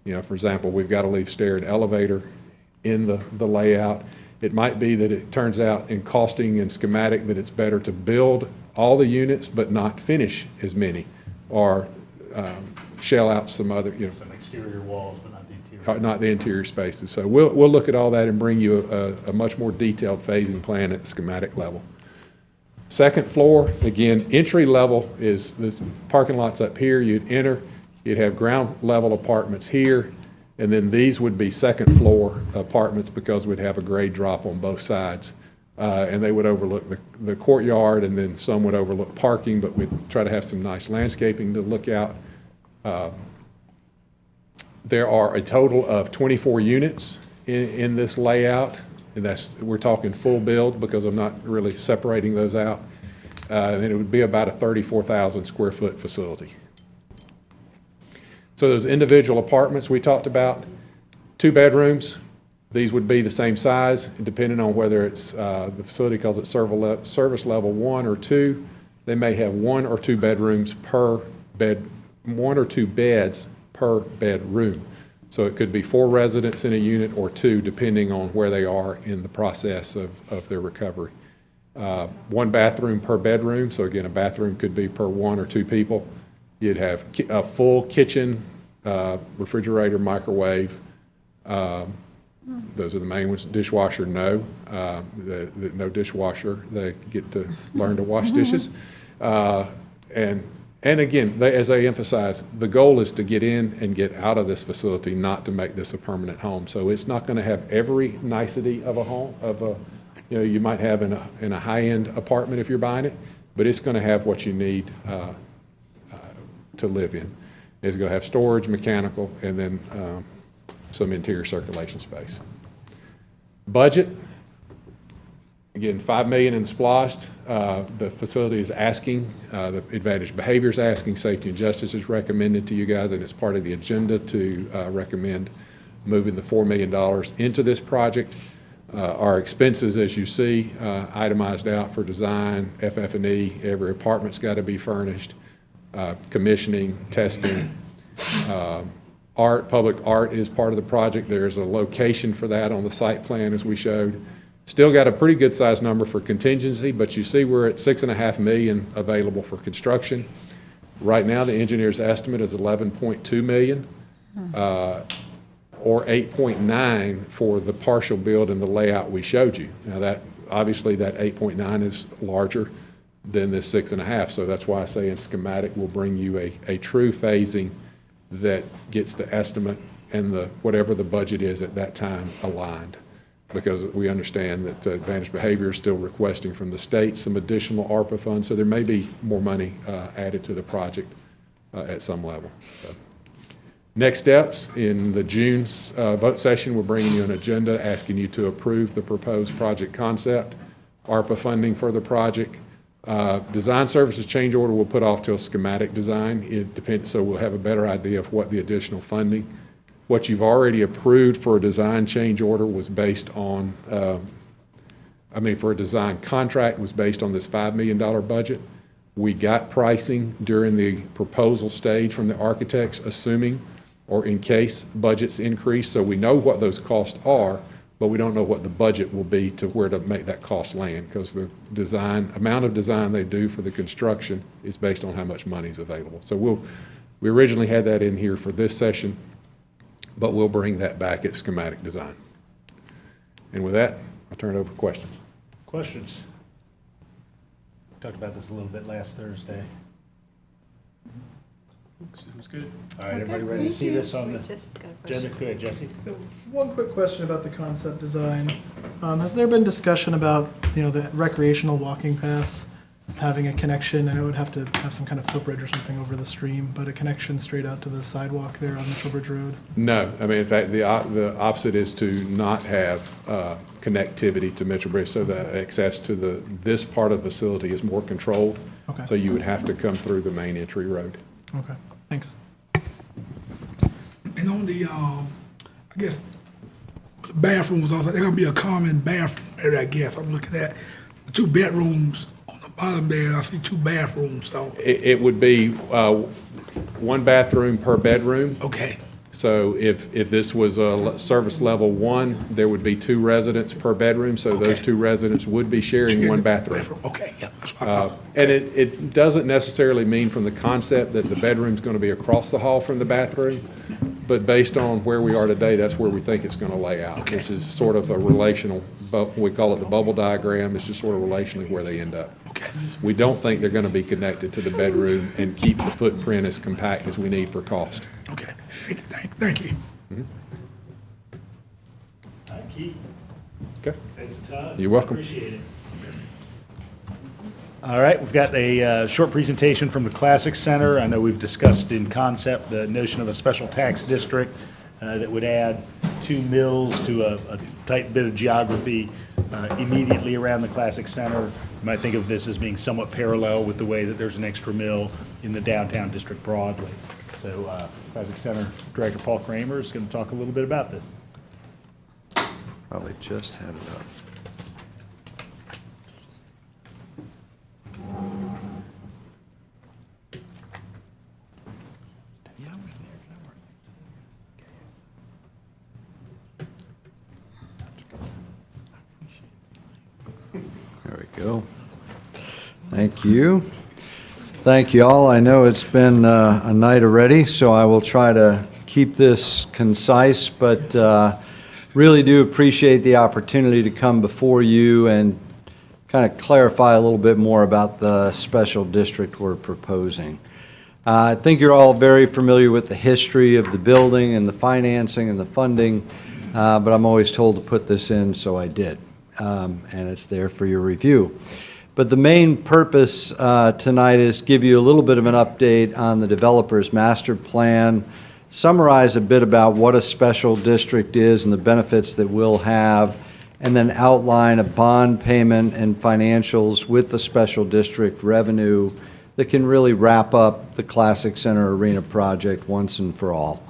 You know, for example, we've got to leave stair and elevator in the layout. It might be that it turns out in costing and schematic that it's better to build all the units but not finish as many, or shell out some other, you know. Some exterior walls, but not the interior. Not the interior spaces. So we'll look at all that and bring you a much more detailed phasing plan at the schematic level. Second floor, again, entry level is the parking lots up here. You'd enter, you'd have ground level apartments here, and then these would be second floor apartments because we'd have a grade drop on both sides. And they would overlook the courtyard, and then some would overlook parking, but we'd try to have some nice landscaping to look out. There are a total of 24 units in this layout, and we're talking full build because I'm not really separating those out. And it would be about a 34,000 square foot facility. So those individual apartments we talked about, 2 bedrooms, these would be the same size, depending on whether it's, the facility calls it service level 1 or 2. They may have 1 or 2 bedrooms per bed, 1 or 2 beds per bedroom. So it could be 4 residents in a unit or 2, depending on where they are in the process of their recovery. 1 bathroom per bedroom, so again, a bathroom could be per 1 or 2 people. You'd have a full kitchen, refrigerator, microwave. Those are the main ones. Dishwasher, no. No dishwasher. They get to learn to wash dishes. And again, as I emphasize, the goal is to get in and get out of this facility, not to make this a permanent home. So it's not going to have every nicety of a home, you might have in a high-end apartment if you're buying it, but it's going to have what you need to live in. It's going to have storage, mechanical, and then some interior circulation space. Budget, again, $5 million in SPLOST. The facility is asking, the Advantage Behavior is asking, Safety and Justice is recommended to you guys, and it's part of the agenda to recommend moving the $4 million into this project. Our expenses, as you see, itemized out for design, FF&E, every apartment's got to be furnished. Commissioning, testing, art, public art is part of the project. There's a location for that on the site plan as we showed. Still got a pretty good size number for contingency, but you see we're at $6.5 million available for construction. Right now the engineer's estimate is $11.2 million, or 8.9 for the partial build and the layout we showed you. Now that obviously that 8.9 is larger than this 6.5. So that's why I say in schematic, we'll bring you a true phasing that gets the estimate and whatever the budget is at that time aligned. Because we understand that Advantage Behavior is still requesting from the state some additional ARPA funds, so there may be more money added to the project at some level. So. Next steps, in the June vote session, we're bringing you an agenda asking you to approve the proposed project concept, ARPA funding for the project. Design services change order we'll put off till schematic design. It depends, so we'll have a better idea of what the additional funding. What you've already approved for a design change order was based on, for a design contract was based on this $5 million budget. We got pricing during the proposal stage from the architects, assuming or in case budgets increase. So we know what those costs are, but we don't know what the budget will be to where to make that cost land, because the amount of design they do for the construction is based on how much money is available. So we originally had that in here for this session, but we'll bring that back at schematic design. And with that, I'll turn it over for questions. Questions? We talked about this a little bit last Thursday. Sounds good. All right, everybody ready to see this on the Jesse's got a agenda? question. Go ahead, Jesse. One quick question about the concept design. Has there been discussion about, the recreational walking path having a connection? I know it would have to have some kind of footbridge or something over the stream, but a connection straight out to the sidewalk there on Mitchell Bridge Road? No, in fact, the opposite is to not have connectivity to Mitchell Bridge, so that access to this part of the facility is more controlled. Okay. So you would have to come through the main entry road. Okay, thanks. And on the, I guess, the bathrooms, also, they're gonna be a common bathroom area, I guess. I'm looking at the 2 bedrooms on the bottom there, I see 2 bathrooms, so. It would be 1 bathroom per bedroom. Okay. So if this was a service level 1, there would be 2 residents per bedroom, so those 2 residents would be sharing 1 bathroom. Okay, yeah, that's what I thought. And it doesn't necessarily mean from the concept that the bedroom's going to be across the hall from the bathroom, but based on where we are today, that's where we think it's going to lay out. Okay. This is sort of a relational, we call it the bubble diagram. It's just sort of relationally where they end up. Okay. We don't think they're going to be connected to the bedroom and keep the footprint as compact as we need for cost. Okay, thank you. Thank you. Okay. Thanks a ton. You're welcome. Appreciate it. All right, we've got a short presentation from the Classic Center. I know we've discussed in concept the notion of a special tax district that would add 2 mills to a tight bit of geography immediately around the Classic Center. You might think of this as being somewhat parallel with the way that there's an extra mill in the downtown district broadly. So Classic Center Director Paul Kramer is going to talk a little bit about this. Probably just had it up. There we go. Thank you. Thank you all. I know it's been a night already, so I will try to keep this concise, but really do appreciate the opportunity to come before you and kind of clarify a little bit more about the special district we're proposing. I think you're all very familiar with the history of the building and the financing and the funding, but I'm always told to put this in, so I did. And it's there for your review. But the main purpose tonight is give you a little bit of an update on the developer's master plan, summarize a bit about what a special district is and the benefits that we'll have, and then outline a bond payment and financials with the special district revenue that can really wrap up the Classic Center Arena project once and for all.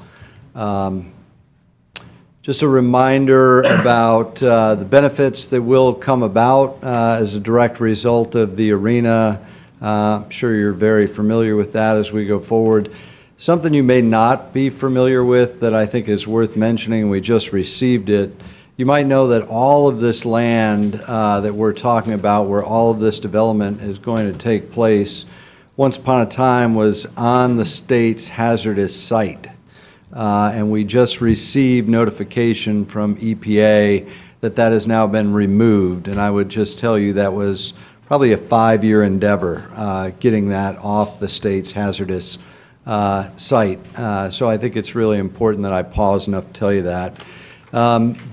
Just a reminder about the benefits that will come about as a direct result of the arena. I'm sure you're very familiar with that as we go forward. Something you may not be familiar with that I think is worth mentioning, we just received it. You might know that all of this land that we're talking about, where all of this development is going to take place, once upon a time was on the state's hazardous site. And we just received notification from EPA that has now been removed. And I would just tell you that was probably a 5-year endeavor, getting that off the state's hazardous site. So I think it's really important that I pause enough to tell you that.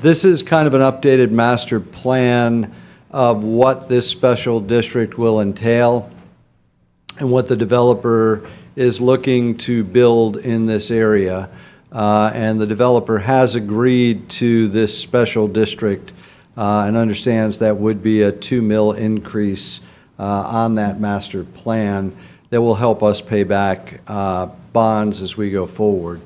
This is kind of an updated master plan of what this special district will entail and what the developer is looking to build in this area. And the developer has agreed to this special district and understands that would be a 2 mil increase on that master plan that will help us pay back bonds as we go forward.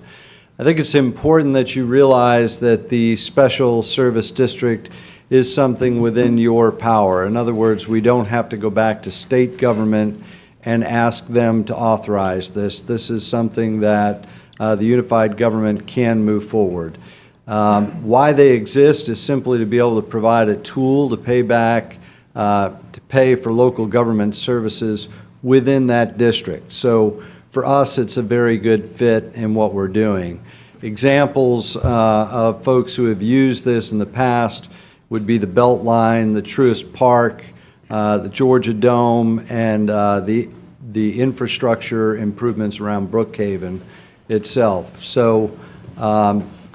I think it's important that you realize that the special service district is something within your power. In other words, we don't have to go back to state government and ask them to authorize this. This is something that the unified government can move forward. Why they exist is simply to be able to provide a tool to pay back, to pay for local government services within that district. So for us, it's a very good fit in what we're doing. Examples of folks who have used this in the past would be the Beltline, the Truist Park, the Georgia Dome, and the infrastructure improvements around Brookhaven itself. So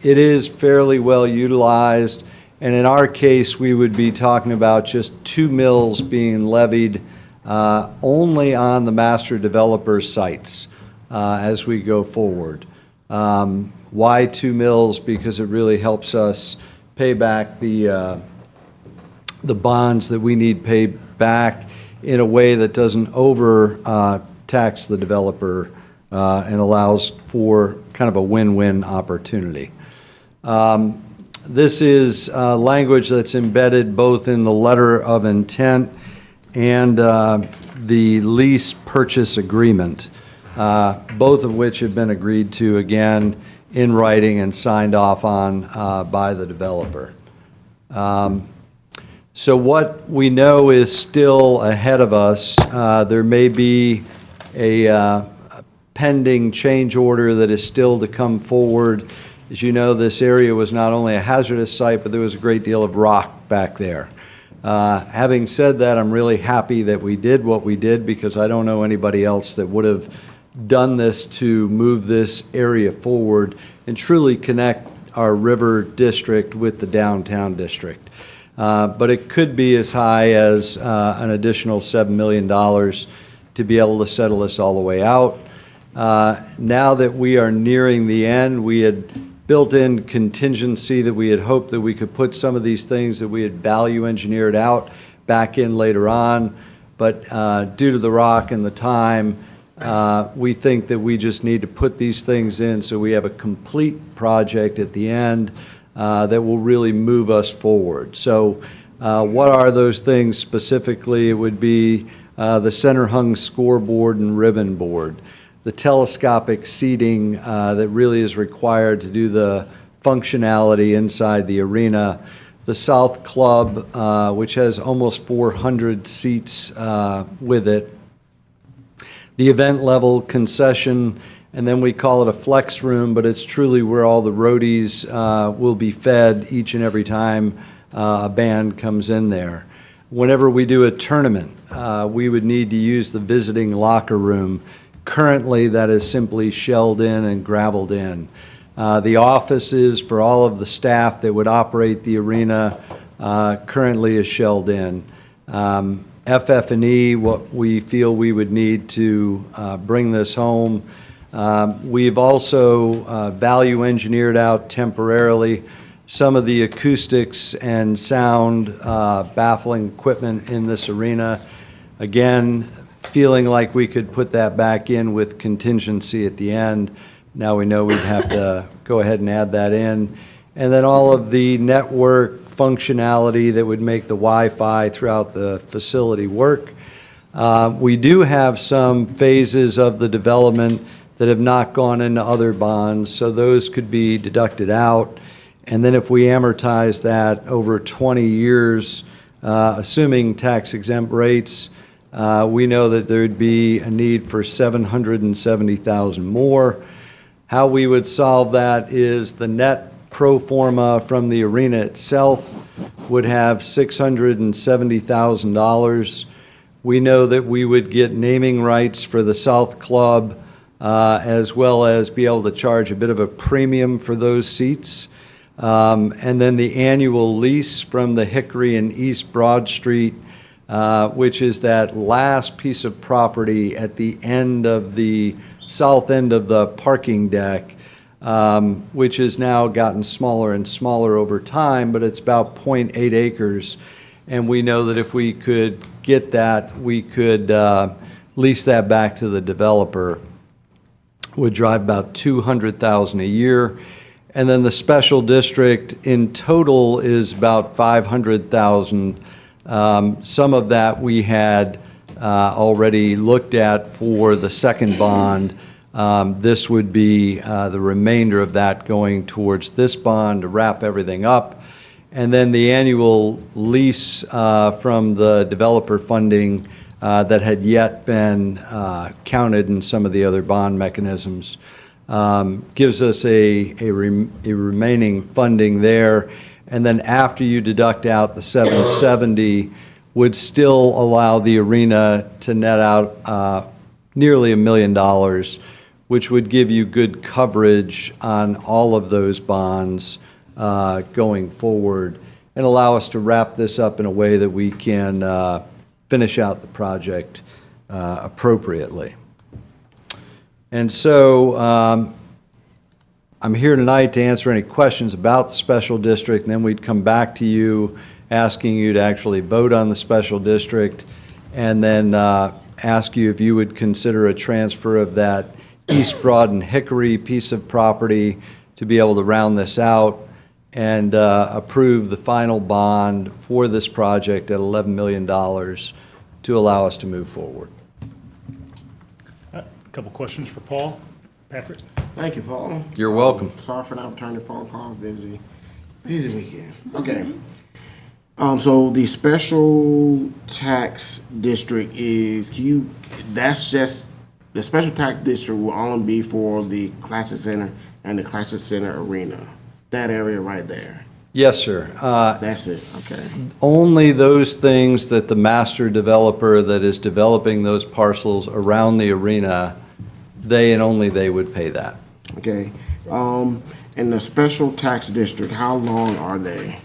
it is fairly well utilized, and in our case, we would be talking about just 2 mills being levied only on the master developer sites as we go forward. Why 2 mills? Because it really helps us pay back the bonds that we need paid back in a way that doesn't over tax the developer and allows for kind of a win-win opportunity. This is language that's embedded both in the letter of intent and the lease purchase agreement, both of which have been agreed to, again, in writing and signed off on by the developer. So what we know is still ahead of us. There may be a pending change order that is still to come forward. As you know, this area was not only a hazardous site, but there was a great deal of rock back there. Having said that, I'm really happy that we did what we did, because I don't know anybody else that would have done this to move this area forward and truly connect our river district with the downtown district. But it could be as high as an additional $7 million to be able to settle this all the way out. Now that we are nearing the end, we had built in contingency that we had hoped that we could put some of these things that we had value engineered out back in later on. But due to the rock and the time, we think that we just need to put these things in so we have a complete project at the end that will really move us forward. So what are those things specifically? It would be the center hung scoreboard and ribbon board, the telescopic seating that really is required to do the functionality inside the arena, the South Club, which has almost 400 seats with it, the event level concession, and then we call it a flex room, but it's truly where all the roadies will be fed each and every time a band comes in there. Whenever we do a tournament, we would need to use the visiting locker room. Currently, that is simply shelled in and gravelled in. The offices for all of the staff that would operate the arena currently is shelled in. FF&E, what we feel we would need to bring this home. We've also value engineered out temporarily some of the acoustics and sound baffling equipment in this arena. Again, feeling like we could put that back in with contingency at the end. Now we know we'd have to go ahead and add that in. And then all of the network functionality that would make the Wi-Fi throughout the facility work. We do have some phases of the development that have not gone into other bonds, so those could be deducted out. And then if we amortize that over 20 years, assuming tax exempt rates, we know that there'd be a need for $770,000 more. How we would solve that is the net pro forma from the arena itself would have $670,000. We know that we would get naming rights for the South Club, as well as be able to charge a bit of a premium for those seats. And then the annual lease from the Hickory and East Broad Street, which is that last piece of property at the end of the south end of the parking deck, which has now gotten smaller and smaller over time, but it's about 0.8 acres. And we know that if we could get that, we could lease that back to the developer. Would drive about $200,000 a year. And then the special district in total is about $500,000. Some of that we had already looked at for the second bond. This would be the remainder of that going towards this bond to wrap everything up. And then the annual lease from the developer funding that had yet been counted in some of the other bond mechanisms gives us a remaining funding there. And then after you deduct out the 770, would still allow the arena to net out nearly $1 million, which would give you good coverage on all of those bonds going forward and allow us to wrap this up in a way that we can finish out the project appropriately. And so I'm here tonight to answer any questions about the special district, and then we'd come back to you asking you to actually vote on the special district, and then ask you if you would consider a transfer of that East Broad and Hickory piece of property to be able to round this out and approve the final bond for this project at $11 million to allow us to move forward. A couple questions for Paul. Patrick? Thank you, Paul. You're welcome. Sorry for not returning phone calls. Busy weekend. Okay. So the special tax district that's just, the special tax district will only be for the Classic Center and the Classic Center Arena. That area right there. Yes, sir. That's it, okay. Only those things that the master developer that is developing those parcels around the arena, they and only they would pay that. Okay. In the special tax district, how long are they?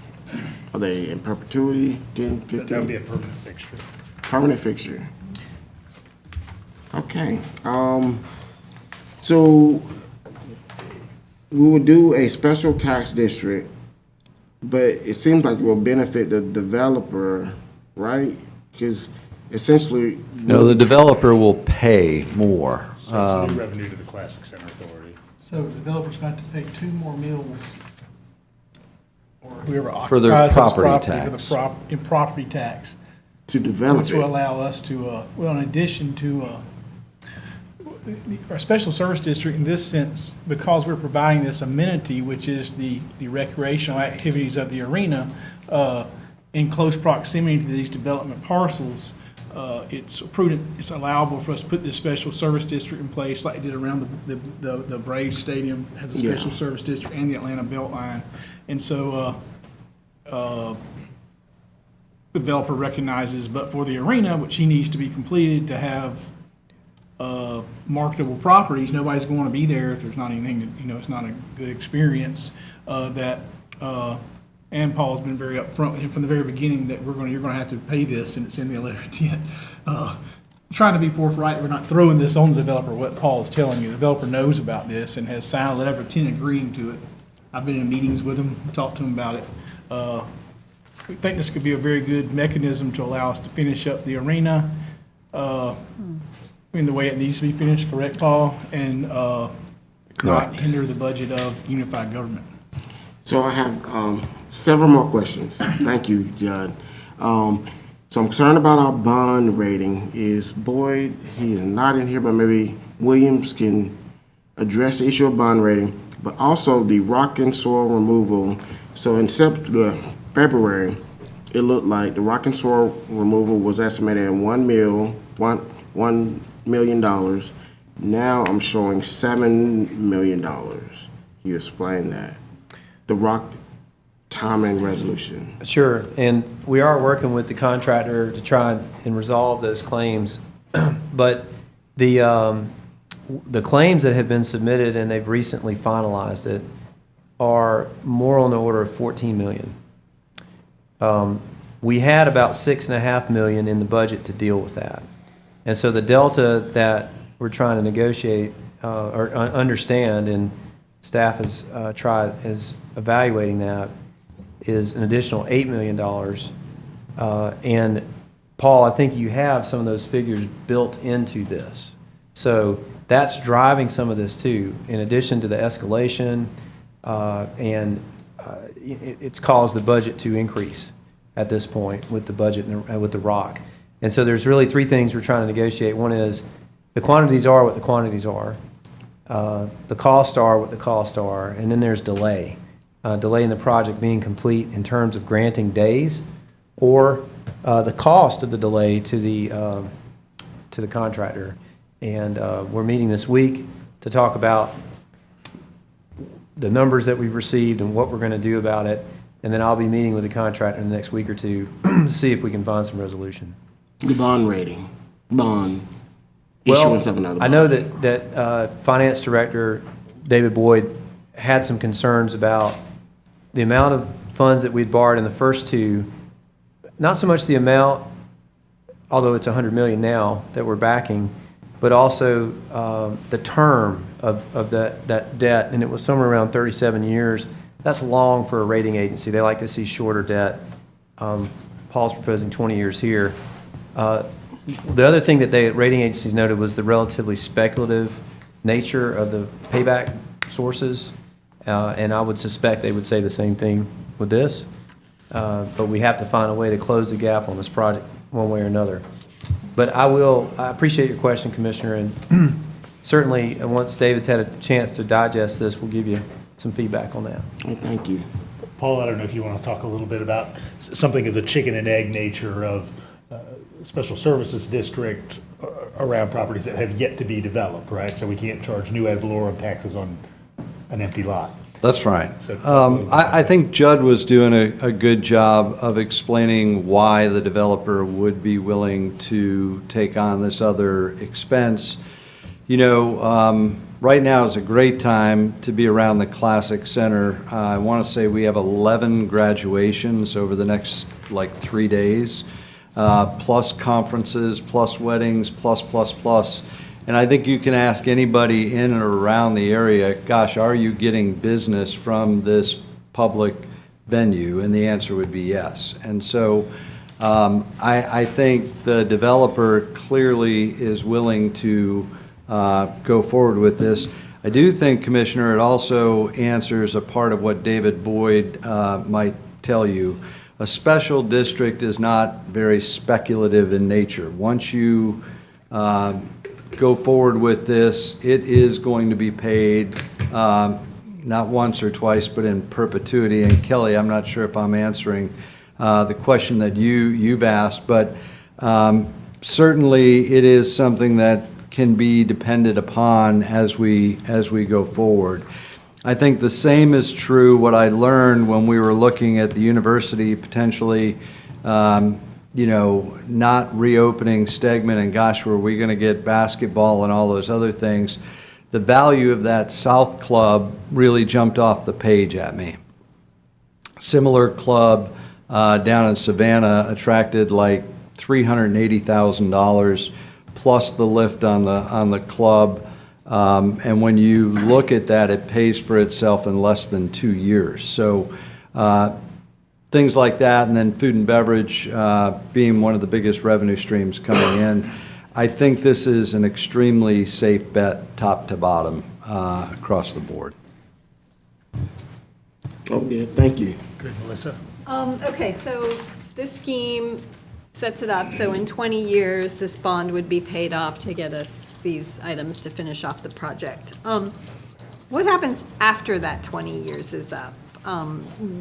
Are they in perpetuity, 10, 15? That would be a permanent fixture. Permanent fixture. Okay. So we would do a special tax district, but it seems like it will benefit the developer, right? Because essentially. No, the developer will pay more. So it's new revenue to the Classic Center Authority. So the developer's going to have to pay 2 more mills, or whoever For their occupies those property property, tax. in property tax. To develop Which it. will allow us to, well, in addition to, our special service district in this sense, because we're providing this amenity, which is the recreational activities of the arena, in close proximity to these development parcels, it's prudent, it's allowable for us to put this special service district in place like it did around the Braves Stadium has a special service district and the Atlanta Beltline. And so, developer recognizes, but for the arena, which he needs to be completed to have marketable properties, nobody's going to be there if there's not anything that, it's not a good experience, and Paul's been very upfront with him from the very beginning that you're going to have to pay this, and it's in the letter of intent. Trying to be forthright, we're not throwing this on the developer, what Paul is telling you. The developer knows about this and has signed a letter of intent agreeing to it. I've been in meetings with him, talked to him about it. We think this could be a very good mechanism to allow us to finish up the arena in the way it needs to be finished, correct, Paul? And not hinder the budget of unified government. So I have several more questions. Thank you, Judd. So I'm concerned about our bond rating. Is Boyd, he is not in here, but maybe Williams can address the issue of bond rating, but also the rock and soil removal. So in February, it looked like the rock and soil removal was estimated at $1 million. Now I'm showing $7 million. Can you explain that? the rock timing resolution? Sure, and we are working with the contractor to try and resolve those claims. But the claims that have been submitted, and they've recently finalized it, are more on the order of 14 million. We had about 6.5 million in the budget to deal with that. And so the delta that we're trying to negotiate or understand, and staff is evaluating that, is an additional $8 million. And Paul, I think you have some of those figures built into this. So that's driving some of this too, in addition to the escalation, it's caused the budget to increase at this point with the budget and with the rock. And so there's really three things we're trying to negotiate. One is the quantities are what the quantities are, the costs are what the costs are, and then there's delay. Delay in the project being complete in terms of granting days, or the cost of the delay to the contractor. And we're meeting this week to talk about the numbers that we've received and what we're going to do about it. And then I'll be meeting with the contractor in the next week or two to see if we can find some resolution. The bond rating, issuance of another bond. I know that Finance Director David Boyd had some concerns about the amount of funds that we'd borrowed in the first two, not so much the amount, although it's 100 million now that we're backing, but also the term of that debt, and it was somewhere around 37 years. That's long for a rating agency. They like to see shorter debt. Paul's proposing 20 years here. The other thing that rating agencies noted was the relatively speculative nature of the payback sources, and I would suspect they would say the same thing with this. But we have to find a way to close the gap on this project one way or another. But I appreciate your question, Commissioner, and certainly once David's had a chance to digest this, we'll give you some feedback on that. Thank you. Paul, I don't know if you want to talk a little bit about something of the chicken and egg nature of special services district around properties that have yet to be developed, right? So we can't charge new ad valorem taxes on an empty lot. That's right. So, I think Judd was doing a good job of explaining why the developer would be willing to take on this other expense. You know, right now is a great time to be around the Classic Center. I want to say we have 11 graduations over the next, 3 days, plus conferences, plus weddings, plus. And I think you can ask anybody in or around the area, gosh, are you getting business from this public venue? And the answer would be yes. And so I think the developer clearly is willing to go forward with this. I do think, Commissioner, it also answers a part of what David Boyd might tell you. A special district is not very speculative in nature. Once you go forward with this, it is going to be paid not once or twice, but in perpetuity. And Kelly, I'm not sure if I'm answering the question that you've asked, but certainly it is something that can be depended upon as we go forward. I think the same is true, what I learned when we were looking at the university potentially not reopening Stegman, and gosh, were we going to get basketball and all those other things. The value of that South Club really jumped off the page at me. Similar club down in Savannah attracted like $380,000 plus the lift on the club. And when you look at that, it pays for itself in less than 2 years. So things like that, and then food and beverage being one of the biggest revenue streams coming in. I think this is an extremely safe bet, top to bottom, across the board. Oh, yeah, thank you. Good, Melissa. Okay, so this scheme sets it up, so in 20 years, this bond would be paid off to get us these items to finish off the project. What happens after that 20 years is up?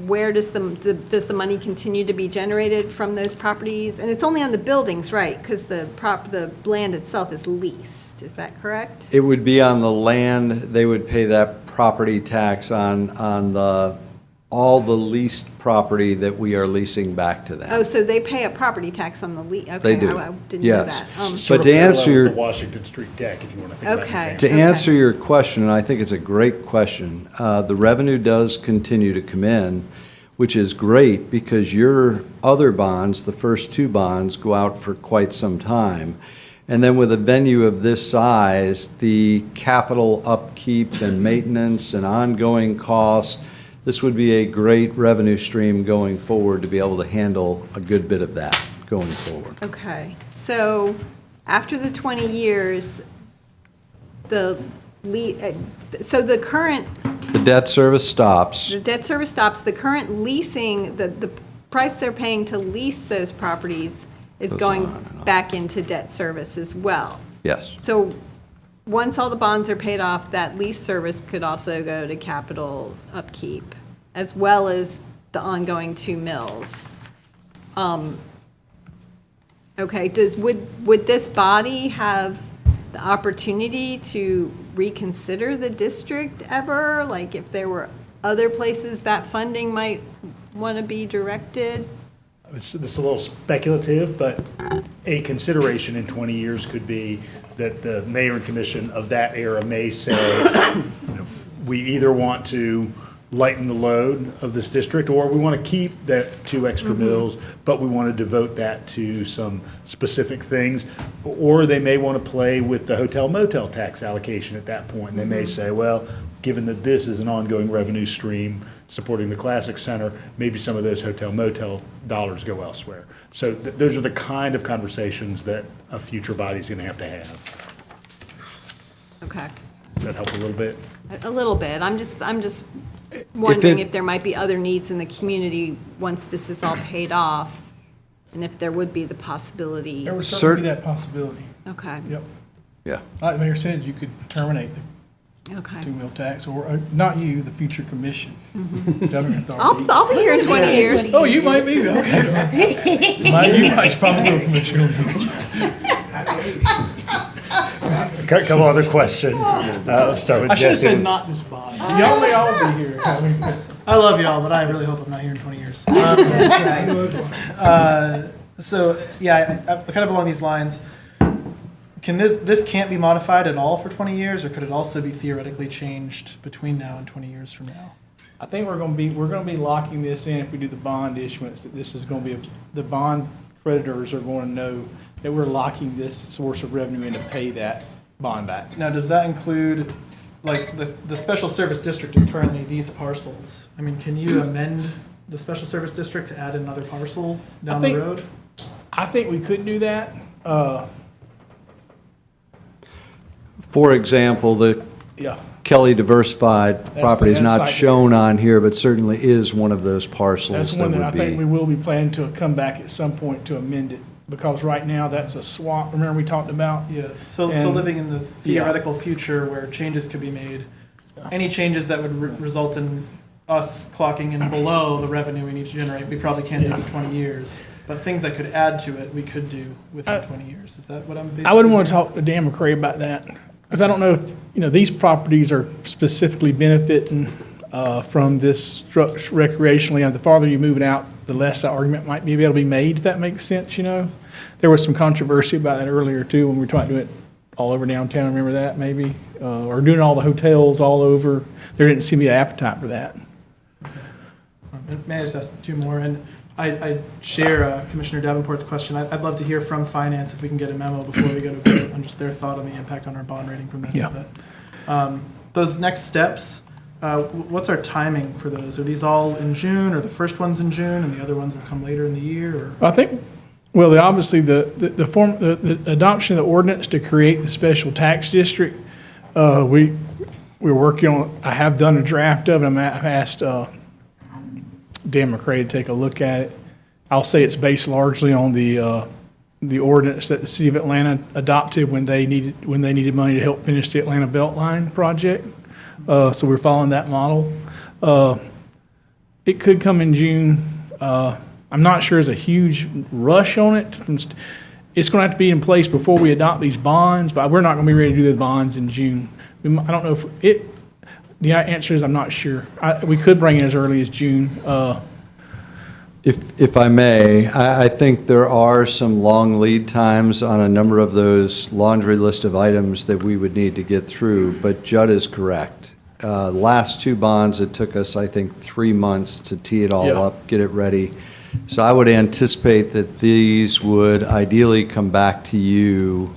Where does the money continue to be generated from those properties? And it's only on the buildings, right? Because the land itself is leased. Is that correct? It would be on the land. They would pay that property tax on the all the leased property that we are leasing back to them. Oh, so they pay a property tax on the lease? Okay, They do. I didn't know Yes. that. Sort But of to answer parallel your- with the Washington Street deck, if you want to think about it. Okay. To answer your question, and I think it's a great question, the revenue does continue to come in, which is great because your other bonds, the first two bonds, go out for quite some time. And then with a venue of this size, the capital upkeep and maintenance and ongoing costs, this would be a great revenue stream going forward to be able to handle a good bit of that going forward. Okay, so after the 20 years, so the current, The debt service stops. the debt service stops, the current leasing, the price they're paying to lease those properties is Goes going on and on. back into debt service as well. Yes. So once all the bonds are paid off, that lease service could also go to capital upkeep, as well as the ongoing 2 mills. Okay, would this body have the opportunity to reconsider the district ever? Like if there were other places that funding might want to be directed? This is a little speculative, but a consideration in 20 years could be that the mayor and commission of that era may say, we either want to lighten the load of this district, or we want to keep that 2 extra mills, but we want to devote that to some specific things. Or they may want to play with the hotel motel tax allocation at that point. And they may say, well, given that this is an ongoing revenue stream supporting the Classic Center, maybe some of those hotel motel dollars go elsewhere. So those are the kind of conversations that a future body's going to have. Okay, Does that help a little bit? a little bit. I'm just wondering it- if there might be other needs in the community once this is all paid off, and if there would be the possibility. There would certainly be that possibility. Okay, Yep. Yeah. Like the mayor said, you could terminate the okay. 2 mil tax, or not you, the future commission. Government authority. I'll be here in 20 years. Oh, you might be, okay. You might probably be commissioner. A couple other questions. Let's start with I should have Jesse. said not this body. Y'all may all be here. I love y'all, but I really hope I'm not here in 20 years. So, yeah, kind of along these lines, can this can't be modified at all for 20 years, or could it also be theoretically changed between now and 20 years from now? I think we're going to be locking this in if we do the bond issuance, that this is going to be, the bond creditors are going to know that we're locking this source of revenue in to pay that bond back. Now, does that include, like, the special service district is currently these parcels? I mean, can you amend the special service district to add another parcel down the road? I think we could do that. For example, the Yeah. Kelly Diversified property is not that's shown on here, but certainly is one of those parcels That's that one that I would think we be. will be planning to come back at some point to amend it, because right now that's a swap, remember we talked about? Yeah, so And- living in the theoretical future where changes could be made, any changes that would result in us clocking in below the revenue we need to generate, we probably can't do for 20 years. But things that could add to it, we could do within 20 years. Is that what I'm basically? I wouldn't want to talk to Dan McCray about that, because I don't know if, these properties are specifically benefiting from this recreationally. And the farther you move it out, the less that argument might be able to be made, if that makes sense, There was some controversy about that earlier, too, when we were trying to do it all over downtown, remember that, maybe? Or doing all the hotels all over. There didn't seem to be an appetite for that. May I just ask 2 more? And I share Commissioner Davenport's question. I'd love to hear from finance if we can get a memo before we go to vote on just their thought on the impact on our bond rating from this. Yeah. But, those next steps, what's our timing for those? Are these all in June, or the first one's in June and the other ones will come later in the year? Or? I think, well, obviously, the adoption of the ordinance to create the special tax district, we're working on, I have done a draft of it. I've asked Dan McCray to take a look at it. I'll say it's based largely on the ordinance that the city of Atlanta adopted when they needed money to help finish the Atlanta Beltline project. So we're following that model. It could come in June. I'm not sure there's a huge rush on it. It's going to have to be in place before we adopt these bonds, but we're not going to be ready to do the bonds in June. I don't know if The answer is I'm not sure. We could bring it as early as June. If I may, I think there are some long lead times on a number of those laundry list of items that we would need to get through, but Judd is correct. Last two bonds, it took us, I think, 3 months to tee it all up, get it ready. So I would anticipate that these would ideally come back to you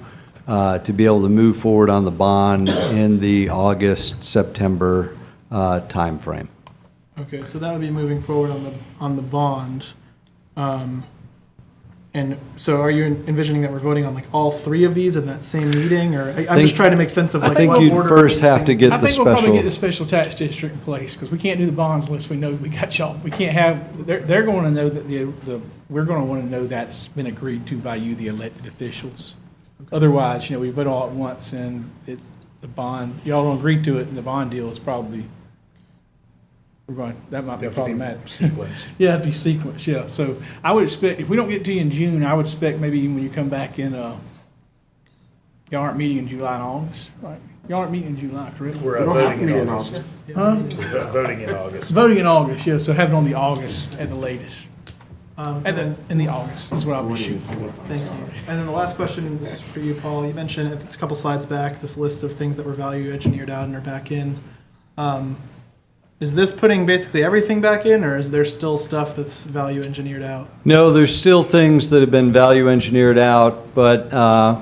to be able to move forward on the bond in the August, September timeframe. Okay, so that would be moving forward on the bond. And so are you envisioning that we're voting on like all three of these in that same meeting, or I'm just trying to make sense of like I think what you'd order first these have to things- get I the think we'll probably special. get the special tax district in place, because we can't do the bonds unless we know we got y'all. We can't have, they're going to know that we're going to want to know that's been agreed to by you, the elected officials. Otherwise, we vote all at once and it's the bond, y'all don't agree to it, and the bond deal is probably, that might be problematic. Sequenced. Yeah, it'd be sequenced, yeah. So I would expect, if we don't get to you in June, I would expect maybe when you come back in, y'all aren't meeting in July and August, right? Y'all aren't meeting in July, correct? We're voting in August. Huh? Voting in August. Voting in August, yeah, so have it on the August at the latest. In the August is what I'll be shooting for. Thank you. And then the last question is for you, Paul. You mentioned it's a couple slides back, this list of things that were value engineered out and are back in. Is this putting basically everything back in, or is there still stuff that's value engineered out? No, there's still things that have been value engineered out, but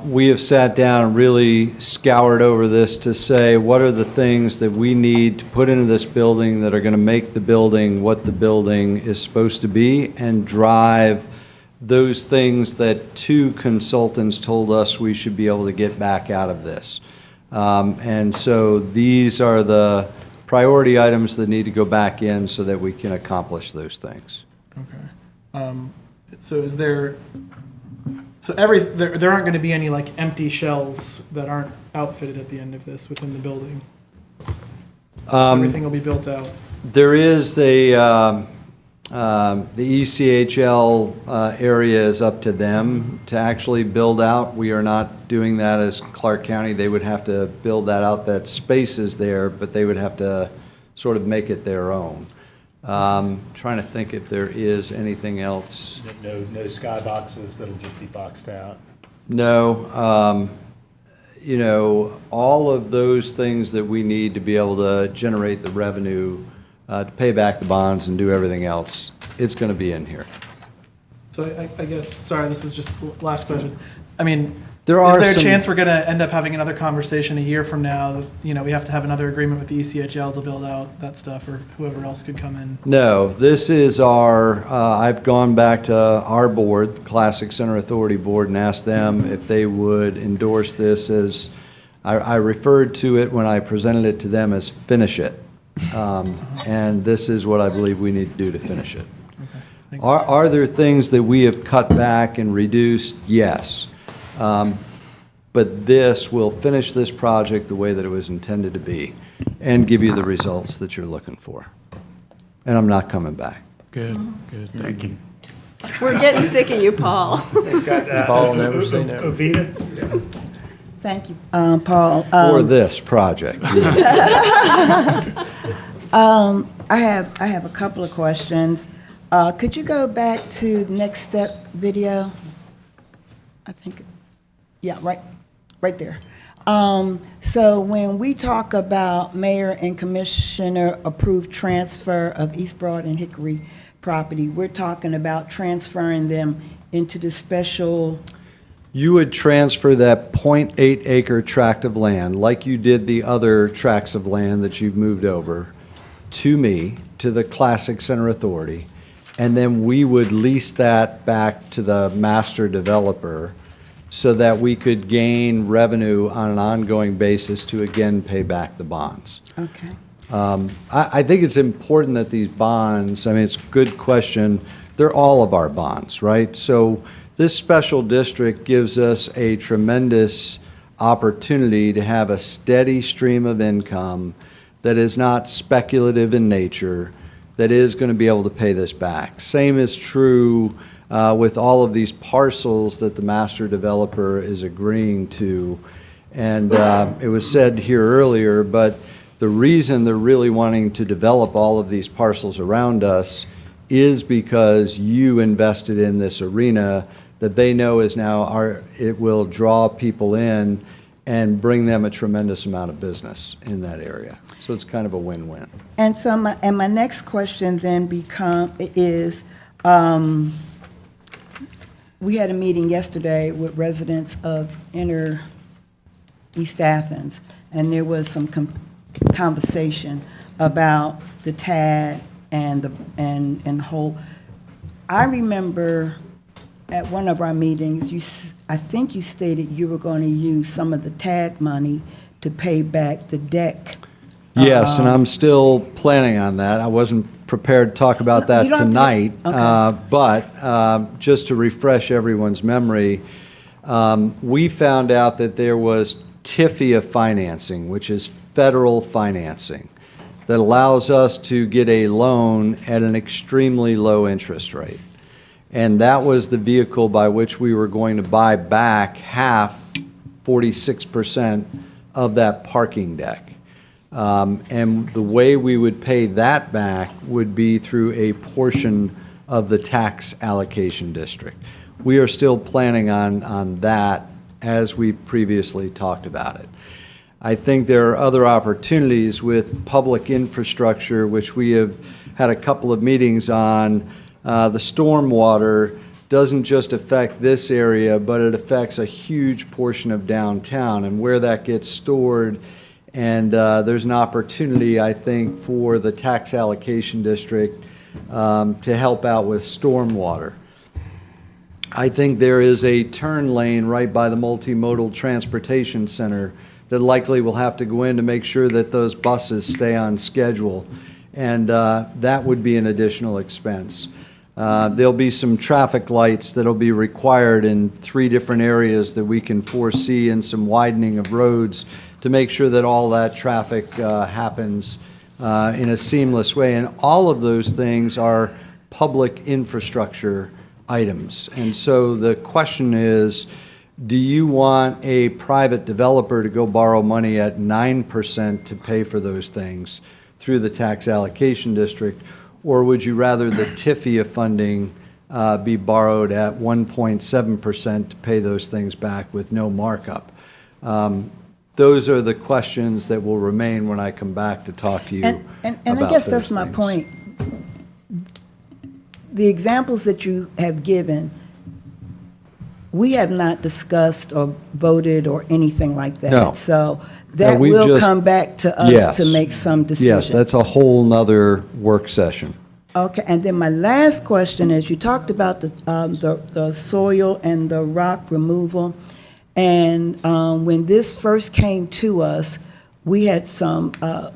we have sat down and really scoured over this to say, what are the things that we need to put into this building that are going to make the building what the building is supposed to be, and drive those things that two consultants told us we should be able to get back out of this. And so these are the priority items that need to go back in so that we can accomplish those things. Okay. So is there, there aren't going to be any like empty shells that aren't outfitted at the end of this within the building? Everything will be built out? There is the ECHL area is up to them to actually build out. We are not doing that as Clarke County. They would have to build that out. That space is there, but they would have to sort of make it their own. Trying to think if there is anything else. No skyboxes that'll just be boxed out. No. All of those things that we need to be able to generate the revenue to pay back the bonds and do everything else, it's going to be in here. So I guess, sorry, this is just last question. I mean, is there a chance we're going to end up having another conversation a year from now? We have to have another agreement with the ECHL to build out that stuff, or whoever else could come in? No, this is I've gone back to our board, the Classic Center Authority Board, and asked them if they would endorse this as, I referred to it when I presented it to them as finish it. And this is what I believe we need to do to finish it. Okay, Are there things that we have cut back and reduced? Yes. But this will finish this project the way that it was intended to be and give you the results that you're looking for. And I'm not coming back. Good, thank you. We're getting sick of you, Paul. Paul never say never. Ovita? Thank you, Paul. For this project. I have a couple of questions. Could you go back to the next step video? I think, yeah, right there. So when we talk about mayor and commissioner approved transfer of East Broad and Hickory property, we're talking about transferring them into the special. You would transfer that .8 acre tract of land, like you did the other tracts of land that you've moved over, to me, to the Classic Center Authority, and then we would lease that back to the master developer so that we could gain revenue on an ongoing basis to again pay back the bonds. Okay. I think it's important that these bonds, I mean, it's a good question, they're all of our bonds, right? So this special district gives us a tremendous opportunity to have a steady stream of income that is not speculative in nature, that is going to be able to pay this back. Same is true with all of these parcels that the master developer is agreeing to. And it was said here earlier, but The reason they're really wanting to develop all of these parcels around us is because you invested in this arena that they know is now it will draw people in and bring them a tremendous amount of business in that area. So it's kind of a win-win. And so my next question then is, we had a meeting yesterday with residents of inner East Athens, and there was some conversation about the TAD and whole. I remember at one of our meetings, I think you stated you were going to use some of the TAD money to pay back the deck. Yes, and I'm still planning on that. I wasn't prepared to talk about that You don't have to- tonight. Okay. But just to refresh everyone's memory, we found out that there was TIFIA financing, which is federal financing, that allows us to get a loan at an extremely low interest rate. And that was the vehicle by which we were going to buy back half, 46% of that parking deck. And the way we would pay that back would be through a portion of the tax allocation district. We are still planning on that as we previously talked about it. I think there are other opportunities with public infrastructure, which we have had a couple of meetings on. The stormwater doesn't just affect this area, but it affects a huge portion of downtown and where that gets stored. And there's an opportunity, I think, for the tax allocation district to help out with stormwater. I think there is a turn lane right by the multimodal transportation center that likely will have to go in to make sure that those buses stay on schedule. And that would be an additional expense. There'll be some traffic lights that'll be required in 3 different areas that we can foresee, and some widening of roads to make sure that all that traffic happens in a seamless way. And all of those things are public infrastructure items. And so the question is, do you want a private developer to go borrow money at 9% to pay for those things through the tax allocation district? Or would you rather the TIFIA funding be borrowed at 1.7% to pay those things back with no markup? Those are the questions that will remain when I come back to talk to you about And I guess that's my point. The examples that you have given, we have not discussed or voted or anything like that. No. So No, that we've will just- come back to us Yes. to make some decision. Yes, that's a whole nother work session. Okay, and then my last question is, you talked about the soil and the rock removal. And when this first came to us, we had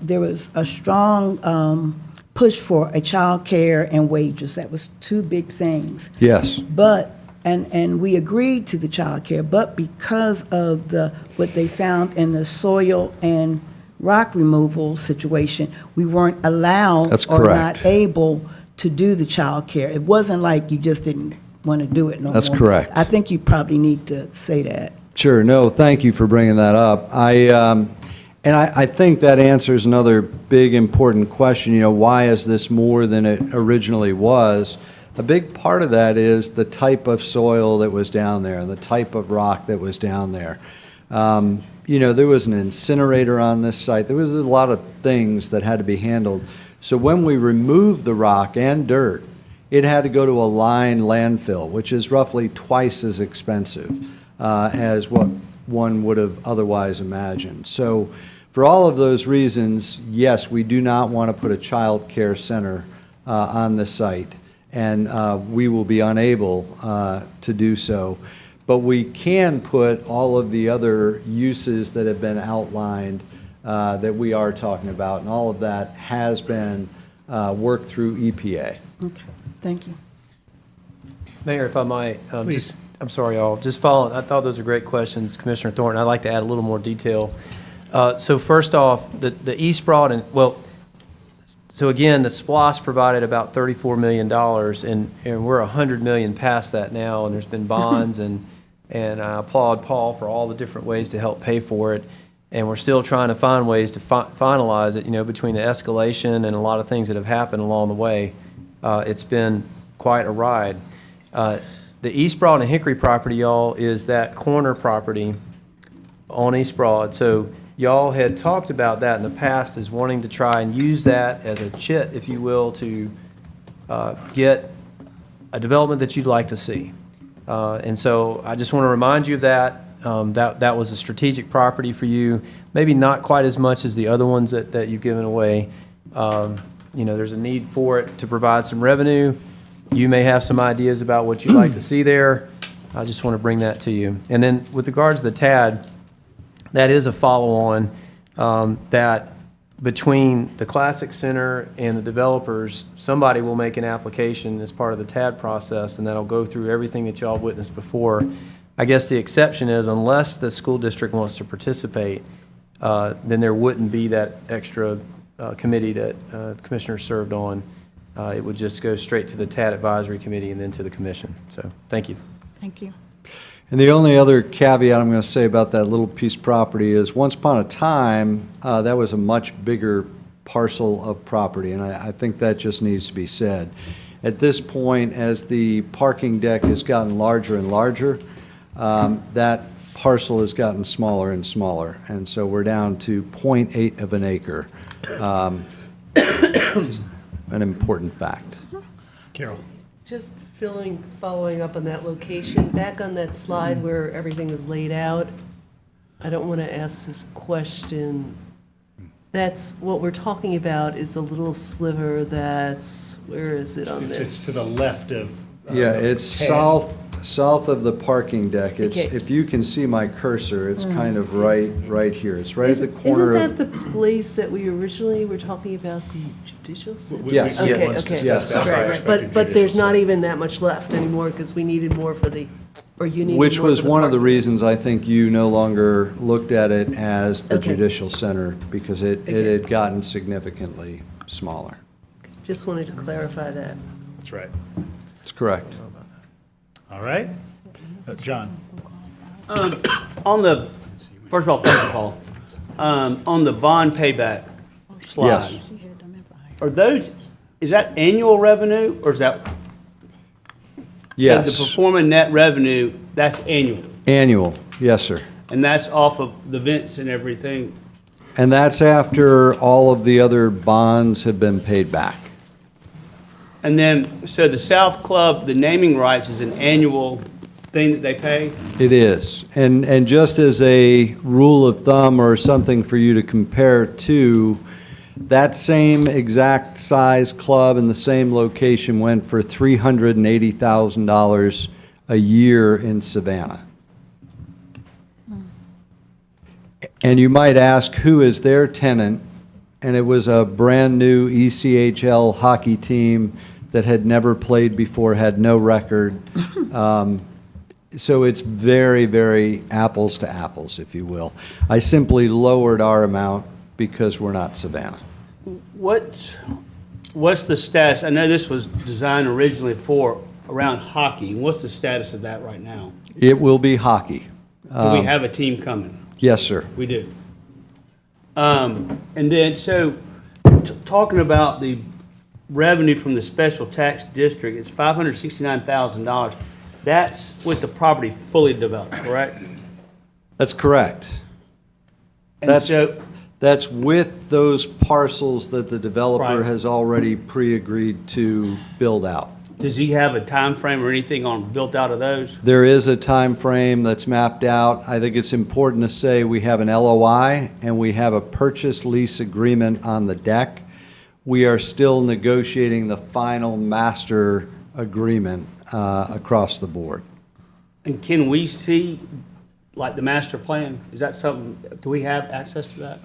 there was a strong push for a child care and wages. That was 2 big things. Yes. But, and we agreed to the child care, but because of what they found in the soil and rock removal situation, we weren't allowed That's or correct. not able to do the child care. It wasn't like you just didn't want to do it no more. That's correct. I think you probably need to say that. Sure. No, thank you for bringing that up. I think that answers another big important question. You know, why is this more than it originally was? A big part of that is the type of soil that was down there, the type of rock that was down there. You know, there was an incinerator on this site. There was a lot of things that had to be handled. So when we removed the rock and dirt, it had to go to a lined landfill, which is roughly twice as expensive as what one would have otherwise imagined. So for all of those reasons, yes, we do not want to put a child care center on the site, and we will be unable to do so. But we can put all of the other uses that have been outlined that we are talking about, and all of that has been worked through EPA. Okay, thank you. Mayor, if I might, Please. I'm sorry, y'all, just following, I thought those were great questions, Commissioner Thornton. I'd like to add a little more detail. So first off, the East Broad, so again, the SPLOST provided about $34 million, and we're $100 million past that now, and there's been bonds, and I applaud Paul for all the different ways to help pay for it. and we're still trying to find ways to finalize it, between the escalation and a lot of things that have happened along the way. It's been quite a ride. The East Broad and Hickory property, y'all, is that corner property on East Broad. So y'all had talked about that in the past as wanting to try and use that as a chit, if you will, to get a development that you'd like to see. And so I just want to remind you of that. That was a strategic property for you, maybe not quite as much as the other ones that you've given away. There's a need for it to provide some revenue. You may have some ideas about what you'd like to see there. I just want to bring that to you. And then with regards to the TAD, that is a follow-on that between the Classic Center and the developers, somebody will make an application as part of the TAD process, and that'll go through everything that y'all witnessed before. I guess the exception is unless the school district wants to participate, then there wouldn't be that extra committee that the commissioner served on. It would just go straight to the TAD Advisory Committee and then to the commission. So, thank you. Thank you. And the only other caveat I'm going to say about that little piece of property is once upon a time, that was a much bigger parcel of property, and I think that just needs to be said. At this point, as the parking deck has gotten larger and larger, that parcel has gotten smaller and smaller, and so we're down to 0.8 of an acre. An important fact. Carol. Just following up on that location, back on that slide where everything is laid out, I don't want to ask this question. That's, what we're talking about is a little sliver that's, where is it on this? It's to the left of. Yeah, it's south of the parking deck. It's, Okay. if you can see my cursor, it's kind of right here. It's right at the corner Isn't of. that the place that we originally were talking about, the judicial center? Yes. Okay, Yes. okay. Yes, that's Right, right. But there's not even that much left anymore because we needed more for the, or you needed more Which was for the one of the parking. reasons I think you no longer looked at it as the Okay. judicial center, because it had gotten significantly smaller. Just wanted to clarify that. That's right. That's correct. All right. John. On the, first of all, thank you, Paul. On the bond payback slide, are those, is that annual revenue or is that? So Yes. the performing net revenue, that's annual, Annual, yes, sir. and that's off of the vents and everything. And that's after all of the other bonds have been paid back. And then, so the South Club, the naming rights is an annual thing that they pay? It is. And just as a rule of thumb or something for you to compare to, that same exact size club in the same location went for $380,000 a year in Savannah. And you might ask, who is their tenant? And it was a brand-new ECHL hockey team that had never played before, had no record. So it's very, very apples to apples, if you will. I simply lowered our amount because we're not Savannah. What's the status? I know this was designed originally for around hockey. What's the status of that right now? It will be hockey. Do we have a team coming? Yes, sir. We do. And then, so, talking about the revenue from the special tax district, it's $569,000. That's with the property fully developed, correct? That's correct. And so, That's with those parcels that the developer Right. has already pre-agreed to build out. does he have a time frame or anything on built out of those? There is a time frame that's mapped out. I think it's important to say we have an LOI and we have a purchase lease agreement on the deck. We are still negotiating the final master agreement across the board. And can we see, like, the master plan? Is that something, do we have access to that?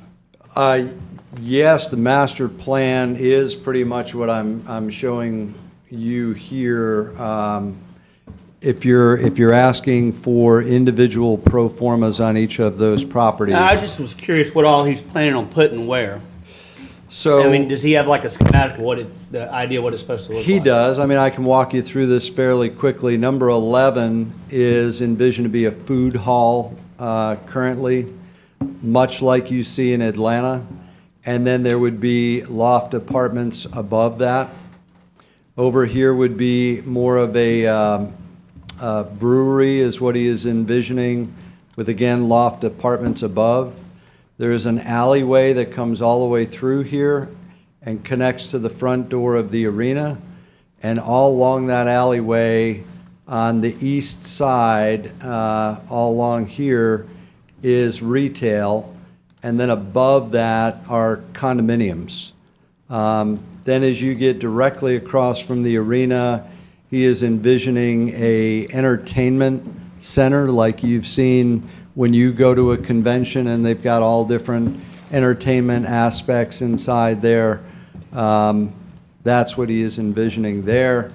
Yes, the master plan is pretty much what I'm showing you here. If you're asking for individual pro formas on each of those properties. Now, I just was curious what all he's planning on putting where. So. I mean, does he have like a schematic of the idea what it's supposed to look like? He does. I mean, I can walk you through this fairly quickly. Number 11 is envisioned to be a food hall currently. much like you see in Atlanta. And then there would be loft apartments above that. Over here would be more of a brewery is what he is envisioning, with again loft apartments above. There is an alleyway that comes all the way through here and connects to the front door of the arena. And all along that alleyway on the east side, all along here, is retail. And then above that are condominiums. Then as you get directly across from the arena, he is envisioning a entertainment center like you've seen when you go to a convention and they've got all different entertainment aspects inside there. That's what he is envisioning there.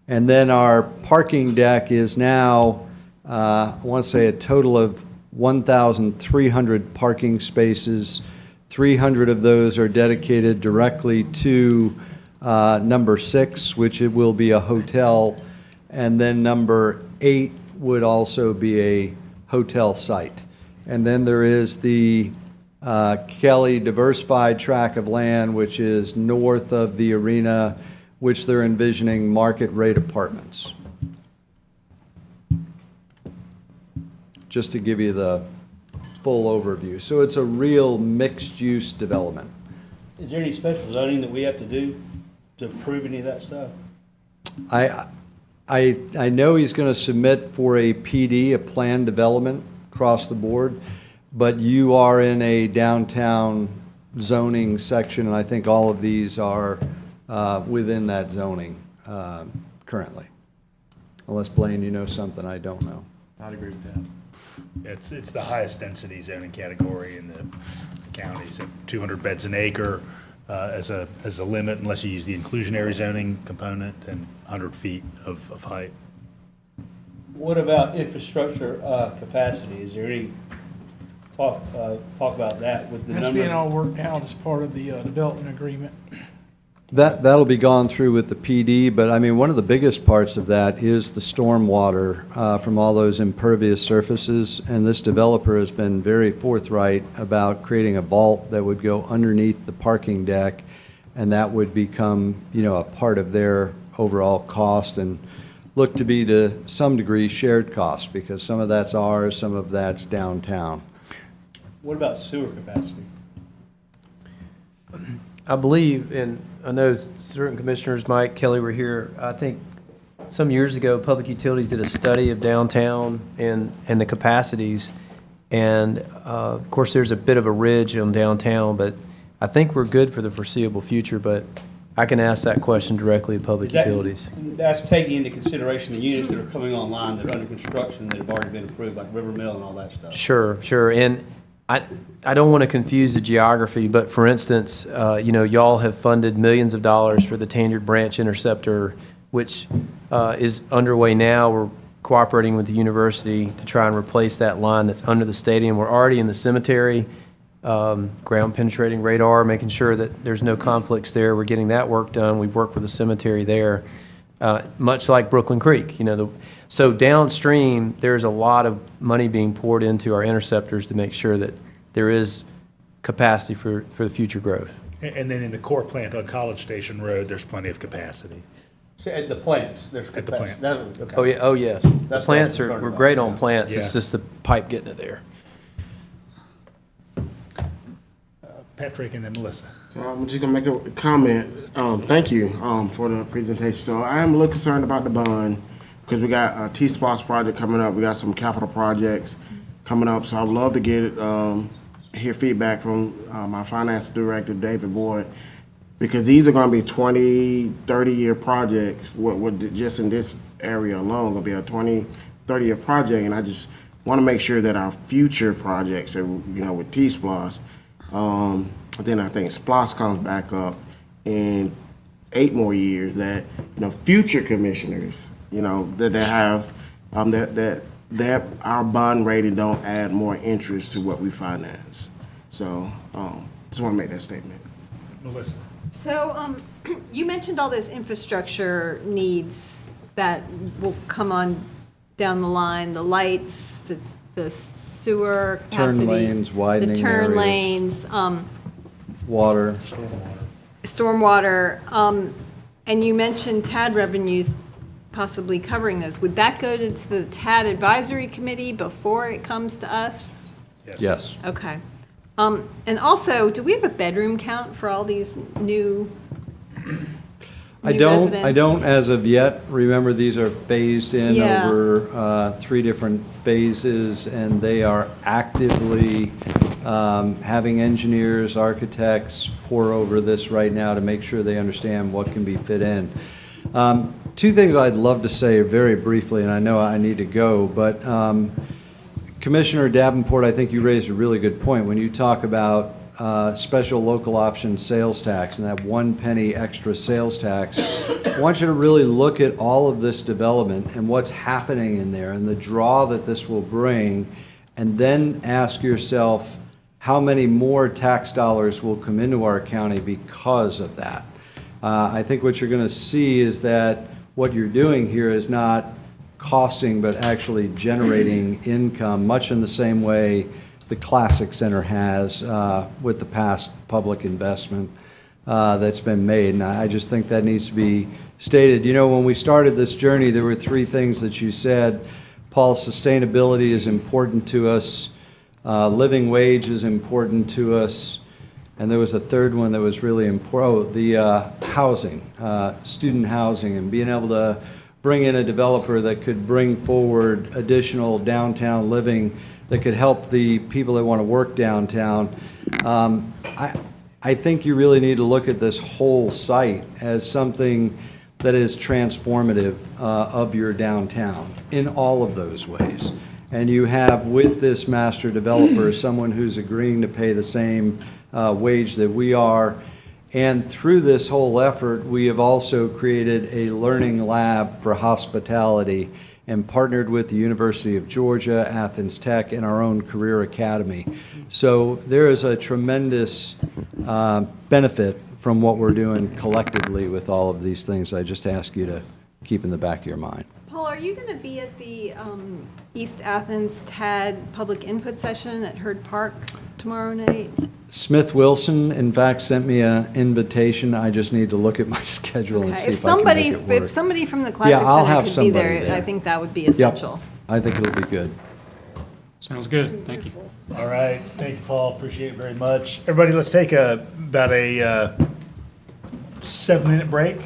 And then our parking deck is now, I want to say a total of 1,300 parking spaces. 300 of those are dedicated directly to number 6, which it will be a hotel. And then number 8 would also be a hotel site. And then there is the Kelly Diversified Tract of Land, which is north of the arena, which they're envisioning market rate apartments. Just to give you the full overview. So it's a real mixed-use development. Is there any special zoning that we have to do to approve any of that stuff? I know he's going to submit for a PD, a planned development across the board, but you are in a downtown zoning section, and I think all of these are within that zoning currently. Unless, Blaine, you know something I don't know. I'd agree with that. It's the highest density zoning category in the county, so 200 beds an acre as a limit unless you use the inclusionary zoning component, and 100 feet of height. What about infrastructure capacity? Is there any talk about that with the That's number? being all worked out as part of the development agreement. That'll be gone through with the PD, but I mean, one of the biggest parts of that is the stormwater from all those impervious surfaces, and this developer has been very forthright about creating a vault that would go underneath the parking deck, and that would become, you know, a part of their overall cost and look to be to some degree shared cost, because some of that's ours, some of that's downtown. What about sewer capacity? I believe, and I know certain commissioners, Mike, Kelly, were here, I think some years ago, Public Utilities did a study of downtown and the capacities. And of course, there's a bit of a ridge on downtown, but I think we're good for the foreseeable future, but I can ask that question directly of Public Utilities. That's taking into consideration the units that are coming online, that are under construction, that have already been approved, like River Mill and all that stuff. Sure, sure. And I don't want to confuse the geography, but for instance, you know, y'all have funded millions of dollars for the Tanyard Branch Interceptor, which is underway now. We're cooperating with the university to try and replace that line that's under the stadium. We're already in the cemetery, ground penetrating radar, making sure that there's no conflicts there. We're getting that work done. We've worked with the cemetery there, much like Brooklyn Creek. You know, so downstream, there's a lot of money being poured into our interceptors to make sure that there is capacity for the future growth. And then in the core plant on College Station Road, there's plenty of capacity. So at the plants, there's At the capacity. plant. Okay. Oh, yeah, oh, yes. The That's plants what I'm are, concerned we're about, great on yeah. plants. It's Yeah. just the pipe getting it there. Patrick and then Melissa. So I'm just gonna make a comment. Thank you for the presentation. So I am a little concerned about the bond because we got a T-SPLOST project coming up. We got some capital projects coming up. So I'd love to get hear feedback from my finance director, David Boyd, because these are gonna be 20, 30-year projects. What just in this area alone gonna be a 20, 30-year project, and I just want to make sure that our future projects are, you know, with T-SPLOST. Then I think SPLOST comes back up in 8 more years, that, you know, future commissioners, you know, that they have, that our bond rating don't add more interest to what we finance. So, just want to make that statement. Melissa. So, you mentioned all those infrastructure needs that will come on down the line, the lights, the sewer capacity. Turn lanes, widening The turn areas. lanes, Water. stormwater, and you mentioned TAD revenues possibly covering those. Would that go to the TAD advisory committee before it comes to us? Yes. Okay. And also, do we have a bedroom count for all these new I new don't residents? as of yet. Remember, these are phased in Yeah. over 3 different phases, and they are actively having engineers, architects pour over this right now to make sure they understand what can be fit in. 2 things I'd love to say very briefly, and I know I need to go, but Commissioner Davenport, I think you raised a really good point. When you talk about special local option sales tax and that 1 penny extra sales tax, I want you to really look at all of this development and what's happening in there and the draw that this will bring, and then ask yourself how many more tax dollars will come into our county because of that. I think what you're going to see is that what you're doing here is not costing, but actually generating income, much in the same way the Classic Center has with the past public investment that's been made. And I just think that needs to be stated. You know, when we started this journey, there were 3 things that you said. Paul, sustainability is important to us. Living wage is important to us. And there was a 3rd one that was really important, the housing, student housing, and being able to bring in a developer that could bring forward additional downtown living that could help the people that want to work downtown. I think you really need to look at this whole site as something that is transformative of your downtown in all of those ways. And you have with this master developer someone who's agreeing to pay the same wage that we are. And through this whole effort, we have also created a learning lab for hospitality and partnered with the University of Georgia, Athens-Tech, and our own Career Academy. So there is a tremendous benefit from what we're doing collectively with all of these things. I just ask you to keep in the back of your mind. Paul, are you going to be at the East Athens TAD public input session at Hurd Park tomorrow night? Smith Wilson, in fact, sent me an invitation. I just need to look at my schedule and Okay. see If if I can make it work. if somebody from the Classic I'll Center have could be somebody there, I think that would be essential. Yep. I think it'll be good. Sounds good. Thank you. All right, thank you, Paul, appreciate it very much. Everybody, let's take about a 7-minute break,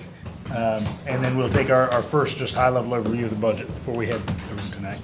and then we'll take our first just high-level overview of the budget before we head over tonight.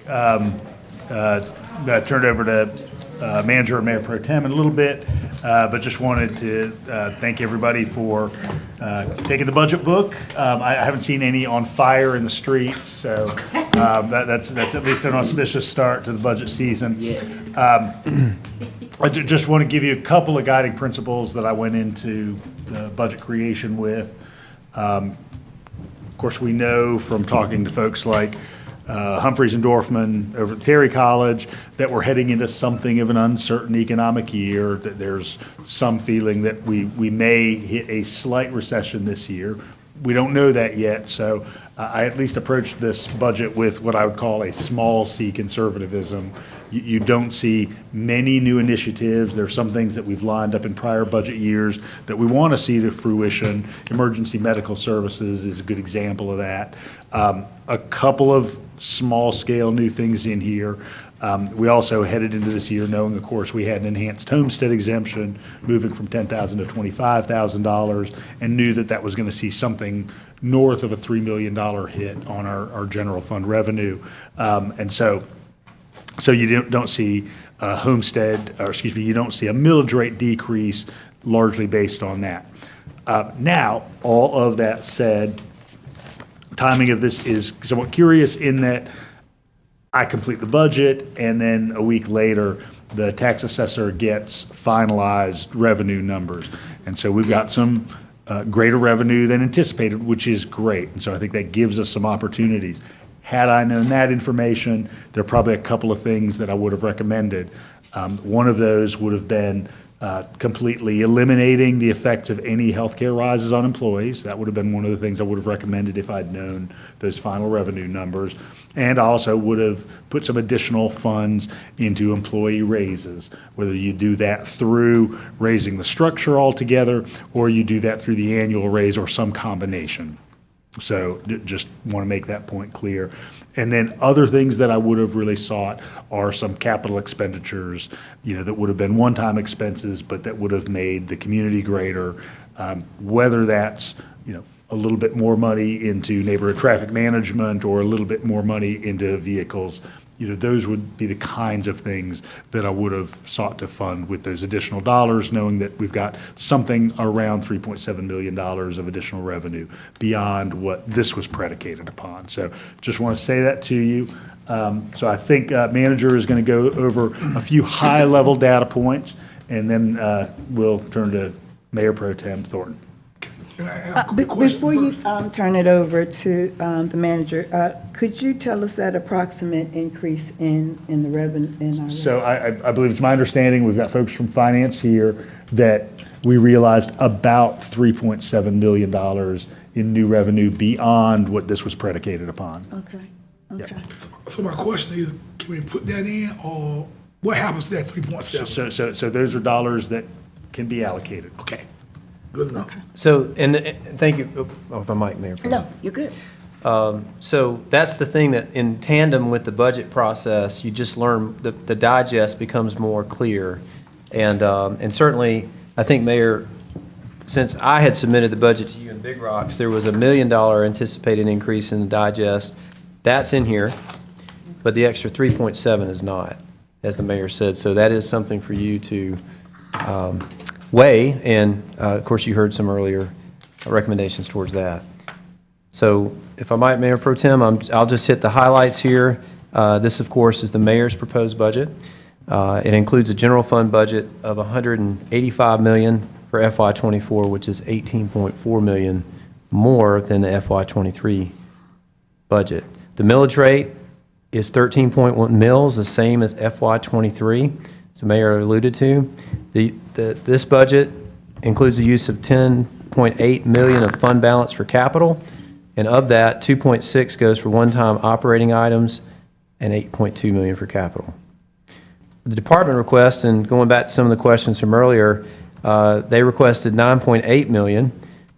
turn it over to Manager and Mayor Pro Tem in a little bit, but just wanted to thank everybody for taking the budget book. I haven't seen any on fire in the streets, so that's at least an auspicious start to the budget season. I just want to give you a couple of guiding principles that I went into the budget creation with. Of course, we know from talking to folks like Humphreys and Dorfman over at Terry College that we're heading into something of an uncertain economic year, that there's some feeling that we may hit a slight recession this year. We don't know that yet, so I at least approached this budget with what I would call a small c conservatism. You don't see many new initiatives. There are some things that we've lined up in prior budget years that we want to see to fruition. Emergency medical services is a good example of that. A couple of small-scale new things in here. We also headed into this year knowing, of course, we had an enhanced homestead exemption moving from $10,000 to $25,000, and knew that that was going to see something north of a $3 million hit on our general fund revenue. And so you don't see a homestead, or excuse me, you don't see a millage rate decrease largely based on that. Now, all of that said, timing of this is somewhat curious in that I complete the budget, and then a week later, the tax assessor gets finalized revenue numbers. And so we've got some greater revenue than anticipated, which is great. And so I think that gives us some opportunities. Had I known that information, there are probably a couple of things that I would have recommended. One of those would have been completely eliminating the effects of any healthcare rises on employees. That would have been one of the things I would have recommended if I'd known those final revenue numbers. And I also would have put some additional funds into employee raises, whether you do that through raising the structure altogether, or you do that through the annual raise, or some combination. So just want to make that point clear. And then other things that I would have really sought are some capital expenditures, that would have been one-time expenses, but that would have made the community greater. Whether that's, a little bit more money into neighborhood traffic management, or a little bit more money into vehicles, those would be the kinds of things that I would have sought to fund with those additional dollars, knowing that we've got something around $3.7 million of additional revenue beyond what this was predicated upon. So just want to say that to you. So I think manager is going to go over a few high-level data points, and then we'll turn to Mayor Pro Tem Thornton. Before you turn it over to the manager, could you tell us that approximate increase in the revenue? So I believe it's my understanding, we've got folks from finance here, that we realized about $3.7 million in new revenue beyond what this was predicated upon. Okay. So my question is, can we put that in, or what happens to that 3.7? So those are dollars that can be allocated. Okay, good enough. So, and thank you, if I might, Mayor. No, you're good. So that's the thing, that in tandem with the budget process, you just learn, the digest becomes more clear. And certainly, I think, Mayor, since I had submitted the budget to you in Big Rocks, there was $1 million anticipated increase in the digest. That's in here, but the extra 3.7 is not, as the mayor said. So that is something for you to weigh, and of course, you heard some earlier recommendations towards that. So if I might, Mayor Pro Tem, I'll just hit the highlights here. This, of course, is the mayor's proposed budget. It includes a general fund budget of $185 million for FY24, which is $18.4 million more than the FY23 budget. The millage rate is 13.1 mills, the same as FY23, as the mayor alluded to. This budget includes the use of $10.8 million of fund balance for capital, and of that, 2.6 goes for one-time operating items and 8.2 million for capital. The department requests, and going back to some of the questions from earlier, they requested 9.8 million,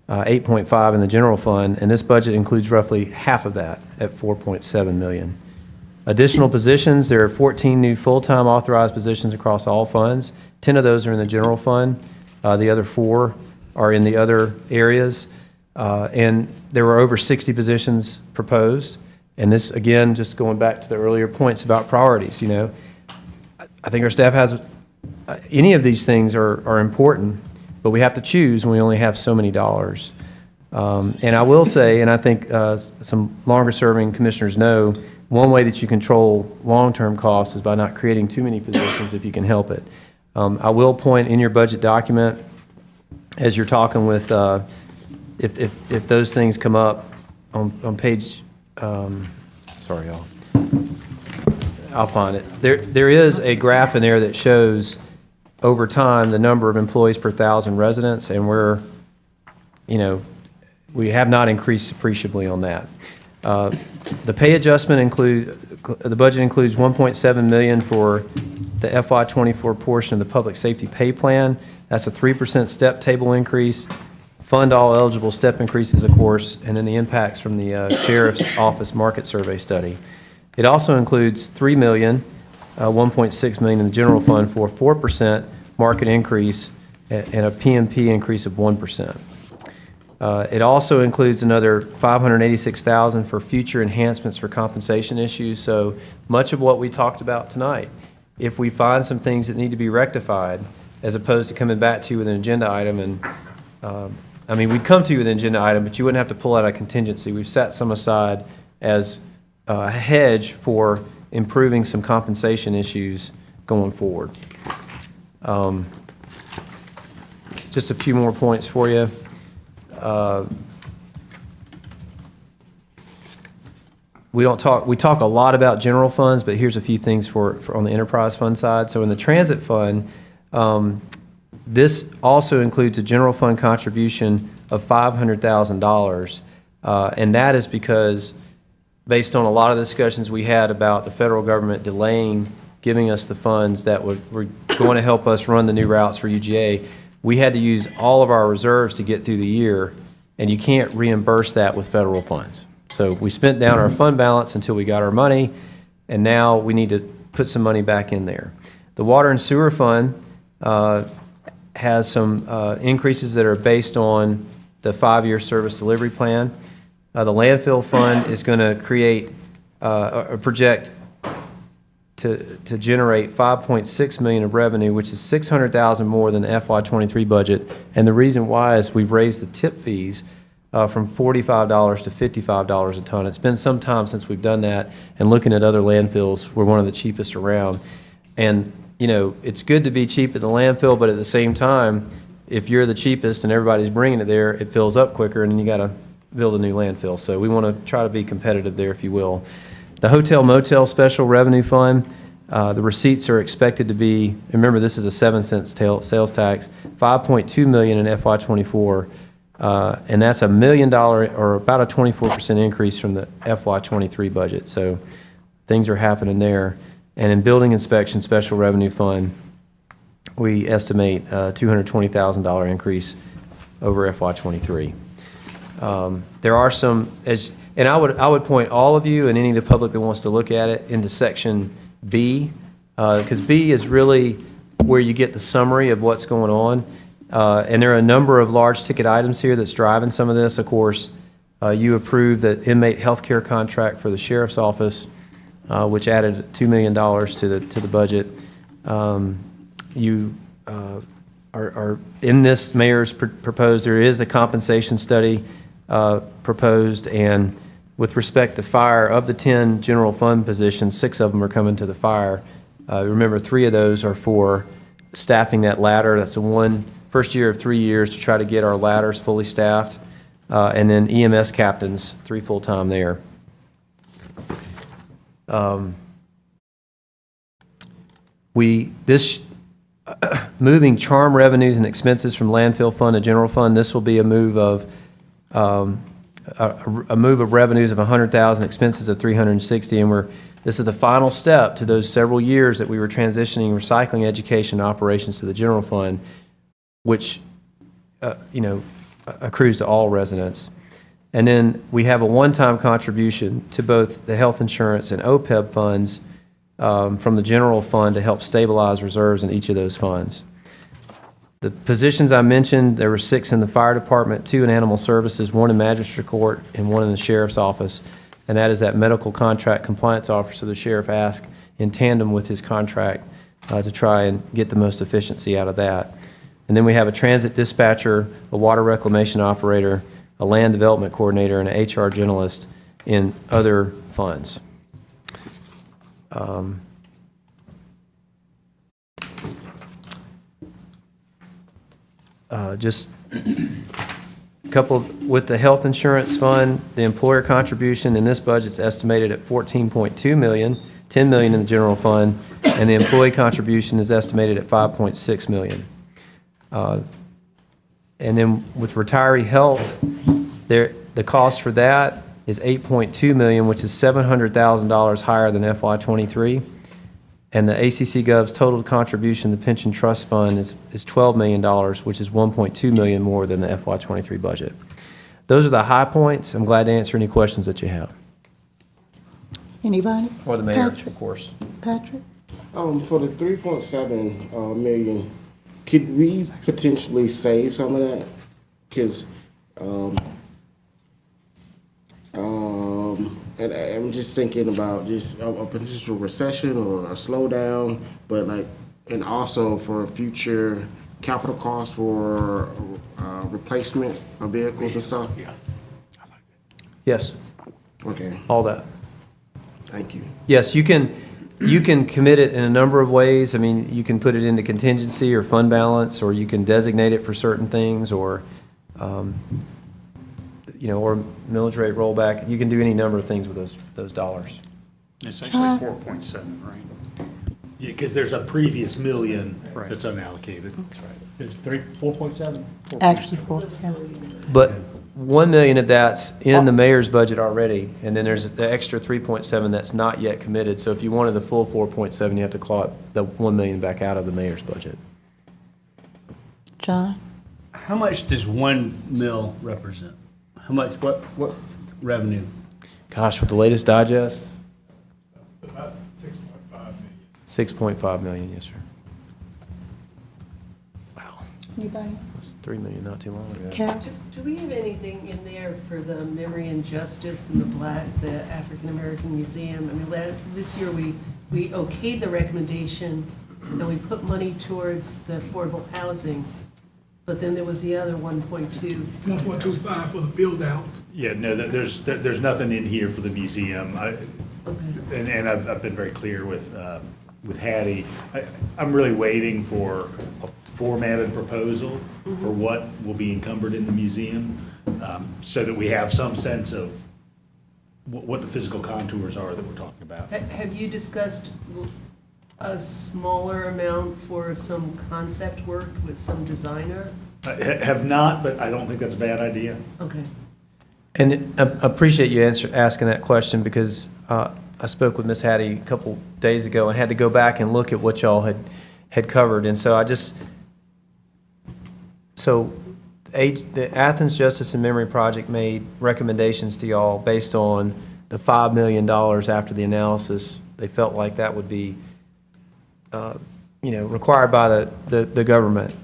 8.5 in the general fund, and this budget includes roughly half of that at 4.7 million. Additional positions, there are 14 new full-time authorized positions across all funds. 10 of those are in the general fund. The other 4 are in the other areas. And there were over 60 positions proposed. And this, again, just going back to the earlier points about priorities, you know, I think our staff has, any of these things are important, but we have to choose when we only have so many dollars. And I will say, and I think some longer-serving commissioners know, one way that you control long-term costs is by not creating too many positions if you can help it. I will point in your budget document, as you're talking with, if those things come up on page, sorry, I'll find it. There is a graph in there that shows over time the number of employees per 1,000 residents, and we're, you know, we have not increased appreciably on that. The pay adjustment the budget includes $1.7 million for the FY24 portion of the public safety pay plan. That's a 3% step table increase. Fund all eligible step increases, of course, and then the impacts from the Sheriff's Office market survey study. It also includes $3 million, $1.6 million in the general fund for a 4% market increase and a PMP increase of 1%. It also includes another $586,000 for future enhancements for compensation issues. So much of what we talked about tonight, if we find some things that need to be rectified, as opposed to coming back to you with an agenda item, and I mean, we'd come to you with an agenda item, but you wouldn't have to pull out a contingency. We've set some aside as a hedge for improving some compensation issues going forward. Just a few more points for you. We talk a lot about general funds, but here's a few things for on the enterprise fund side. So in the transit fund, this also includes a general fund contribution of $500,000, and that is because based on a lot of discussions we had about the federal government delaying giving us the funds that were going to help us run the new routes for UGA, we had to use all of our reserves to get through the year, and you can't reimburse that with federal funds. So we spent down our fund balance until we got our money, and now we need to put some money back in there. The water and sewer fund has some increases that are based on the 5-year service delivery plan. The landfill fund is going to create or project to generate $5.6 million of revenue, which is $600,000 more than the FY23 budget. And the reason why is we've raised the tip fees from $45 to $55 a ton. It's been some time since we've done that, and looking at other landfills, we're one of the cheapest around. And you know, it's good to be cheap at the landfill, but at the same time, if you're the cheapest and everybody's bringing it there, it fills up quicker, and then you got to build a new landfill. So we want to try to be competitive there, if you will. The hotel motel special revenue fund, the receipts are expected to be, remember this is a 7-cent sales tax, $5.2 million in FY24, and that's $1 million or about a 24% increase from the FY23 budget. So things are happening there. And in building inspection special revenue fund, we estimate a $220,000 increase over FY23. There are some, and I would point all of you and any of the public that wants to look at it into section B, because B is really where you get the summary of what's going on. And there are a number of large ticket items here that's driving some of this. Of course, you approved the inmate health care contract for the Sheriff's Office, which added $2 million to the budget. You are in this mayor's proposed, there is a compensation study proposed, and with respect to fire, of the 10 general fund positions, 6 of them are coming to the fire. Remember, 3 of those are for staffing that ladder. That's first year of 3 years to try to get our ladders fully staffed, and then EMS captains, 3 full-time there. Moving charm revenues and expenses from landfill fund to general fund, this will be a move of revenues of $100,000, expenses of $360,000, and this is the final step to those several years that we were transitioning recycling education operations to the general fund, which accrues to all residents. And then we have a one-time contribution to both the health insurance and OPEB funds from the general fund to help stabilize reserves in each of those funds. The positions I mentioned, there were 6 in the fire department, 2 in animal services, 1 in magistrate court, and 1 in the sheriff's office. and that is that medical contract compliance officer the sheriff asked in tandem with his contract to try and get the most efficiency out of that. And then we have a transit dispatcher, a water reclamation operator, a land development coordinator, and an HR generalist in other funds. Just a couple, with the health insurance fund, the employer contribution in this budget is estimated at $14.2 million, $10 million in the general fund, and the employee contribution is estimated at $5.6 million. And then with retiree health, the cost for that is $8.2 million, which is $700,000 higher than FY23. And the ACC Gov's total contribution to the pension trust fund is $12 million, which is $1.2 million more than the FY23 budget. Those are the high points. I'm glad to answer any questions that you have. Anybody? Or the mayor, Patrick? of course. Patrick? For the 3.7 million, could we potentially save some of that? Because, and I'm just thinking about just a potential recession or a slowdown, but like, and also for future capital costs for replacement of vehicles and stuff. Yes, Okay, all that. thank you. Yes, you can commit it in a number of ways. I mean, you can put it into contingency or fund balance, or you can designate it for certain things, or, or millage rate rollback. You can do any number of things with those dollars. Essentially 4.7, right? Yeah, because there's a previous million that's unallocated. It's 4.7? Actually, 4. But 1 million of that's in the mayor's budget already, and then there's the extra 3.7 that's not yet committed. So if you wanted the full 4.7, you have to claw the 1 million back out of the mayor's budget. John? How much does 1 mil represent? How much, what revenue? Gosh, with the latest digest, About 6.5 million. 6.5 million, yes, sir. Wow, Anybody? it was 3 million not too long ago. Cal? Do we have anything in there for the Memory and Justice and the African American Museum? I mean, this year we okayed the recommendation and we put money towards the affordable housing, but then there was the other 1.2. 1.25 for the build-out. Yeah, no, there's nothing in here for the museum. Okay. And I've been very clear with Hattie. I'm really waiting for a formatted proposal for what will be encumbered in the museum, so that we have some sense of what the physical contours are that we're talking about. Have you discussed a smaller amount for some concept work with some designer? Have not, but I don't think that's a bad idea. Okay. And I appreciate you asking that question, because I spoke with Ms. Hattie a couple days ago and had to go back and look at what y'all had covered. And so the Athens Justice and Memory Project made recommendations to y'all based on the $5 million after the analysis. They felt like that would be, required by the government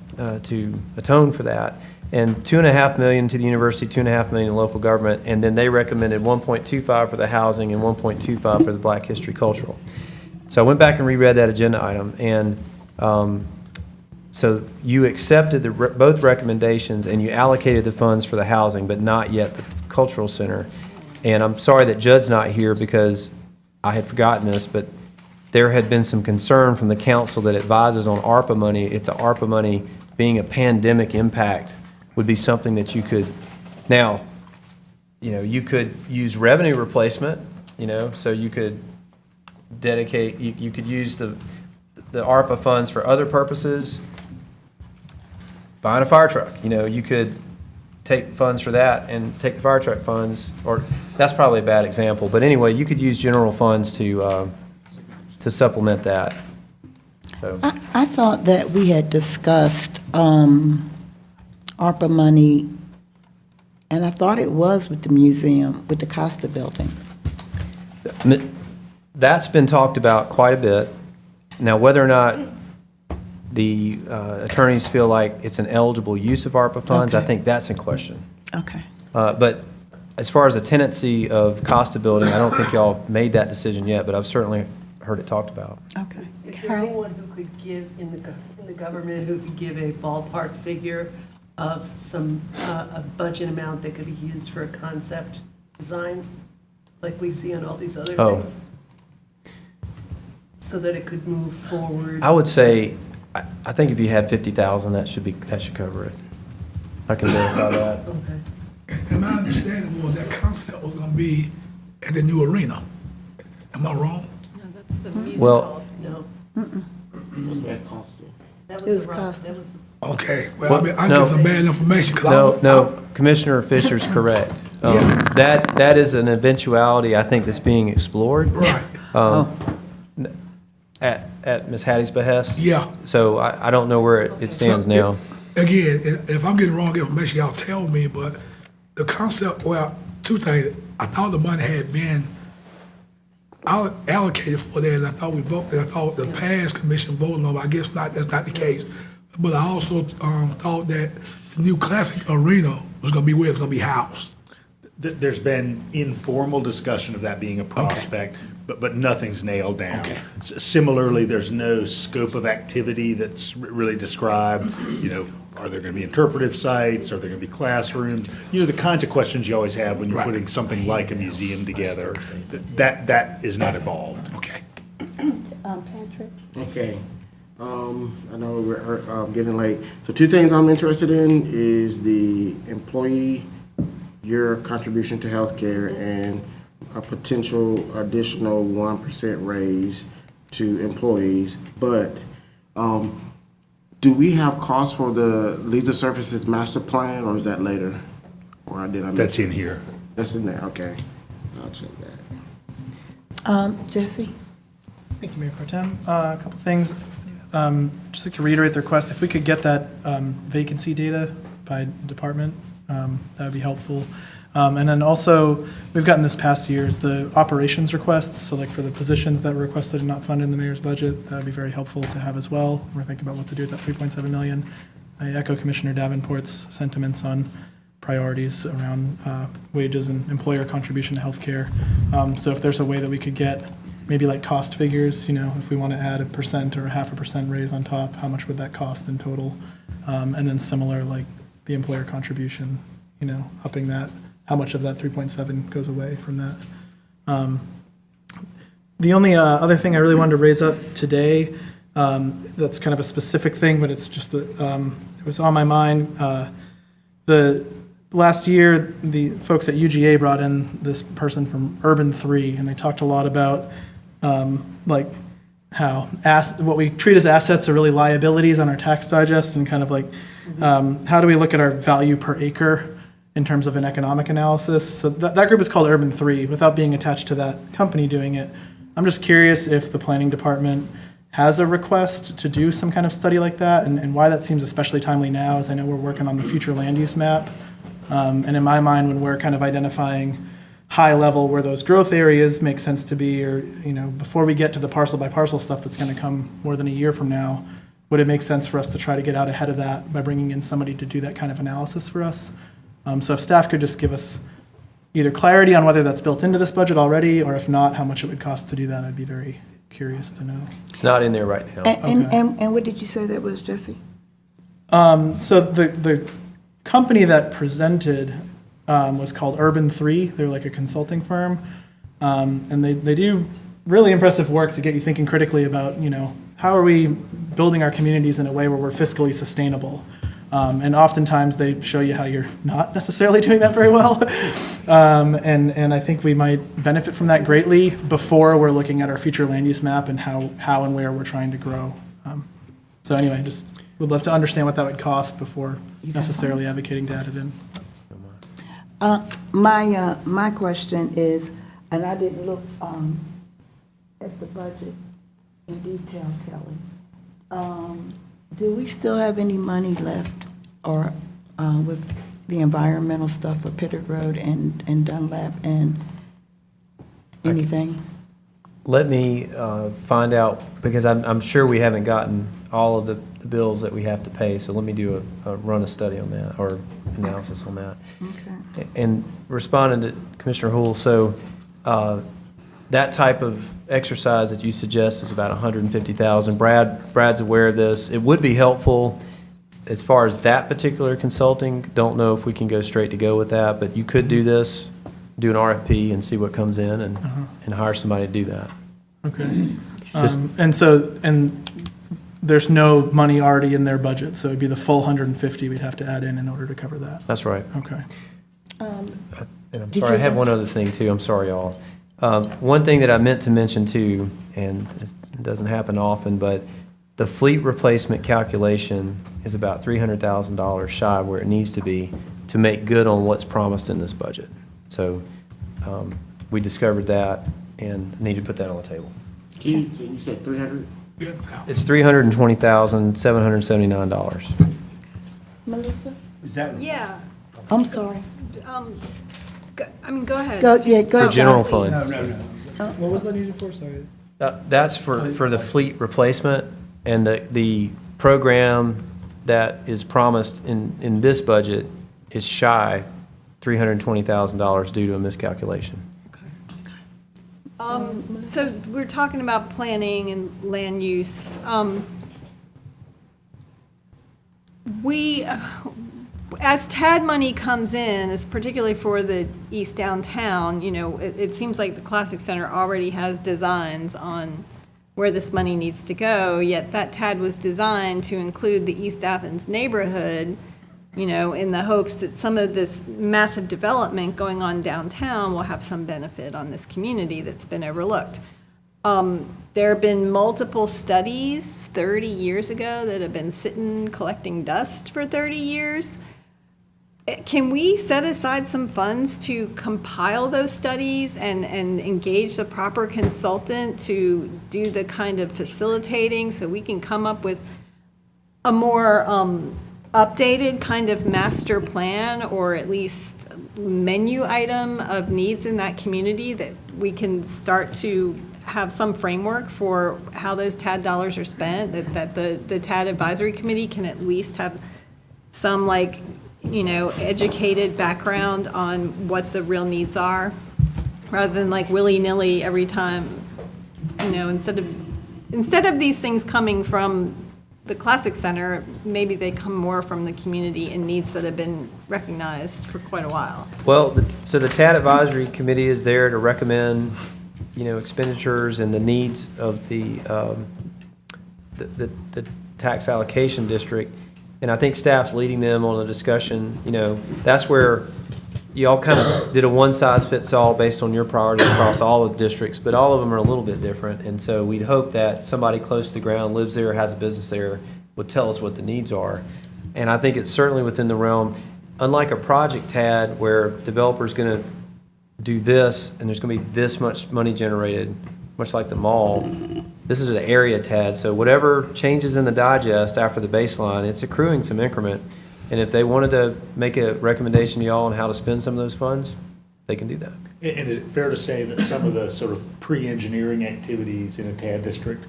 to atone for that. And $2.5 million to the university, $2.5 million to local government, and then they recommended 1.25 for the housing and 1.25 for the Black History Cultural. So I went back and reread that agenda item, and so you accepted both recommendations and you allocated the funds for the housing, but not yet the cultural center. And I'm sorry that Judd's not here, because I had forgotten this, but there had been some concern from the council that advises on ARPA money, if the ARPA money being a pandemic impact would be something that you could, now, you could use revenue replacement, so you could dedicate, you could use the ARPA funds for other purposes, buying a fire truck, you could take funds for that and take the fire truck funds, or that's probably a bad example, but anyway, you could use general funds to supplement that. So. I thought that we had discussed ARPA money, and I thought it was with the museum, with the Costa building. That's been talked about quite a bit. Now, whether or not the attorneys feel like it's an eligible use of ARPA funds, Okay. I think that's in question. Okay. But as far as the tendency of cost of building, I don't think y'all made that decision yet, but I've certainly heard it talked about. Okay. Is there anyone who could give, in the government, who could give a ballpark figure of some, a budget amount that could be used for a concept design, like we see on all these other Oh. things? So that it could move forward? I would say, I think if you had 50,000, that should cover it. I can verify that. Okay. And my understanding was that concept was gonna be at the new arena. Am I wrong? No, that's the music Well- hall. No, What's that cost? that It was was the rock, cost. that was, Okay, well, I mean, I No. get some bad information, cause No, I, no, Commissioner Fisher's correct. That is an eventuality, I think, that's being explored. right, At Ms. Hattie's behest. yeah. So I don't know where it stands So, now. Again, if I'm getting wrong information, y'all tell me, but the concept, well, two things. I thought the money had been allocated for that, and I thought we voted, I thought the past commission voted on it. I guess not, that's not the case. But I also thought that the new classic arena was gonna be where it's gonna be housed. There's been informal discussion of that being a prospect, but nothing's nailed down. Okay. Similarly, there's no scope of activity that's really described, are there going to be interpretive sites? Are there going to be classrooms? The kinds of questions you always have when you're Right. putting something like a museum together. That is not evolved. Okay. Patrick? Okay. I know we're getting late. So two things I'm interested in is the employee, your contribution to healthcare, and a potential additional 1% raise to employees. But do we have costs for the Leisure Services Master Plan, or is that later? Or did I miss That's it? in here. That's in there, okay. I'll check that. Jesse? Thank you, Mayor Pro Tem. A couple things. Just like to reiterate the request, if we could get that vacancy data by department, that would be helpful. And then also, we've gotten this past year's the operations requests, so like for the positions that were requested and not funded in the mayor's budget, that would be very helpful to have as well. We're thinking about what to do with that 3.7 million. I echo Commissioner Davenport's sentiments on priorities around wages and employer contribution to healthcare. So if there's a way that we could get maybe like cost figures, if we want to add 1% or 0.5% raise on top, how much would that cost in total? And then similar, like the employer contribution, upping that, how much of that 3.7 goes away from that. The only other thing I really wanted to raise up today, that's kind of a specific thing, but it's just, it was on my mind. The last year, the folks at UGA brought in this person from Urban 3, and they talked a lot about like how what we treat as assets are really liabilities on our tax digest, and kind of like how do we look at our value per acre in terms of an economic analysis. So that group is called Urban 3, without being attached to that company doing it. I'm just curious if the planning department has a request to do some kind of study like that, and why that seems especially timely now, as I know we're working on the future land use map. And in my mind, when we're kind of identifying high level where those growth areas make sense to be, or, before we get to the parcel by parcel stuff that's going to come more than a year from now, would it make sense for us to try to get out ahead of that by bringing in somebody to do that kind of analysis for us? So if staff could just give us either clarity on whether that's built into this budget already, or if not, how much it would cost to do that, I'd be very curious to know. It's not in there right now. And what did you say that was, Jesse? So the company that presented was called Urban 3. They're like a consulting firm. And they do really impressive work to get you thinking critically about, how are we building our communities in a way where we're fiscally sustainable? And oftentimes they show you how you're not necessarily doing that very well. And I think we might benefit from that greatly before we're looking at our future land use map and how and where we're trying to grow. So anyway, just would love to understand what that would cost before necessarily advocating to add it in. My question is, and I didn't look at the budget in detail, Kelly. Do we still have any money left, or with the environmental stuff for Pitter Road and Dunlap and anything? let me find out, because I'm sure we haven't gotten all of the bills that we have to pay, so let me do run a study on that, or analysis on that. Okay. And responding to Commissioner Houle, so that type of exercise that you suggest is about $150,000. Brad's aware of this. It would be helpful as far as that particular consulting. Don't know if we can go straight to go with that, but you could do this, do an RFP and see what comes in, and hire somebody to do that. Okay. And there's no money already in their budget, so it'd be the full 150 we'd have to add in order to cover that. That's right. Okay. And I'm sorry, I have one other thing too. I'm sorry, y'all. One thing that I meant to mention too, and it doesn't happen often, but the fleet replacement calculation is about $300,000 shy of where it needs to be to make good on what's promised in this budget. So we discovered that and need to put that on the table. You said 300? It's $320,779. Melissa? Is that? Yeah. I'm sorry. Go ahead. Go For ahead. general fund. No. What was that needed for? Sorry. That's for the fleet replacement, and the program that is promised in this budget is shy $320,000 due to a miscalculation. So we're talking about planning and land use. As TAD money comes in, it's particularly for the East Downtown, it seems like the Classic Center already has designs on where this money needs to go, yet that TAD was designed to include the East Athens neighborhood, in the hopes that some of this massive development going on downtown will have some benefit on this community that's been overlooked. There have been multiple studies 30 years ago that have been sitting collecting dust for 30 years. Can we set aside some funds to compile those studies and engage the proper consultant to do the kind of facilitating so we can come up with a more updated kind of master plan, or at least menu item of needs in that community, that we can start to have some framework for how those TAD dollars are spent, that the TAD advisory committee can at least have some educated background on what the real needs are, rather than willy-nilly every time, instead of these things coming from the Classic Center, maybe they come more from the community and needs that have been recognized for quite a while. Well, so the TAD Advisory Committee is there to recommend, expenditures and the needs of the tax allocation district. And I think staff's leading them on a discussion. That's where you all kind of did a one-size-fits-all based on your priority across all of the districts, but all of them are a little bit different. And so we'd hope that somebody close to the ground, lives there, has a business there, would tell us what the needs are. And I think it's certainly within the realm, unlike a project TAD where developer's going to do this and there's going to be this much money generated, much like the mall. This is an area TAD, so whatever changes in the digest after the baseline, it's accruing some increment. And if they wanted to make a recommendation to y'all on how to spend some of those funds, they can do that. And is it fair to say that some of the sort of pre-engineering activities in a TAD district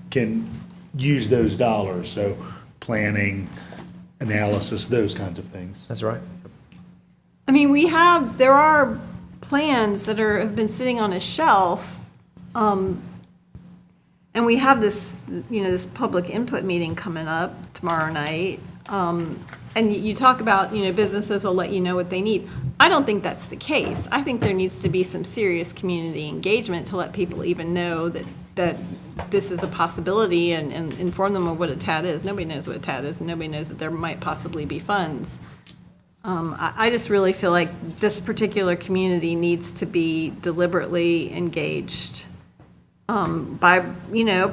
can use those dollars? So planning, analysis, those kinds of things. That's right. I mean, there are plans that have been sitting on a shelf, and we have this, this public input meeting coming up tomorrow night. And you talk about, businesses will let you know what they need. I don't think that's the case. I think there needs to be some serious community engagement to let people even know that this is a possibility, and inform them of what a TAD is. Nobody knows what a TAD is, and nobody knows that there might possibly be funds. I just really feel like this particular community needs to be deliberately engaged by,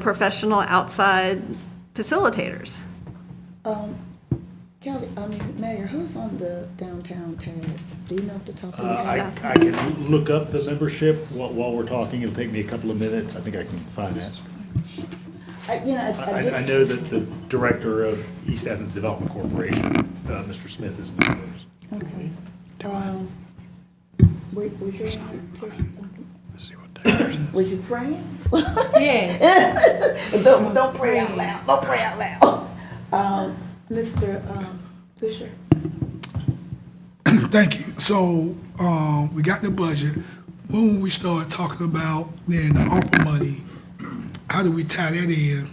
professional outside facilitators. Kelly, Mayor, who's on the downtown TAD? Do you know off the top of your I head? can look up the membership while we're talking. It'll take me a couple of minutes. I think I can find that. I know that the director of East Athens Development Corporation, Mr. Smith, is a member. Okay. Was your, Was you praying? Yeah. Don't pray out loud. Don't pray out loud. Mr. Fisher. Thank you. So, we got the budget. When we start talking about then the ARPA money, how do we tie that in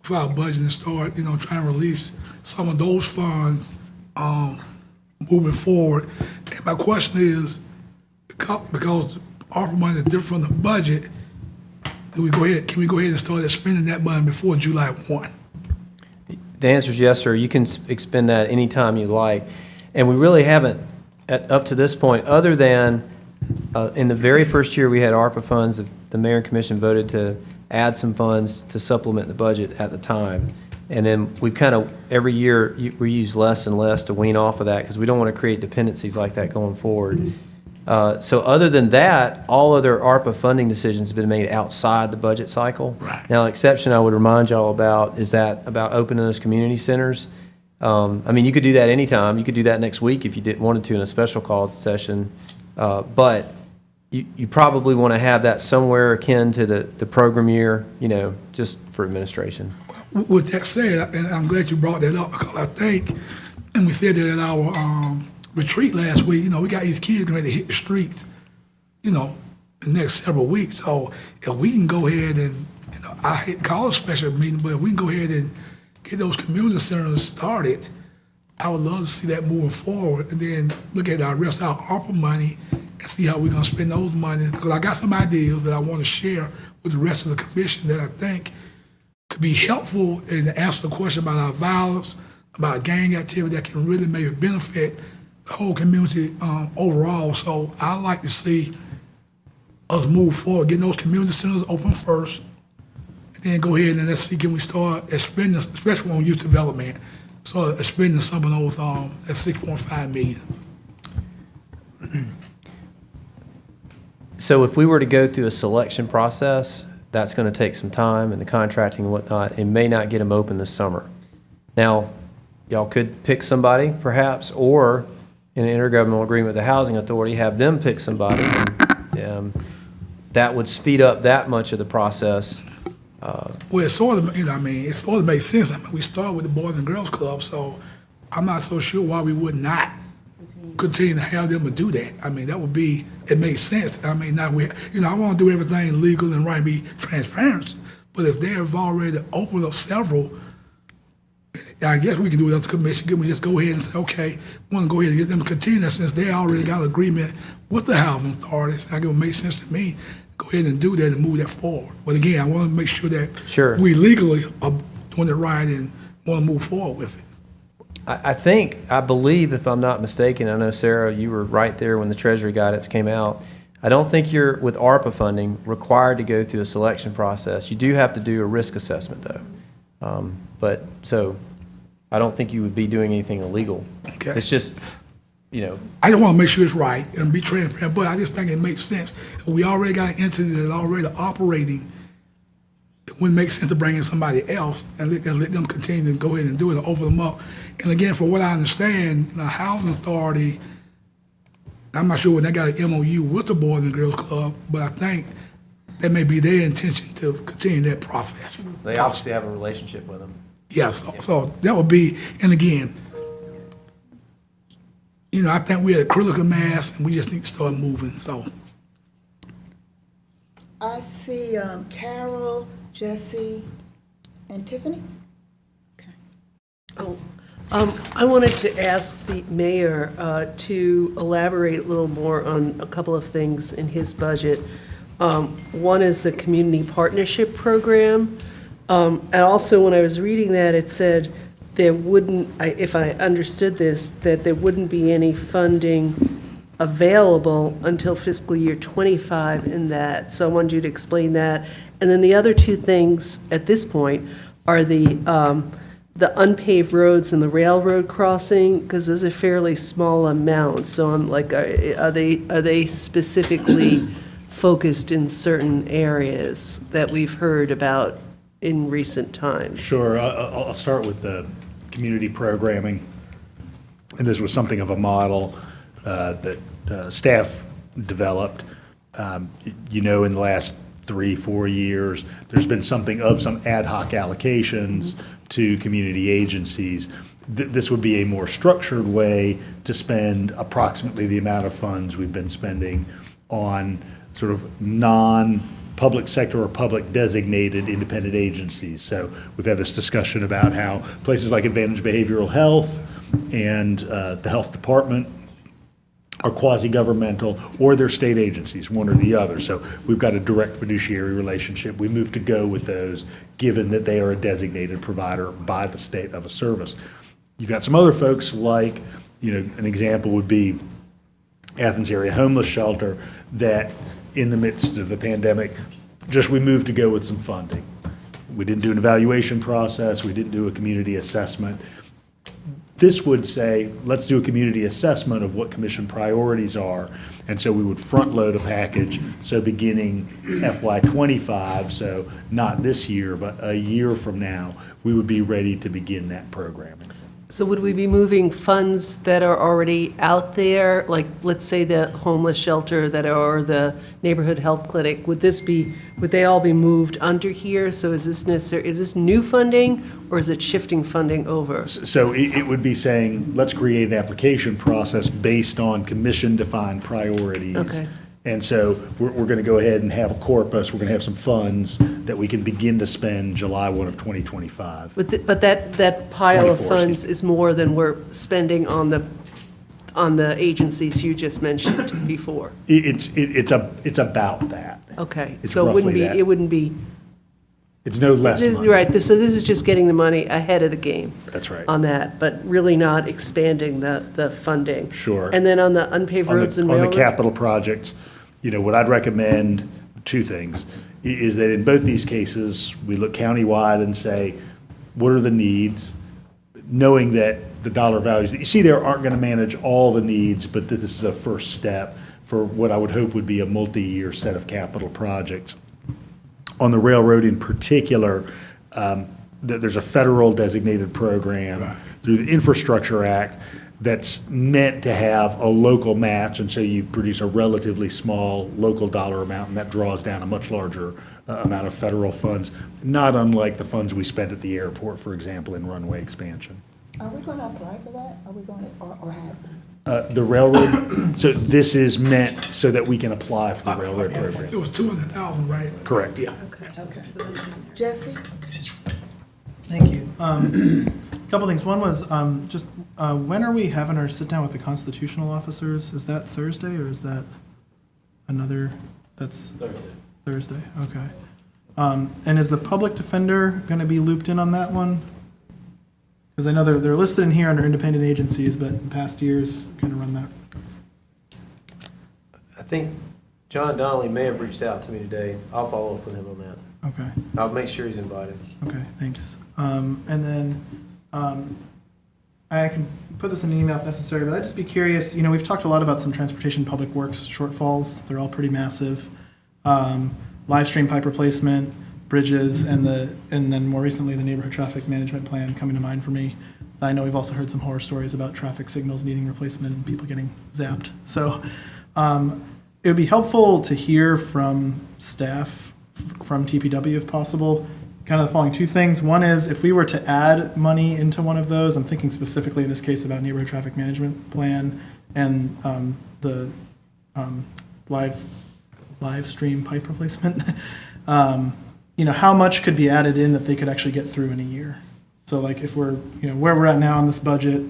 with our budget and start, trying to release some of those funds, moving forward? And my question is, because ARPA money is different from the budget, can we go ahead and start spending that money before July 1? The answer is yes, sir. You can expend that anytime you like. And we really haven't, up to this point, other than in the very first year we had ARPA funds, the mayor and commission voted to add some funds to supplement the budget at the time. And then we've kind of, every year, we use less and less to wean off of that because we don't want to create dependencies like that going forward. So other than that, all other ARPA funding decisions have been made outside the budget cycle. Right. Now, the exception I would remind y'all about is that about opening those community centers. I mean, you could do that anytime. You could do that next week if you wanted to in a special call session. But you probably want to have that somewhere akin to the program year, just for administration. With that said, and I'm glad you brought that up because I think, and we said that at our retreat last week, we got these kids ready to hit the streets, in the next several weeks. So if we can go ahead and, I hate to call it a special meeting, but if we can go ahead and get those community centers started, I would love to see that moving forward, and then look at our rest of our ARPA money and see how we're gonna spend those money. Because I got some ideas that I want to share with the rest of the commission that I think could be helpful in to answer the question about our violence, about gang activity that can really maybe benefit the whole community overall. So I'd like to see us move forward, getting those community centers open first, and then go ahead and let's see, can we start expending, especially on youth development, start expending some of those, at 6.5 million. So if we were to go through a selection process, that's going to take some time and the contracting and whatnot. It may not get them open this summer. Now, y'all could pick somebody perhaps, or in an intergovernmental agreement with the Housing Authority, have them pick somebody. And, that would speed up that much of the process. Well, it sort of, it sort of makes sense. We started with the Boys and Girls Club, so I'm not so sure why we would not continue to have them to do that. That would be, it makes sense. I want to do everything legal and right, be transparent, but if they have already opened up several, I guess we can do it as a commission. Can we just go ahead and say, okay, we want to go ahead and get them to continue that since they already got agreement with the housing authorities. I think it would make sense to me. Go ahead and do that and move that forward. But again, I want to make sure that we legally are doing it right and want to move forward with it. I believe, if I'm not mistaken, I know, Sarah, you were right there when the Treasury guidance came out. I don't think you're, with ARPA funding, required to go through a selection process. You do have to do a risk assessment, though. So I don't think you would be doing anything illegal. Okay. It's just, I just want to make sure it's right and be transparent, but I just think it makes sense. If we already got an entity that's already operating, it wouldn't make sense to bring in somebody else and let them continue to go ahead and do it and open them up. And again, from what I understand, the Housing Authority, I'm not sure when they got an MOU with the Boys and Girls Club, but I think that may be their intention to continue that process. They obviously have a relationship with them. Yes, so that would be, and again, I think we're at critical mass and we just need to start moving, so. I see Carol, Jesse, and Tiffany. I wanted to ask the mayor to elaborate a little more on a couple of things in his budget. One is the community partnership program. And also, when I was reading that, it said there wouldn't, if I understood this, that there wouldn't be any funding available until fiscal year '25 in that. So I wanted you to explain that. And then the other two things at this point are the unpaved roads and the railroad crossing, because those are fairly small amounts. So I'm like, are they specifically focused in certain areas that we've heard about in recent times? Sure. I'll start with the community programming. And this was something of a model that staff developed. in the last 3-4 years, there's been some ad hoc allocations to community agencies. This would be a more structured way to spend approximately the amount of funds we've been spending on sort of non-public sector or public designated independent agencies. So we've had this discussion about how places like Advantage Behavioral Health and the health department are quasi-governmental, or they're state agencies, one or the other. So we've got a direct fiduciary relationship. We move to go with those, given that they are a designated provider by the state of a service. You've got some other folks like, an example would be Athens Area Homeless Shelter, that in the midst of the pandemic, we moved to go with some funding. We didn't do an evaluation process. We didn't do a community assessment. This would say, let's do a community assessment of what commission priorities are. And so we would front load a package. So beginning FY25, so not this year, but a year from now, we would be ready to begin that programming. So would we be moving funds that are already out there, like, let's say the homeless shelter or the neighborhood health clinic, would they all be moved under here? So is this new funding, or is it shifting funding over? So it would be saying, let's create an application process based on commission-defined priorities. Okay. And so we're going to go ahead and have a corpus, we're going to have some funds that we can begin to spend July 1 of 2025. But that pile of 24, funds is more than we're spending on the agencies you just mentioned before. It's about that. Okay, It's so roughly that. it wouldn't be. It's no less money. Right, so this is just getting the money ahead of the game. That's right. On that, but really not expanding the funding. Sure. And then on the unpaved roads and On railroad? the capital projects, what I'd recommend, two things, is that in both these cases, we look countywide and say, what are the needs? Knowing that the dollar values that you see there aren't going to manage all the needs, but this is a first step for what I would hope would be a multi-year set of capital projects. On the railroad in particular, there's a federal designated program through the Infrastructure Act that's meant to have a local match, and so you produce a relatively small local dollar amount, and that draws down a much larger amount of federal funds, not unlike the funds we spent at the airport, for example, in runway expansion. Are we going to apply for that? Are we going to, or have? The railroad, so this is meant so that we can apply for the railroad program. It was 200,000, right? Correct, yeah. Okay. Jesse? Thank you. Couple things. One was when are we having our sit down with the constitutional officers? Is that Thursday or is that another? That's Thursday. Okay. And is the public defender going to be looped in on that one? Because I know they're listed in here under independent agencies, but in past years, kind of run that. I think John Donnelly may have reached out to me today. I'll follow up with him on that. Okay. I'll make sure he's invited. Okay, thanks. And then I can put this in an email if necessary, but I'd just be curious, we've talked a lot about some transportation public works shortfalls. They're all pretty massive. Live stream pipe replacement, bridges, and then more recently, the neighborhood traffic management plan coming to mind for me. I know we've also heard some horror stories about traffic signals needing replacement and people getting zapped. So it would be helpful to hear from staff from TPW if possible, kind of the following two things. One is if we were to add money into one of those, I'm thinking specifically in this case about neighborhood traffic management plan and the live stream pipe replacement, how much could be added in that they could actually get through in a year? So like if we're, where we're at now in this budget,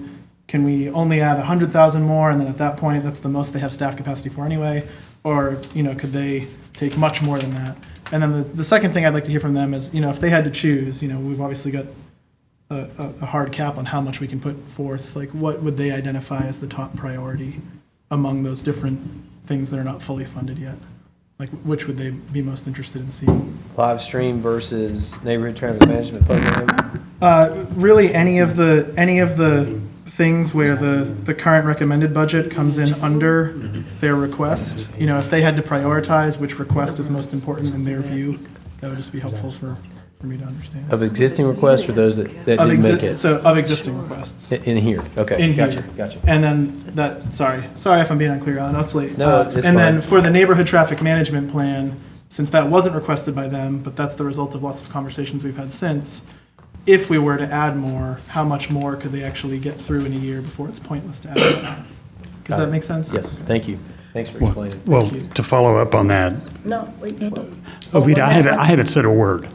can we only add 100,000 more and then at that point, that's the most they have staff capacity for anyway? Or, could they take much more than that? And then the second thing I'd like to hear from them is, if they had to choose, we've obviously got a hard cap on how much we can put forth. Like, what would they identify as the top priority among those different things that are not fully funded yet? Like, which would they be most interested in seeing? Live stream versus neighborhood transit management program? Really, any of the things where the current recommended budget comes in under their request. If they had to prioritize which request is most important in their view, that would just be helpful for for me to understand. Of existing requests or those that didn't make it? So of existing requests. In here, okay. In Gotcha, here. gotcha. And then that, sorry if I'm being unclear, I know it's late. No, it's And then fine. for the neighborhood traffic management plan, since that wasn't requested by them, but that's the result of lots of conversations we've had since, if we were to add more, how much more could they actually get through in a year before it's pointless to add more? Does that make sense? Yes, thank you. Thanks for explaining. Well, to follow up on that, No, wait. Ovita, I haven't said a word.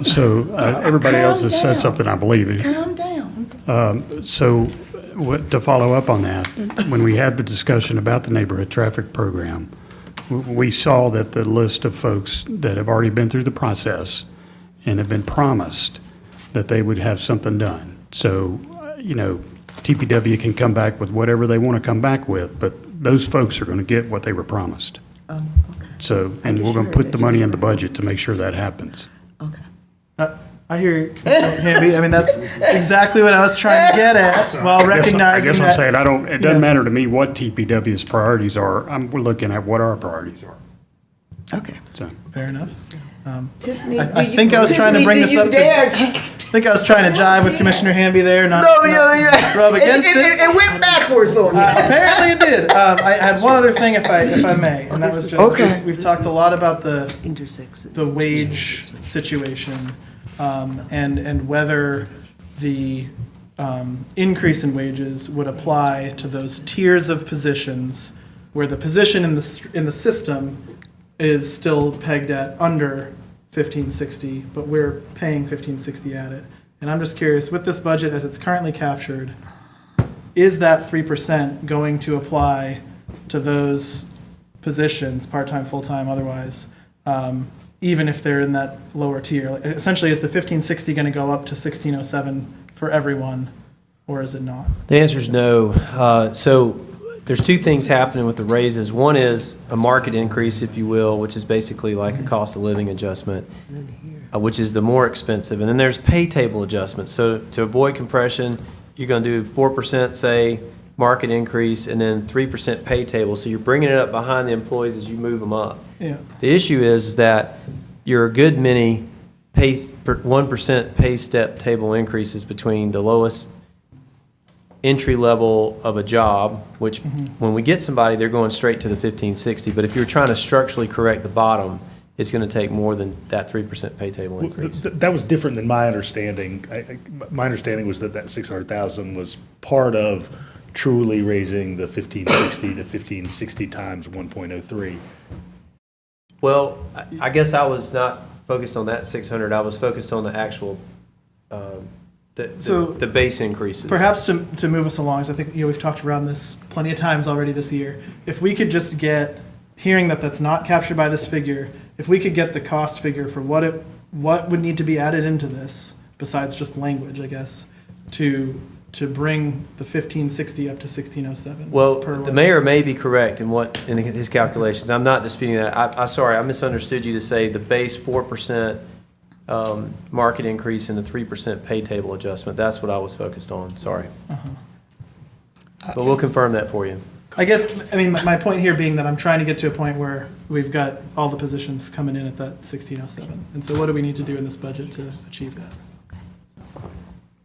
So everybody else has said something, I believe. Calm down. So to follow up on that, when we had the discussion about the neighborhood traffic program, we saw that the list of folks that have already been through the process and have been promised that they would have something done. So, TPW can come back with whatever they want to come back with, but those folks are going to get what they were promised. Okay. So, and we're going to put the money in the budget to make sure that happens. Okay. I hear you, Commissioner Hamby. I mean, that's exactly what I was trying to get at, while recognizing I guess I'm that. saying, it doesn't matter to me what TPW's priorities are. We're looking at what our priorities are. Okay. So, Fair enough. Tiffany, I think I was trying to bring this up to. I think I was trying to jive with Commissioner Hamby there, not rub against it. It went backwards on you. Apparently it did. I had one other thing, if I may, and that was just, Okay. we've talked a lot about the Intersects. the wage situation, and whether the increase in wages would apply to those tiers of positions where the position in the system is still pegged at under 1560, but we're paying 1560 at it. And I'm just curious, with this budget as it's currently captured, is that 3% going to apply to those positions, part-time, full-time, otherwise, even if they're in that lower tier? Like, essentially, is the 1560 going to go up to 1607 for everyone, or is it not? The answer is no. So there's two things happening with the raises. One is a market increase, if you will, which is basically like a cost of living adjustment, which is the more expensive. And then there's pay table adjustments. So to avoid compression, you're going to do 4%, say, market increase, and then 3% pay table. So you're bringing it up behind the employees as you move them up. Yeah. The issue is that you're a good many 1% pay step table increases between the lowest entry level of a job, which when we get somebody, they're going straight to the 1560. But if you're trying to structurally correct the bottom, it's going to take more than that 3% pay table increase. That was different than my understanding. My understanding was that 600,000 was part of truly raising the 1560 to 1560 times 1.03. Well, I guess I was not focused on that 600. I was focused on the actual, the base increases. Perhaps to move us along, 'cause I think we've talked around this plenty of times already this year. If we could just get, hearing that that's not captured by this figure, if we could get the cost figure for what would need to be added into this, besides just language, I guess, to bring the 1560 up to 1607. Well, per the one. mayor may be correct in his calculations. I'm not disputing that. I misunderstood you to say the base 4% market increase and the 3% pay table adjustment. That's what I was focused on. Sorry. But we'll confirm that for you. I guess, my point here being that I'm trying to get to a point where we've got all the positions coming in at that 1607. And so what do we need to do in this budget to achieve that?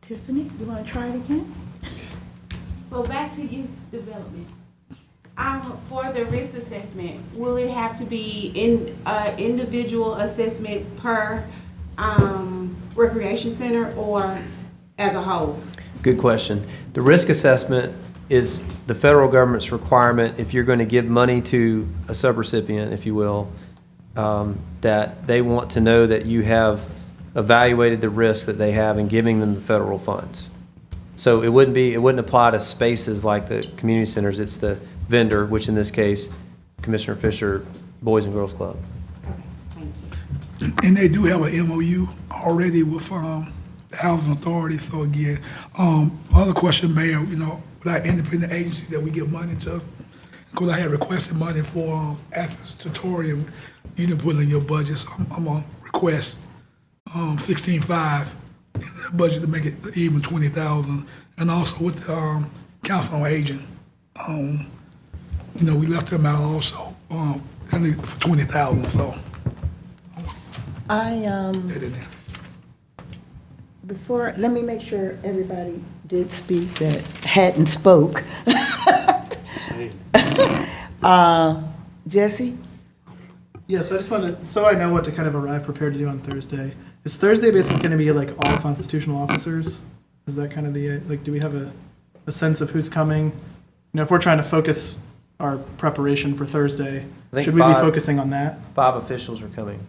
Tiffany, you want to try it again? Well, back to youth development. For the risk assessment, will it have to be individual assessment per recreation center or as a whole? Good question. The risk assessment is the federal government's requirement if you're going to give money to a subrecipient, if you will, that they want to know that you have evaluated the risk that they have in giving them the federal funds. So it wouldn't apply to spaces like the community centers. It's the vendor, which in this case, Commissioner Fisher, Boys and Girls Club. And they do have an MOU already with the housing authority. So again, other question, Mayor, without independent agencies that we give money to, because I had requested money for Athens Tutorium, you didn't put it in your budget, so I'm gonna request 16.5 in that budget to make it even 20,000, and also with the council on aging, we left them out also, at least for 20,000. So I that in there. Before, let me make sure everybody did speak that hadn't spoke. Jesse? Yes, I just want to, so I know what to kind of arrive prepared to do on Thursday. Is Thursday basically going to be like all constitutional officers? Is that kind of the, like, do we have a sense of who's coming? You know, if we're trying to focus our preparation for Thursday, I think should we be 5 focusing on that? 5 officials are coming.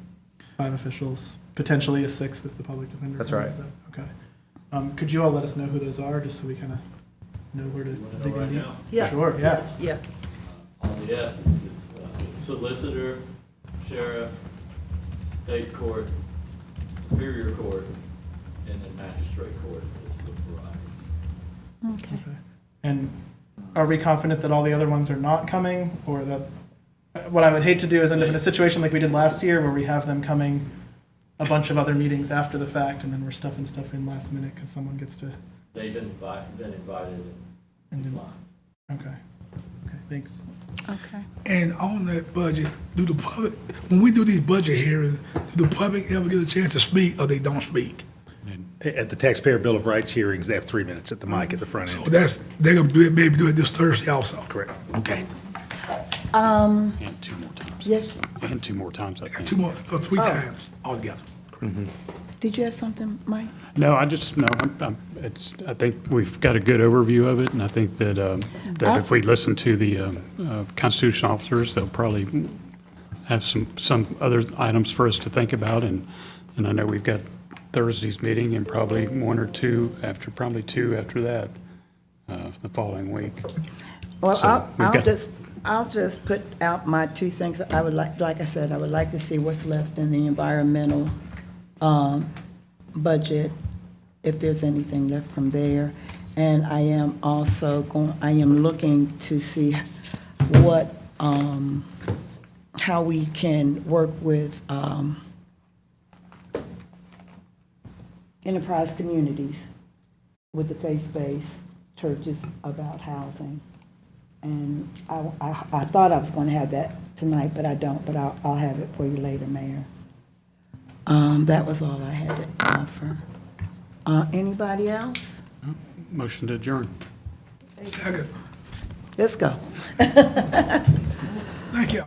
5 officials, potentially a 6th if the public defender. That's comes. right. Is that- Okay. Could you all let us know who those are, just so we kind of know where to dig in deep? Yeah. Sure, yeah. Yeah. On the Essence, it's solicitor, sheriff, state court, superior court, and then magistrate court is the variety. Okay. And are we confident that all the other ones are not coming, or that, what I would hate to do is end up in a situation like we did last year, where we have them coming a bunch of other meetings after the fact, and then we're stuffing stuff in last minute because someone gets to. They've been invited and declined. Okay. Okay, thanks. Okay. And on that budget, do the public, when we do these budget hearings, do the public ever get a chance to speak or they don't speak? At the Taxpayer Bill of Rights hearings, they have 3 minutes at the mic at the front So end. they're gonna do it, maybe do it this Thursday also. Correct. Okay. And 2 more times. Yes, And 2 more times, I think. 2 more, so 3 times altogether. did you have something, Mike? No, I just, no, I think we've got a good overview of it, and I think that, that if we listen to the constitutional officers, they'll probably have some other items for us to think about, and I know we've got Thursday's meeting and probably 1 or 2 probably 2 after that, the following week. Well, So we've got- I'll just put out my 2 things. I would like I said, I would like to see what's left in the environmental budget, if there's anything left from there. And I am also looking to see what, how we can work with enterprise communities with the faith-based churches about housing. And I thought I was going to have that tonight, but I don't, but I'll have it for you later, Mayor. That was all I had to offer. Anybody else? Motion to adjourn. Second. Let's go. Thank you.